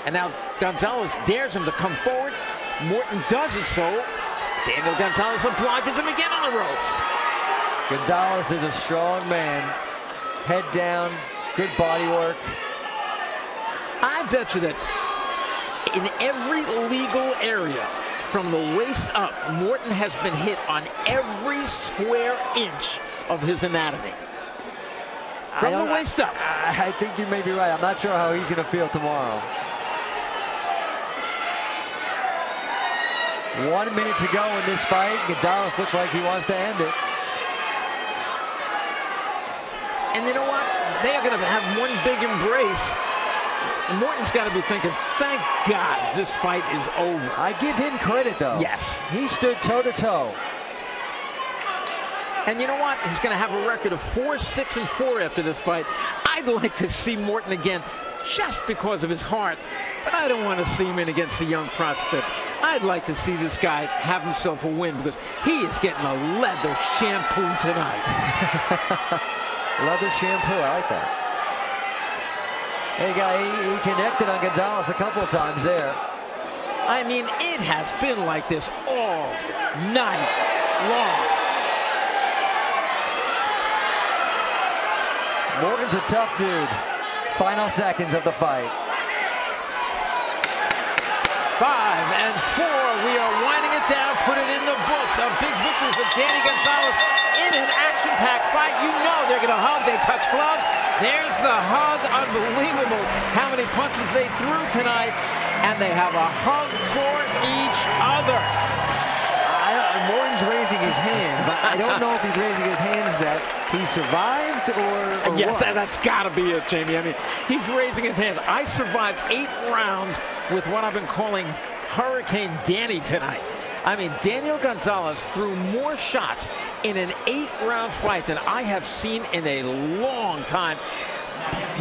And now Gonzalez dares him to come forward. Morton does it, so Daniel Gonzalez obliges him again on the ropes. Gonzalez is a strong man. Head down, good body work. I bet you that in every legal area, from the waist up, Morton has been hit on every square inch of his anatomy. From the waist up. I think you may be right. I'm not sure how he's going to feel tomorrow. 1 minute to go in this fight. Gonzalez looks like he wants to end it. And you know what? They are going to have one big embrace. Morton's got to be thinking, thank God this fight is over. I give him credit, though. Yes. He stood toe-to-toe. And you know what? He's going to have a record of 4-6-4 after this fight. I I'd like to see Morton again just because of his heart, but I don't want to see him in against a young prospect. I'd like to see this guy have himself a win because he is getting a leather shampoo tonight. Leather shampoo, I like that. Hey, guy, he connected on Gonzalez a couple of times there. I mean, it has been like this all night long. Morgan's a tough dude. Final seconds of the fight. 5 and 4. We are winding it down, put it in the books. A big victory for Danny Gonzalez in an action-packed fight. You know they're going to hug. They touch gloves. There's the hug. Unbelievable how many punches they threw tonight. And they have a hug for each other. Morton's raising his hands. I don't know if he's raising his hands that he survived or yes, what. That's got to be it, Jamie. I mean, he's raising his hands. I survived 8 rounds with what I've been calling Hurricane Danny tonight. I mean, Daniel Gonzalez threw more shots in an 8-round fight than I have seen in a long time,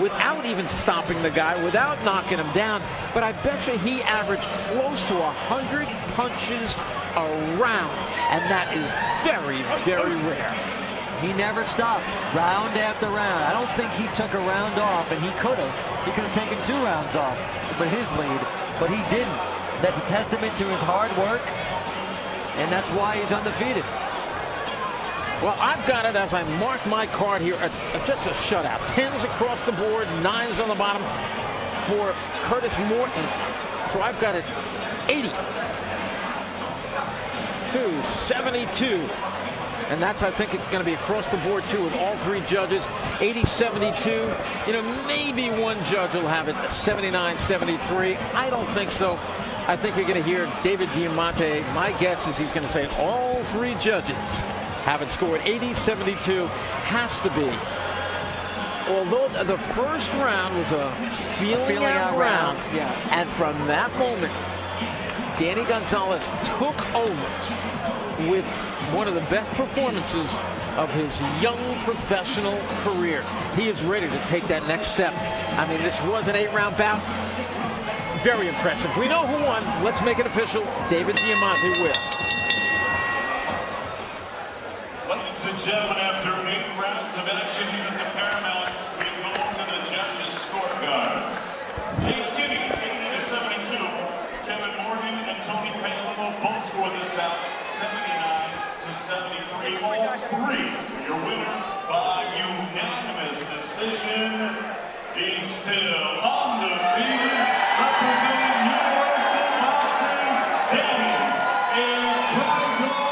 without even stopping the guy, without knocking him down. But I bet you he averaged close to 100 punches a round, and that is very, very rare. He never stopped, round after round. I don't think he took a round off, and he could have. He could have taken 2 rounds off for his lead, but he didn't. That's a testament to his hard work, and that's why he's undefeated. Well, I've got it as I mark my card here, just a shutout. 10s across the board, 9s on the bottom for Curtis Morton. So I've got it 80 to 72. And that's, I think, it's going to be across the board, too, with all 3 judges. 80-72. You know, maybe one judge will have it 79-73. I don't think so. I think you're going to hear David Diamante. My guess is he's going to say all 3 judges have it scored 80-72. Has to be. Although the first round was a feeling out round. Yeah. And from that moment, Danny Gonzalez took over with one of the best performances of his young professional career. He is ready to take that next step. I mean, this was an 8-round bout. Very impressive. We know who won. Let's make it official. David Diamante will. Ladies and gentlemen, after 8 rounds of action here at the Paramount, we go to the judges' scorecards. James Kinney, 80-72. Kevin Morgan and Tony Palamo both scored this bout 79-73. All 3. Your winner by unanimous decision is still undefeated, representing Universal Boxing, Danny Gonzalez.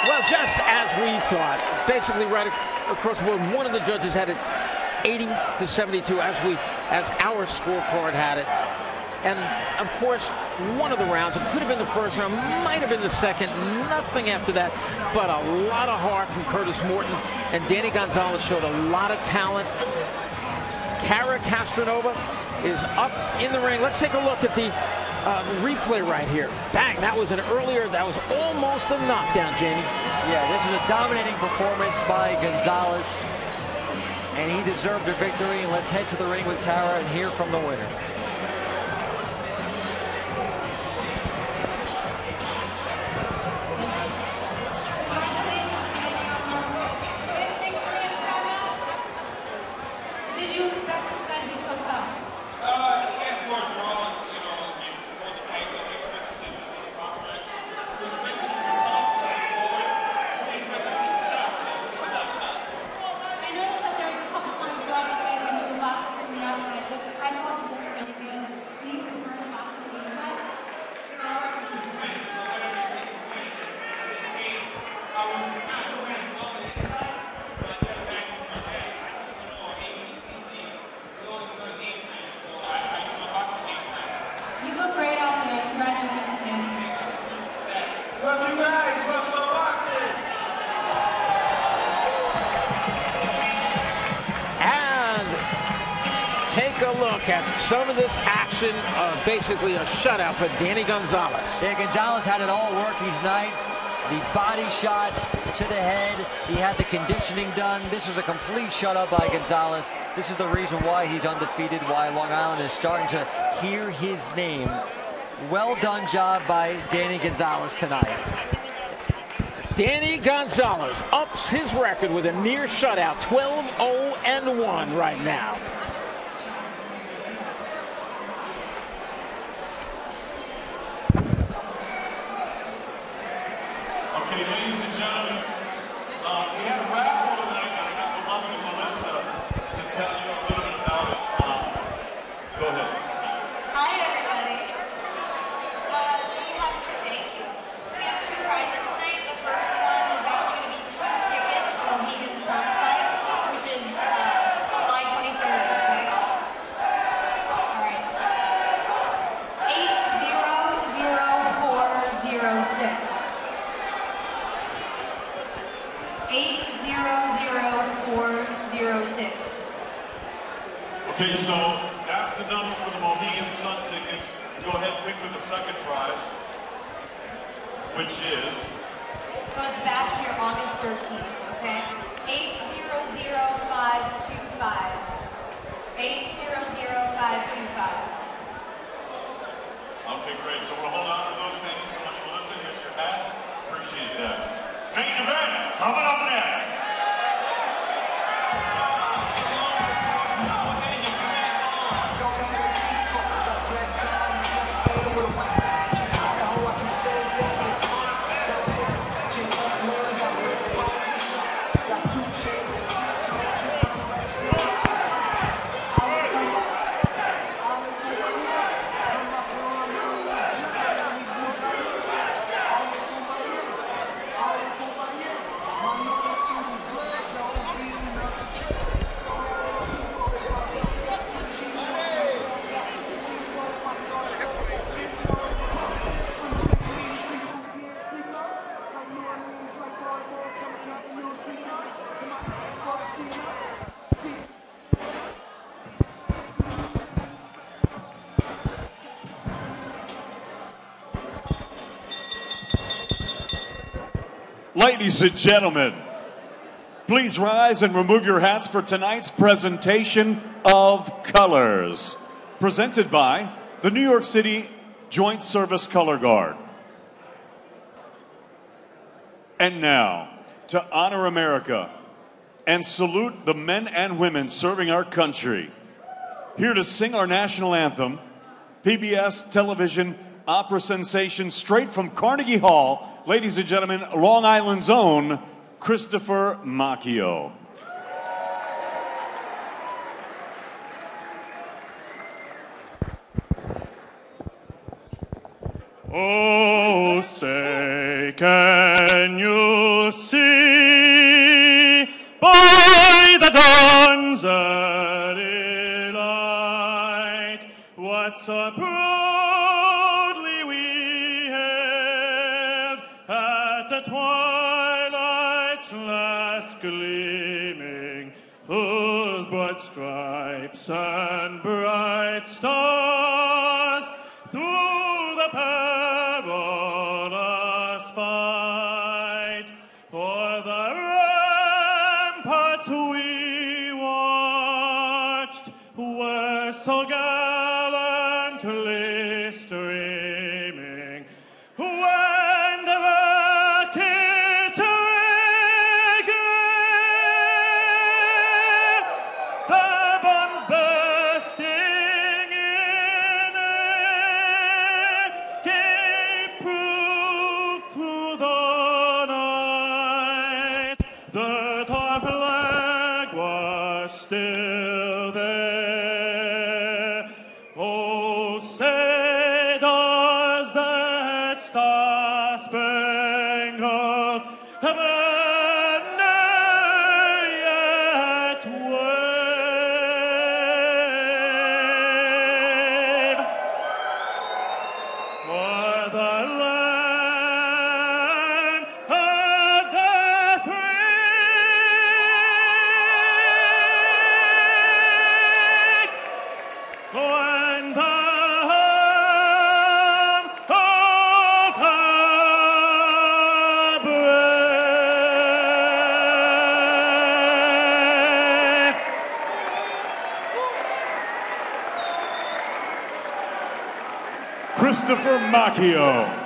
Well, just as we thought, basically right across the board, one of the judges had it 80-72 as our scorecard had it. And of course, one of the rounds, it could have been the first round, might have been the second, nothing after that, but a lot of heart from Curtis Morton. And Danny Gonzalez showed a lot of talent. Kara Castronova is up in the ring. Let's take a look at the replay right here. Bang, that was almost a knockdown, Jamie. Yeah, this is a dominating performance by Gonzalez, and he deserved a victory. And let's head to the ring with Kara and hear from the winner. Did you expect this guy to be so tough? Yeah, for a draw, you know, you hold the fight, I expect to see him in the contract. So expect him to be tough, forward. We expect him to keep the shots, so a lot of shots. I noticed that there was a couple times throughout the fight when you were boxing from the outside. I thought you looked really good. Do you prefer to box from the inside? You know, I like to just win, so whatever it takes to win. And in this case, I was not doing well on the inside, but I stepped back into my bag. I just went on A, B, C, D. We always go to game plan, so I use my boxing game plan. You look great out there. Congratulations, Danny. Love you guys, love Slow Boxing. And take a look at some of this action, basically a shutout for Danny Gonzalez. Yeah, Gonzalez had it all working tonight. the body shots to the head. He had the conditioning done. This was a complete shutout by Gonzalez. This is the reason why he's undefeated, why Long Island is starting to hear his name. Well done job by Danny Gonzalez tonight. Danny Gonzalez ups his record with a near shutout, 12-0-1 right now. Okay, ladies and gentlemen, we have a raffle tonight. I have the lovely Melissa to tell you a little bit about it. Go ahead. Hi, everybody. So we have two prizes tonight. The first one is actually going to be 2 tickets to the League and Sun fight, which is July 23rd. Okay. All right. 800406. 800406. Okay, so that's the number for the Mohegan Sun tickets. Go ahead and pick for the second prize, which is? So it's back here August 13th, okay? 800525. 800525. Okay, great. So we'll hold on to those. Thank you so much, Melissa. Here's your hat. Appreciate that. Main event coming up next. Ladies and gentlemen, please rise and remove your hats for tonight's presentation of Colors, presented by the New York City Joint Service Color Guard. And now, to honor America and salute the men and women serving our country, here to sing our national anthem, PBS television opera sensation straight from Carnegie Hall, ladies and gentlemen, Long Island's own Christopher Macchio. Oh, say, can you see by the dawn's early light what so proudly we hailed at the twilight's last gleaming, whose broad stripes and bright stars through the perilous fight for the ramparts we watched were so gallantly streaming when the rockets rang, the bombs bursting in air gave proof through the night that our flag was still there. Oh, say does that star-spangled banner yet wave for the land of the free, when the home of Christopher Macchio.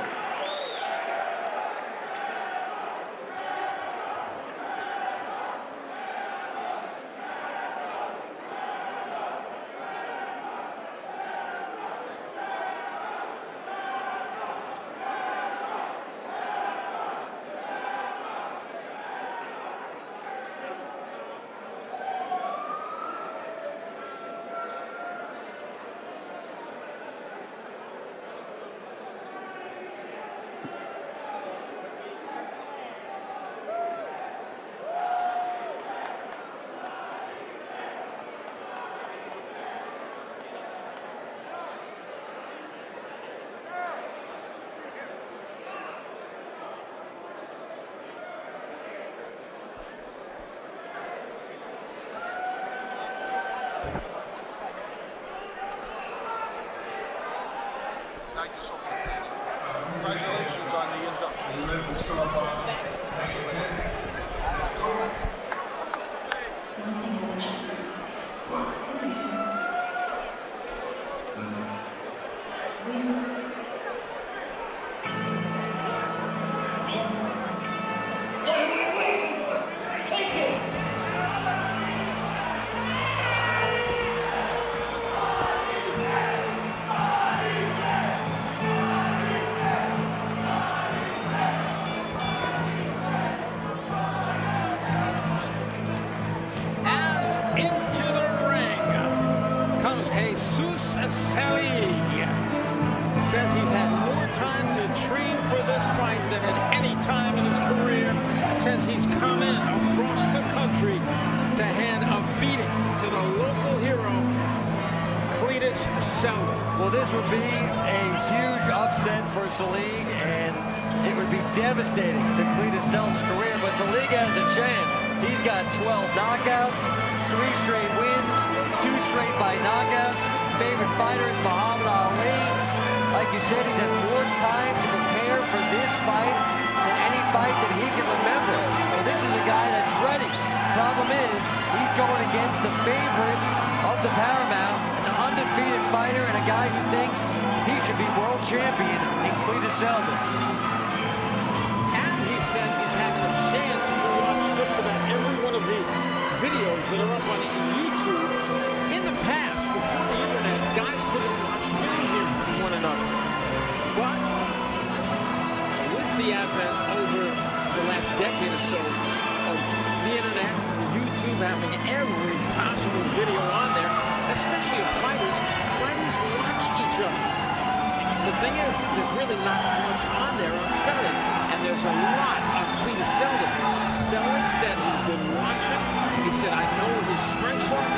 Thank you so much. Congratulations on the induction. Let's go. Let's go. Says he's had more time to train for this fight than at any time in his career. Says he's come in across the country to hand a beating to the local hero, Cletus Selden. Well, this would be a huge upset for Selig, and it would be devastating to Cletus Selden's career, but Selig has a chance. He's got 12 knockouts, 3 straight wins, 2 straight by knockouts. Favorite fighter is Muhammad Ali. Like you said, he's had more time to prepare for this fight than any fight that he can remember. So this is a guy that's ready. Problem is, he's going against the favorite of the Paramount, an undefeated fighter, and a guy who thinks he should be world champion in Cletus Selden. And he said he's had a chance to watch just about every one of the videos that are up on YouTube. In the past, before the internet, guys couldn't watch videos of one another. But with the advent over the last decade or so of the internet, YouTube having every possible video on there, especially of fighters watch each other. The thing is, there's really not much on there on Selden, and there's a lot of Cletus Selden. Selden said he's been watching. He said, I know what his strengths are.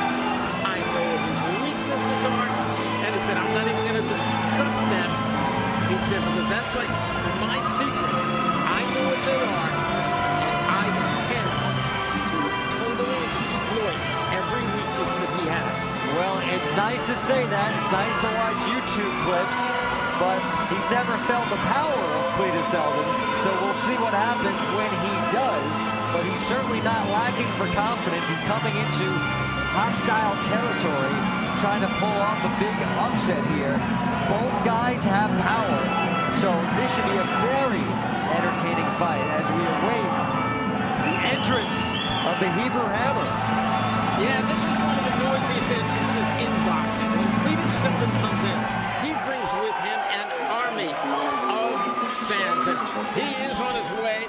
I know what his weaknesses are. And he said, I'm not even going to discuss them. He said, because that's like my secret. I know what they are, and I intend to totally exploit every weakness that he has. Well, it's nice to say that. It's nice to watch YouTube clips, but he's never felt the power of Cletus Selden, so we'll see what happens when he does. But he's certainly not lacking for confidence. He's coming into hostile territory, trying to pull off a big upset here. Both guys have power, so this should be a very entertaining fight as we await the entrance of the Hebrew Hammer. Yeah, this is one of the noisiest entrances in boxing. When Cletus Selden comes in, he brings with him an army of fans, and he is on his way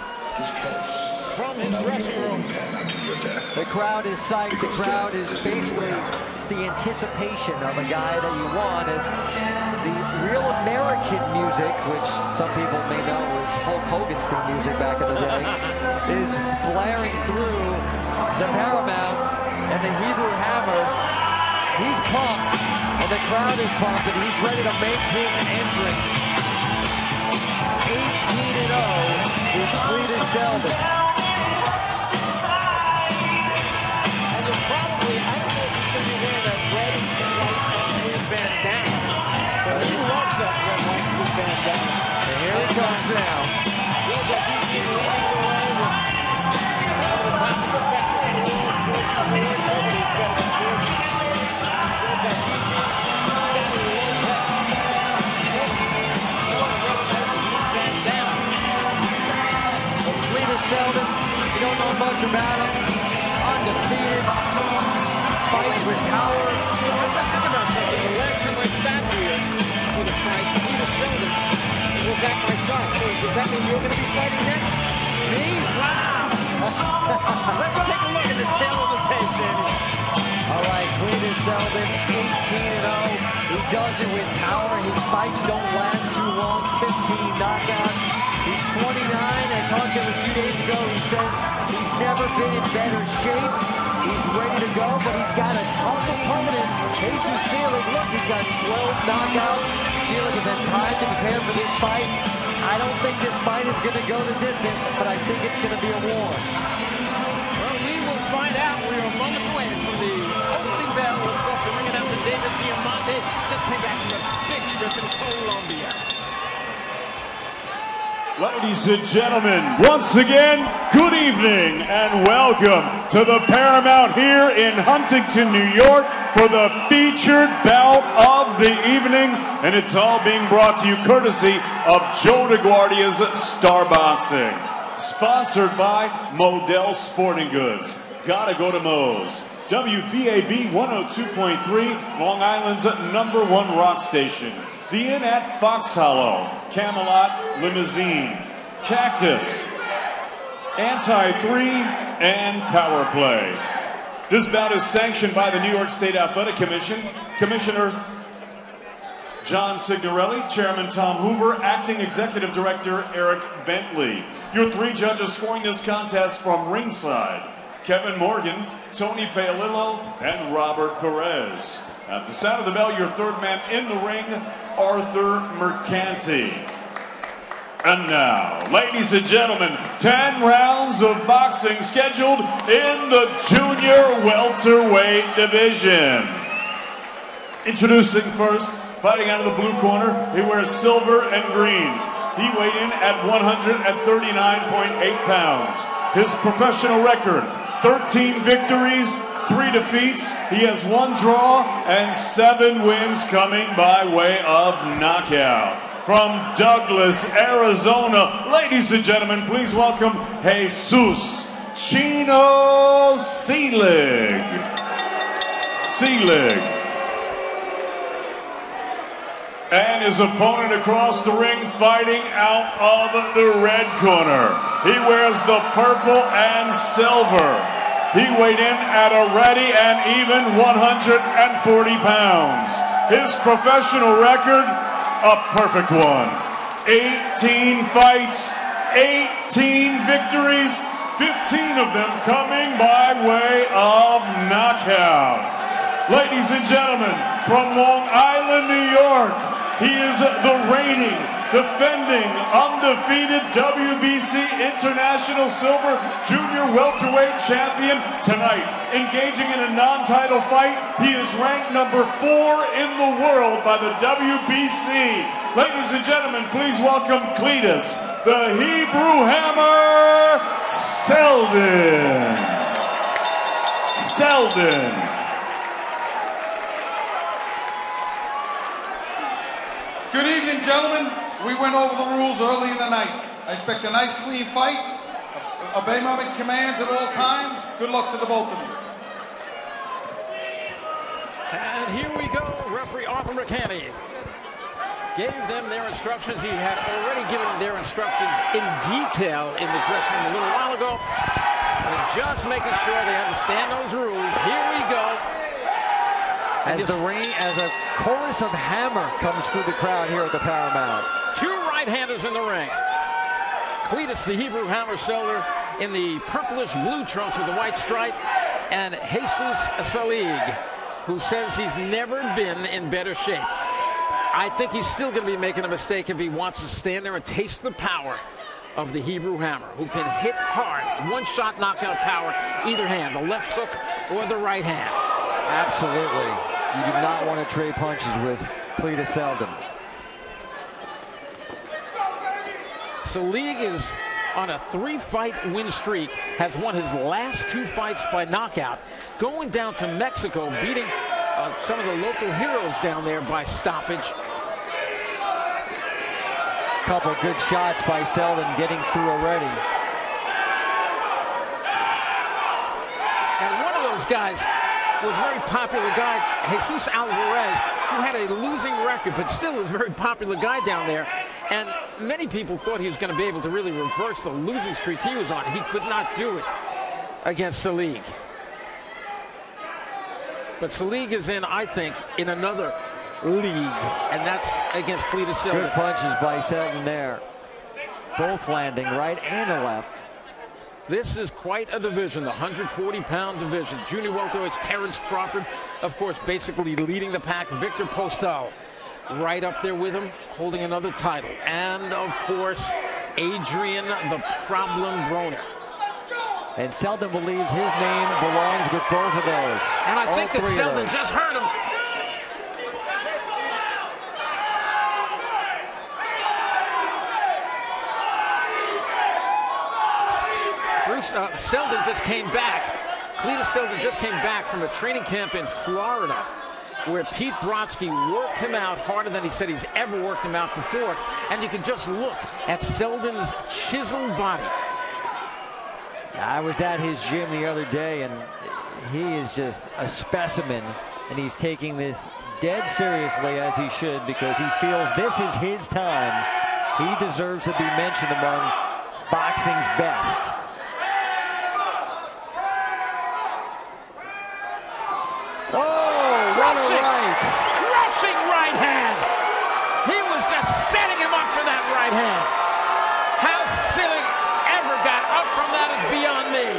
from his dressing room. The crowd is psyched. The crowd is basically the anticipation of a guy that you want, as the real American music, which some people may know was Hulk Hogan's theme music back in the day, is blaring through the Paramount, and the Hebrew Hammer, he's pumped, and the crowd is pumped, and he's ready to make his entrance. 18-0 is Cletus Selden. And you're probably, I don't know if he's going to be wearing that red, white, and blue bandana, but he loves that red, white, blue bandana. And here he comes now. Feels like he's been running away with all the time expected to go towards the board. Nobody's better than George. Feels like he's standing alone. Seldon, you don't know much about him. Undefeated. Fights with power. Think about something. The last time I sat here for the fight, Peter Seldon was at my side. So does that mean you're going to be fighting next? Me? Wow! Let's take a look at the tail of the tape, Danny. All right, Peter Seldon, 18-0. He does it with power. His fights don't last too long. 15 knockouts. He's 29. I talked to him a few days ago. He says he's never been in better shape. He's ready to go, but he's got a tough opponent. Jesus Seelig, look, he's got 12 knockouts. Seelig has had time to prepare for this fight. I don't think this fight is going to go the distance, but I think it's going to be a war. Well, we will find out. We are moments away from the opening bell. Let's go to ring announcer David Diamante. Just came back from a big trip in Colombia. Ladies and gentlemen, once again, good evening and welcome to the Paramount here in Huntington, New York for the featured bout of the evening. And it's all being brought to you courtesy of Joe DeGuardia's Star Boxing. Sponsored by Modell Sporting Goods. Gotta go to Moe's. WBAB 102.3, Long Island's #1 rock station. The Inn at Fox Hollow, Camelot Limousine, Cactus, Anti-3, and Power Play. This bout is sanctioned by the New York State Athletic Commission. Commissioner John Signorelli, Chairman Tom Hoover, Acting Executive Director Eric Bentley. Your three judges scoring this contest from ringside: Kevin Morgan, Tony Paolillo, and Robert Perez. At the sound of the bell, your third man in the ring, Arthur Mercanti. And now, ladies and gentlemen, 10 rounds of boxing scheduled in the junior welterweight division. Introducing first, fighting out of the blue corner, he wears silver and green. He weighed in at 139.8 pounds. His professional record, 13 victories, 3 defeats. He has 1 draw and 7 wins coming by way of knockout. From Douglas, Arizona, ladies and gentlemen, please welcome Jesus Chino Seelig. And his opponent across the ring, fighting out of the red corner. He wears the purple and silver. He weighed in at a ready and even 140 pounds. His professional record, a perfect one. 18 fights, 18 victories, 15 of them coming by way of knockout. Ladies and gentlemen, from Long Island, New York, he is the reigning, defending, undefeated WBC International Silver Junior Welterweight Champion. Tonight, engaging in a non-title fight, he is ranked number 4 in the world by the WBC. Ladies and gentlemen, please welcome Cletus, the Hebrew Hammer, Seldon. Good evening, gentlemen. We went over the rules early in the night. I expect a nice, clean fight. Obey my commands at all times. Good luck to the both of you. And here we go. Referee Arthur Mercanti gave them their instructions. He had already given them their instructions in detail in the dressing room a little while ago. And just making sure they understand those rules. Here we go. As a chorus of hammer comes through the crowd here at the Paramount. 2 right-handers in the ring. Cletus, the Hebrew Hammer Seldon, in the purplish blue trunks with the white stripe, and Jesus Seelig, who says he's never been in better shape. I think he's still going to be making a mistake if he wants to stand there and taste the power of the Hebrew Hammer, who can hit hard, one-shot knockout power, either hand, the left hook or the right hand. Absolutely. You do not want to trade punches with Cletus Seldon. Seelig is on a 3-fight win streak, has won his last 2 fights by knockout, going down to Mexico, beating some of the local heroes down there by stoppage. Couple good shots by Seldon getting through already. those guys was a very popular guy, Jesus Alvarez, who had a losing record, but still was a very popular guy down there. And many people thought he was going to be able to really reverse the losing streak he was on. He could not do it against Selig. But Selig is in, I think, in another league, and that's against Cletus Seldon. Good punches by Seldon there. Both landing right and the left. This is quite a division, the 140-pound division. Junior welterweights, Terrence Crawford, of course, basically leading the pack. Victor Postal right up there with him, holding another title. And, of course, Adrian the Problem Broner. And Seldon believes his name belongs with both of those. And I think that Seldon just hurt him. Seldon just came back. Cletus Seldon just came back from a training camp in Florida where Pete Brodsky worked him out harder than he said he's ever worked him out before. And you can just look at Seldon's chiseled body. I was at his gym the other day, and he is just a specimen. And he's taking this dead seriously, as he should, because he feels this is his time. He deserves to be mentioned among boxing's best. Oh, what a right. Crushing right hand. He was just setting him up for that right hand. How Selig ever got up from that is beyond me.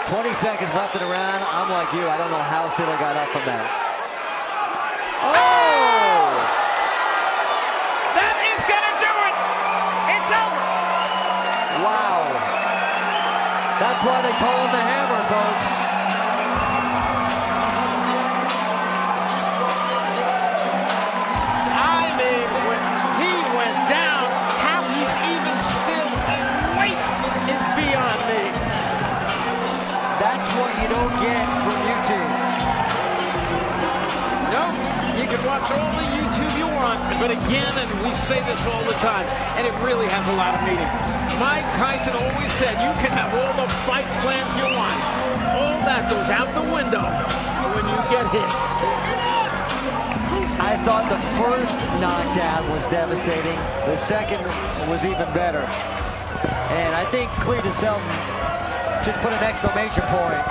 20 seconds left in the round. I'm like you. I don't know how Selig got up from that. Oh! That is going to do it. It's over. Wow. That's why they call him the Hammer, folks. You don't get from YouTube. No, you can watch all the YouTube you want, but again, and we say this all the time, and it really has a lot of meaning. Mike Tyson always said you can have all the fight plans you want. All that goes out the window when you get hit. I thought the first knockdown was devastating. The second was even better. And I think Cletus Seldon just put an exclamation point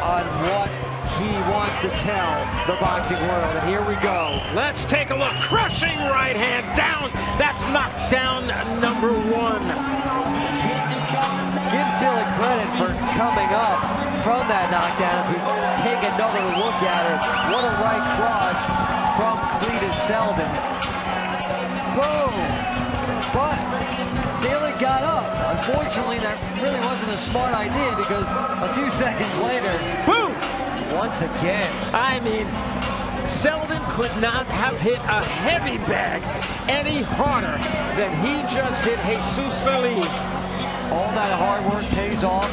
on what he wants to tell the boxing world. And here we go. Let's take a look. Crushing right hand down. That's knockdown number one. Give Selig credit for coming up from that knockdown. If we take another look at it, what a right cross from Cletus Seldon. Boom. But Selig got up. Unfortunately, that really wasn't a smart idea because a few seconds later, boom! Once again. I mean, Seldon could not have hit a heavy bag any harder than he just hit Jesus Selig. All that hard work pays off.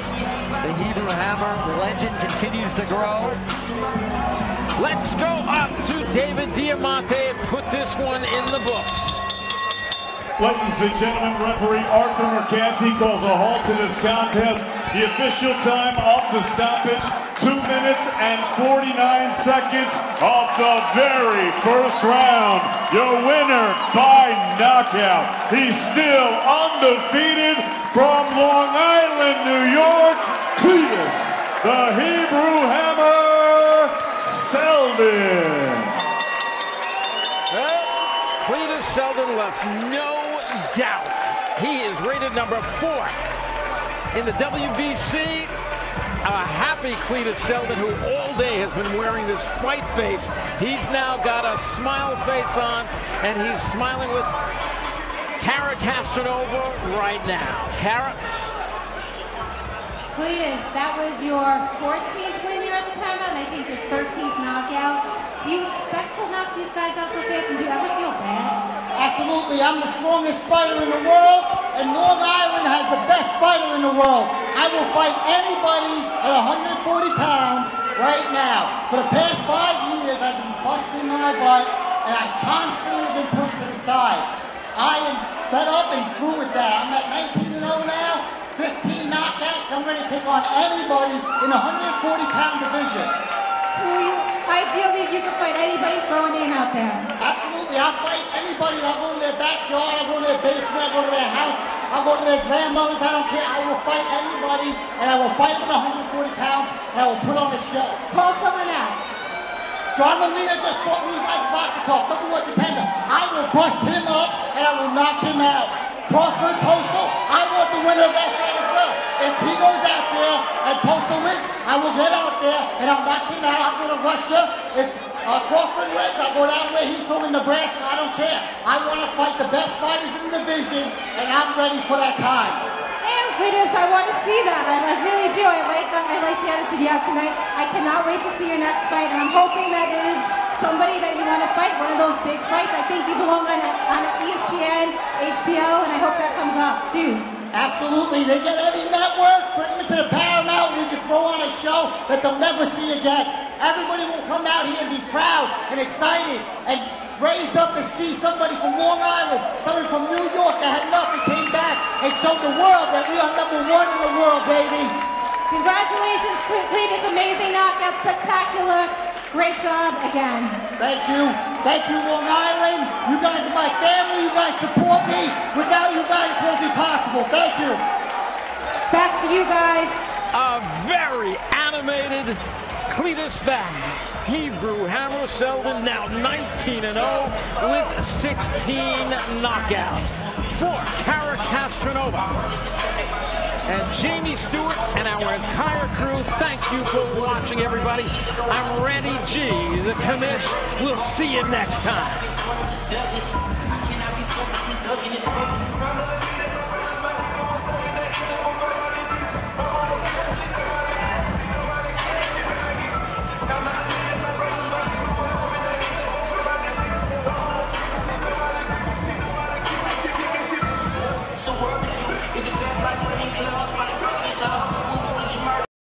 The Hebrew Hammer legend continues to grow. Let's go up to David Diamante and put this one in the books. Ladies and gentlemen, referee Arthur Mercanti calls a halt to this contest. The official time of the stoppage, 2 minutes and 49 seconds of the very first round. Your winner by knockout. He's still undefeated from Long Island, New York, Cletus, the Hebrew Hammer, Seldon. Cletus Seldon left no doubt. He is rated number 4 in the WBC. A happy Cletus Seldon, who all day has been wearing this fight face. He's now got a smile face on, and he's smiling with Cara Castronova right now. Cara? Cletus, that was your 14th win here at the Paramount, I think your 13th knockout. Do you expect to knock these guys out so fast, and do you ever feel bad? Absolutely, I'm the strongest fighter in the world, and Long Island has the best fighter in the world. I will fight anybody at 140 pounds right now. For the past 5 years, I've been busting my butt, and I've constantly been pushed to the side. I am fed up and through with that. I'm at 19-0 now. 15 knockouts. I'm ready to take on anybody in the 140-pound division. Ideally, if you could fight anybody, throw a name out there. Absolutely, I'll fight anybody. I'll go to their backyard, I'll go to their basement, I'll go to their house, I'll go to their grandmothers, I don't care. I will fight anybody, and I will fight them at 140 pounds, and I will put on a show. Call someone out. John Molina just fought Ruzak Vakakov, #1 contender. I will bust him up, and I will knock him out. Crawford Postal, I want the winner of that fight as well. If he goes out there and Postal wins, I will get out there and I'll knock him out. I'll go to Russia. If Crawford wins, I'll go down where he's from in Nebraska. I don't care. I want to fight the best fighters in the division, and I'm ready for that time. Damn, Cletus, I want to see that. I really do. I like the attitude you have tonight. I cannot wait to see your next fight, and I'm hoping that it is somebody that you want to fight, one of those big fights. I think you belong on ESPN, HBO, and I hope that comes up soon. Absolutely. They get any network, bring them to the Paramount, we can throw on a show that they'll never see again. Everybody will come out here and be proud and excited and raised up to see somebody from Long Island, somebody from New York that had nothing, came back and showed the world that we are #1 in the world, baby. Congratulations, Cletus. Amazing knockout, spectacular. Great job again. Thank you. Thank you, Long Island. You guys are my family. You guys support me. Without you guys, it won't be possible. Thank you. Back to you guys. A very animated Cletus the Hebrew Hammer Selden, now 19-0 with 16 knockouts. For Kara Castronova and Jamie Stewart and our entire crew, thank you for watching, everybody. I'm Randy G, the commish. We'll see you next time.